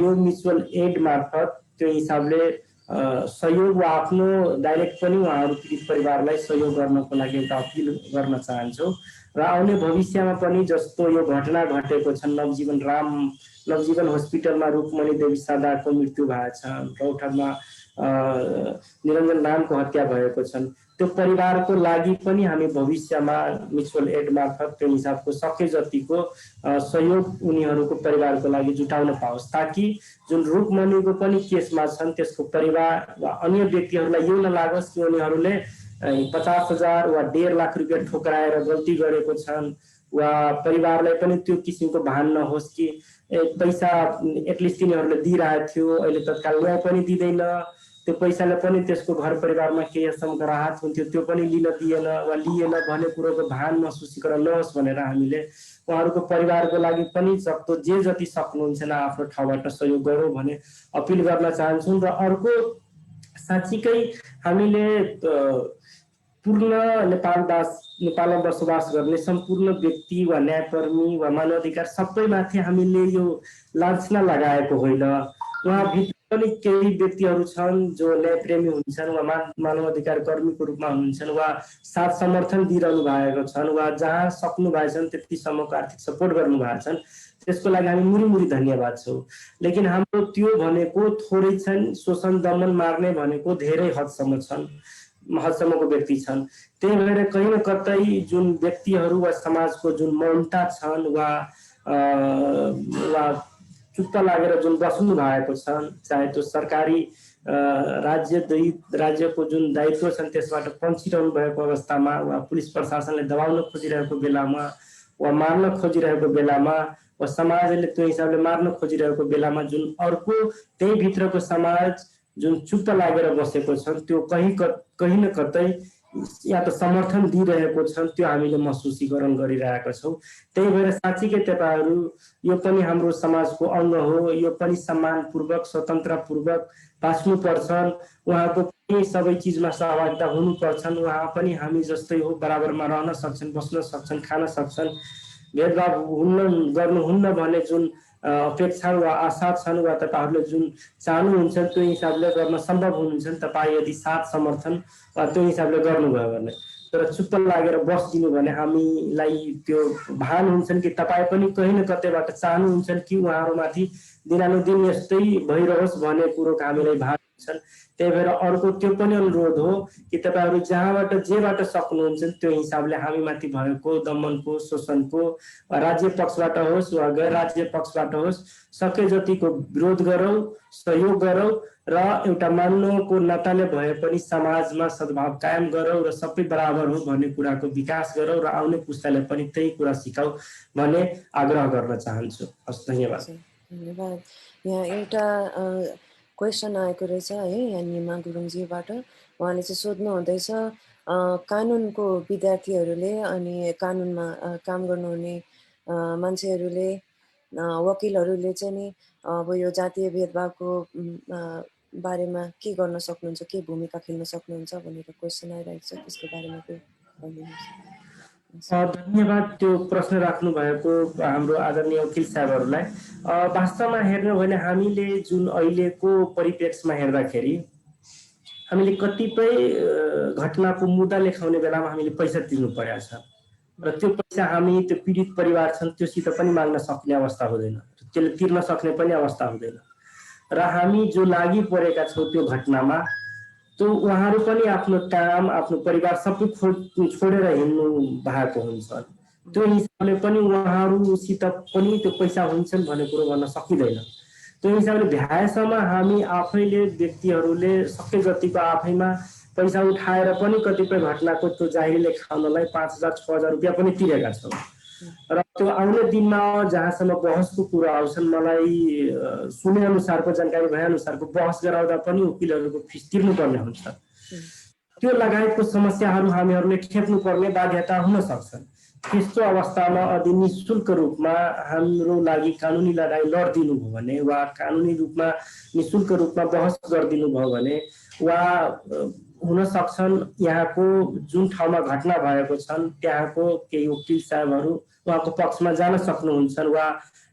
यो म्युचुअल एड मार्फत त्यो हिसाबले सहयोग वा आफ्नो डाइरेक्ट पनि उहाँहरू पीडित परिवारलाई सहयोग गर्नको लागि एउटा अपिल गर्न चाहन्छु। र आउने भविष्यमा पनि जस्तो यो घटना घटेको छ, नवजीवन हस्पिटलमा रुक्मणी देवी सादाको मृत्यु भएको छ, रौतहटमा निरञ्जन नामको हत्या भएको छन्, त्यो परिवारको लागि पनि हामी भविष्यमा म्युचुअल एड मार्फत त्यो हिसाबको सके जतिको सहयोग उनीहरूको परिवारको लागि जुटाउन पाओस्, ताकि जुन रुक्मणीको पनि केसमा छन् त्यसको परिवार वा अन्य व्यक्तिहरूलाई यो नलागोस् कि उनीहरूले 50,000 वा 1.5 लाख रुपियाँ ठोक्राएर गल्ती गरेको छन्, वा परिवारलाई पनि त्यो किसिमको भान नहोस् कि पैसा एटलिस्ट तिनीहरूले दिइरहेको थियो अहिले तत्काल न्याय पनि दिँदैन, त्यो पैसाले पनि त्यसको घर परिवारमा केही हदसम्म राहत हुन्थ्यो त्यो पनि लिन दिएन वा लिएन भन्ने कुरोको भान महसुसीकरण नहोस् भनेर हामीले उहाँहरूको परिवारको लागि पनि सक्दो जे जति सक्नुहुन्छ आफ्नो ठाउँबाट सहयोग गरौँ भने अपिल गर्न चाहन्छौँ। र अर्को साँच्चीकै हामीले पूर्ण नेपालमा बसोबास गर्ने सम्पूर्ण व्यक्ति वा न्यायकर्मी वा मानवाधिकार सबैमाथि हामीले यो लान्छना लगाएको होइन। उहाँभित्र पनि केही व्यक्तिहरू छन् जो न्यायप्रेमी हुन्छन् वा मानव अधिकार कर्मीको रूपमा हुन्छन् वा साथ समर्थन दिइरहनु भएको छन् वा जहाँ सक्नु भएछन् त्यतिसम्मको आर्थिक सपोर्ट गर्नु भएको छन्, त्यसको लागि हामी मुरी धन्यवाद छौँ। लेकिन हाम्रो त्यो भनेको थोरै छन्, शोषण दमन मार्ने भनेको धेरै हदसम्मको व्यक्ति छन्। त्यही भएर कहीँ न कतै जुन व्यक्तिहरू वा समाजको जुन मौनता छन् वा चुप्प लागेर जुन बस्नु भएको छन्, चाहे त्यो सरकारी राज्यको जुन दायित्व छन् त्यसबाट पन्छिरहनु भएको अवस्थामा वा पुलिस प्रशासनले दबाउन खोजिरहेको बेलामा वा मार्न खोजिरहेको बेलामा वा समाजले त्यो हिसाबले मार्न खोजिरहेको बेलामा जुन अर्को त्यही भित्रको समाज जुन चुप्प लागेर बसेको छन्, त्यो कहीँ न कतै या त समर्थन दिइरहेको छन्, त्यो हामीले महसुसीकरण गरिरहेका छौँ। त्यही भएर साँच्चीकै तपाईहरू यो पनि हाम्रो समाजको अङ्ग हो, यो पनि सम्मानपूर्वक स्वतन्त्रपूर्वक बाँच्नुपर्छ, उहाँको पनि सबै चिजमा सहभागिता हुनुपर्छन्, उहाँ पनि हामी जस्तै हो, बराबरमा रहन सक्छन्, बस्न सक्छन्, खान सक्छन्, भेदभाव गर्नुहुन्न भन्ने जुन अपेक्षा वा आशा छन् वा तपाईहरूले जुन चाहनुहुन्छ त्यो हिसाबले गर्न सम्भव हुनुहुन्छ तपाईँ यदि साथ समर्थन वा त्यो हिसाबले गर्नुभयो भने। तर चुप्प लागेर बस्दिनु भने हामीलाई त्यो भान हुन्छन् कि तपाईँ पनि कहीँ न कतैबाट चाहनुहुन्छन् कि उहाँहरूमाथि दिनानुदिन यस्तै भइरहोस् भन्ने कुरोको हामीलाई भान हुन्छन्। त्यही भएर अर्को त्यो पनि अनुरोध हो कि तपाईहरू जहाँबाट जेबाट सक्नुहुन्छ त्यो हिसाबले हामीमाथि भएको दमनको शोषणको राज्य पक्षबाट होस् वा गैर राज्य पक्षबाट होस् सके जतिको विरोध गरौँ, सहयोग गरौँ र एउटा मानवको नाताले भए पनि समाजमा सद्भाव कायम गरौँ र सबै बराबर हो भन्ने कुराको विकास गरौँ र आउने पुस्ताले पनि त्यही कुरा सिकाऊ भन्ने आग्रह गर्न चाहन्छु। हस्, धन्यवाद। धन्यवाद। यहाँ एउटा क्वेसन आएको रहेछ है, यहाँ निमा गुरुङजीबाट। उहाँले चाहिँ सोध्नु हुँदैछ कानुनको विद्यार्थीहरूले अनि कानुनमा काम गर्नुहुने मान्छेहरूले वकिलहरूले चाहिँ नि अब यो जातीय भेदभावको बारेमा के गर्न सक्नुहुन्छ, के भूमिका खेल्न सक्नुहुन्छ भनेर क्वेसन आइरहेको छ, त्यसको बारेमा के भनिदिनुहोस्। धन्यवाद त्यो प्रश्न राख्नु भएको हाम्रो आदरणीय वकिल साहबहरूलाई। वास्तवमा हेर्नु भने हामीले जुन अहिलेको परिप्रेक्ष्यमा हेर्दाखेरि हामीले कतिपय घटनाको मुद्दा लेखाउने बेलामा हामीले पैसा तिर्नु परेको छ र त्यो पैसा हामी त्यो पीडित परिवार छन् त्योसित पनि माग्न सक्ने अवस्था हुँदैन, त्यसले तिर्न सक्ने पनि अवस्था हुँदैन र हामी जो लागि परेका छौँ त्यो घटनामा त्यो उहाँहरू पनि आफ्नो काम आफ्नो परिवार सबै छोडेर हिँड्नु भएको हुन्छ। त्यो हिसाबले पनि उहाँहरूसित पनि त्यो पैसा हुन्छन् भन्ने कुरो गर्न सकिँदैन। त्यो हिसाबले भ्याएसम्म हामी आफैले व्यक्तिहरूले सबै जतिको आफैमा पैसा उठाएर पनि कतिपय घटनाको त्यो जाहिरले खानलाई 5,000 6,000 रुपियाँ पनि तिरेका छौँ र त्यो आउने दिनमा जहाँसम्म बहसको कुरा आउँछन् मलाई सुने अनुसारको जानकारी भए अनुसारको बहस गराउँदा पनि वकिलहरूको फिस तिर्नुपर्ने हुन्छ। त्यो लगायतको समस्याहरू हामीहरूले खेप्नुपर्ने बाध्यता हुन सक्छन्। त्यस्तो अवस्थामा यदि निःशुल्क रूपमा हाम्रो लागि कानुनी लडाइँ लडिदिनु भयो भने वा कानुनी रूपमा निःशुल्क रूपमा बहस गरिदिनु भयो भने वा हुन सक्छन् यहाँको जुन ठाउँमा घटना भएको छन् त्यहाँको केही वकिल साहबहरू उहाँको पक्षमा जान सक्नुहुन्छ वा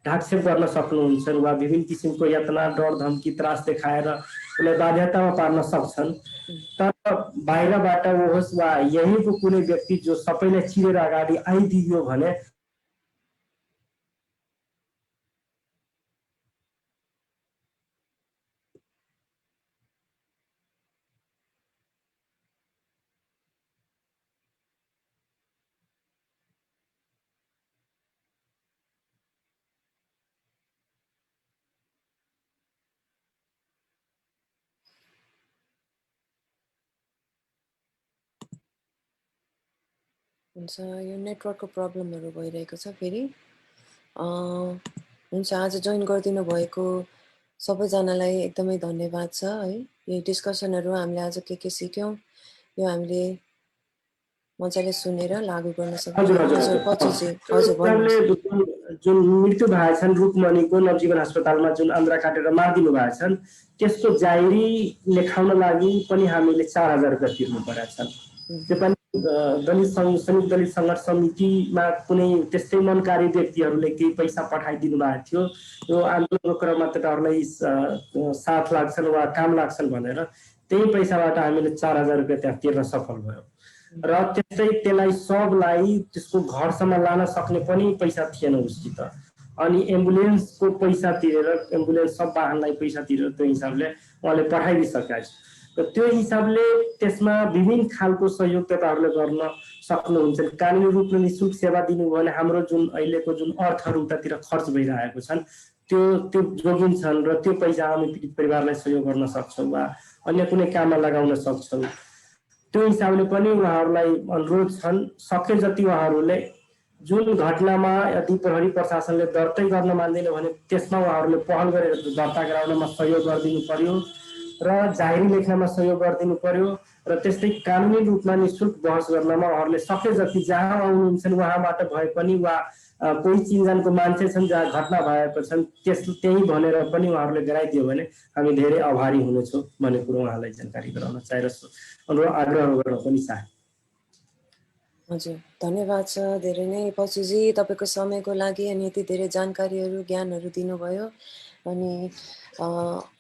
ढाकछेप गर्न सक्नुहुन्छ वा विभिन्न किसिमको यातना डर धम्की त्रास देखाएर उसलाई बाध्यतामा पार्न सक्छन्। तर बाहिरबाट होस् वा यहीँको कुनै व्यक्ति जो सबैलाई चिरेर अगाडि आइदियो भने हुन्छ। यो नेटवर्कको प्रब्लमहरू भइरहेको छ फेरि। हुन्छ, आज जोइन गरिदिनु भएको सबैजनालाई एकदमै धन्यवाद छ है। यो डिस्कसनहरू हामीले आज के सिक्यौँ यो हामीले मजाले सुनेर लागू गर्न सक्छौँ। जुन मृत्यु भएछन् रूपमणिको नवजीवन अस्पतालमा जुन आन्द्रा काटेर मारिदिनु भएछन् त्यसको जाहिरी लेखाउन लागि पनि हामीले 4,000 रुपियाँ तिर्नु परेको छ। त्यो पनि संयुक्त दलित सङ्घर्ष समितिमा कुनै त्यस्तै मनकारी व्यक्तिहरूले केही पैसा पठाइदिनु भएको थियो। यो आन्दोलनको क्रममा तपाईँहरूलाई 7 लाग्छन् वा काम लाग्छन् भनेर त्यही पैसाबाट हामीले 4000 रुपियाँ त्यहाँ तिर्न सफल भयो। र त्यस्तै त्यसलाई सबलाई त्यसको घरसम्म लान सक्ने पनि पैसा थिएन उसित। अनि एम्बुलेन्सको पैसा तिरेर एम्बुलेन्स सब वाहनलाई पैसा तिरेर त्यो हिसाबले उहाँले पठाइदिइसकेका छ। र त्यो हिसाबले त्यसमा विभिन्न खालको सहयोग तपाईँहरूले गर्न सक्नुहुन्छ। कानुनी रूपले निःशुल्क सेवा दिनुभयो भने हाम्रो जुन अहिलेको जुन अर्थहरू उतातिर खर्च भइरहेको छन् त्यो जोगिन्छन् र त्यो पैसा हामी पीडित परिवारलाई सहयोग गर्न सक्छौँ वा अन्य कुनै काममा लगाउन सक्छौँ। त्यो हिसाबले पनि उहाँहरूलाई अनुरोध छन्, सके जति उहाँहरूले जुन घटनामा यदि प्रहरी प्रशासनले दर्तै गर्न मान्दैन भने त्यसमा उहाँहरूले पहल गरेर दर्ता गराउनमा सहयोग गरिदिनु पर्यो र जाहेरी लेख्नमा सहयोग गरिदिनु पर्यो र त्यस्तै कानुनी रूपमा निःशुल्क बहस गर्नमा उहाँहरूले सके जति जहाँ आउनुहुन्छन् उहाँबाट भए पनि वा कोही चिन्जानको मान्छे छन् जहाँ घटना भएको छन् त्यही भनेर पनि उहाँहरूले गराइदियो भने हामी धेरै आभारी हुनेछौँ भन्ने कुरो उहाँलाई जानकारी गराउन चाहेर आग्रह गर्न पनि चाहे। हजुर, धन्यवाद छ धेरै नै पशुजी तपाईँको समयको लागि अनि यति धेरै जानकारीहरू ज्ञानहरू दिनुभयो। अनि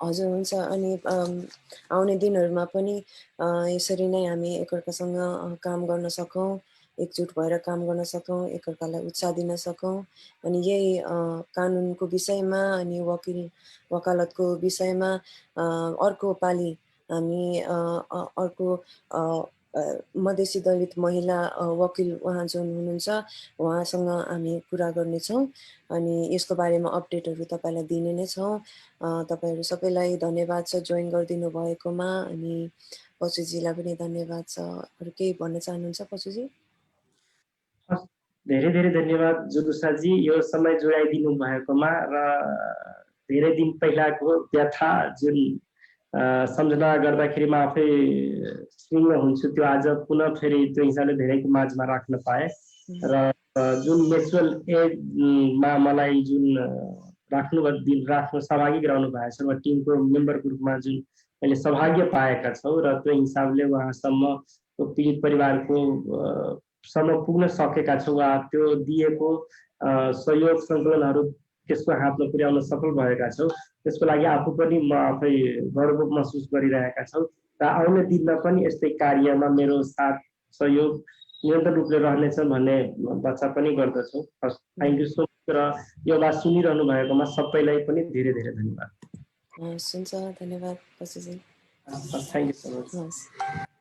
हजुर हुन्छ। अनि आउने दिनहरूमा पनि यसरी नै हामी एकअर्कासँग काम गर्न सकौँ, एकजुट भएर काम गर्न सकौँ, एकअर्कालाई उत्साह दिन सकौँ। अनि यही कानुनको विषयमा अनि वकालतको विषयमा अर्को पालि हामी अर्को मधेसी दलित महिला वकिल उहाँ जुन हुनुहुन्छ उहाँसँग हामी कुरा गर्नेछौँ अनि यसको बारेमा अपडेटहरू तपाईँलाई दिने नै छौँ। तपाईँहरू सबैलाई धन्यवाद छ जोइन गरिदिनु भएकोमा। अनि पशुजीलाई पनि धन्यवाद छ। अरू केही भन्न चाहनुहुन्छ पशुजी? धेरै धेरै धन्यवाद जुदुसाजी यो समय जोडाइदिनु भएकोमा र धेरै दिन पहिलाको व्यथा जुन सम्झना गर्दाखेरि म आफै सिङ्ग हुन्छु त्यो आज पुनः फेरि त्यो हिसाबले धेरैको माझमा राख्न पाएँ। र जुन म्युचुअल एडमा मलाई जुन राख्न सहभागी गराउनु भएको छ वा टिमको मेम्बरको रूपमा जुन मैले सौभाग्य पाएका छौँ र त्यो हिसाबले उहाँसम्म पीडित परिवारको सम्म पुग्न सकेका छौँ वा त्यो दिएको सहयोग सङ्कलनहरू त्यसको हातमा पुर्याउन सफल भएका छौँ। त्यसको लागि आफू पनि म आफै गर्व महसुस गरिरहेका छौँ र आउने दिनमा पनि यस्तै कार्यमा मेरो साथ सहयोग निरन्तर रूपले रहनेछ भन्ने बाचा पनि गर्दछौँ। Thank you so much. र यो बात सुनिरहनु भएकोमा सबैलाई पनि धेरै धेरै धन्यवाद। हुन्छ, धन्यवाद पशुजी। Thank you so much.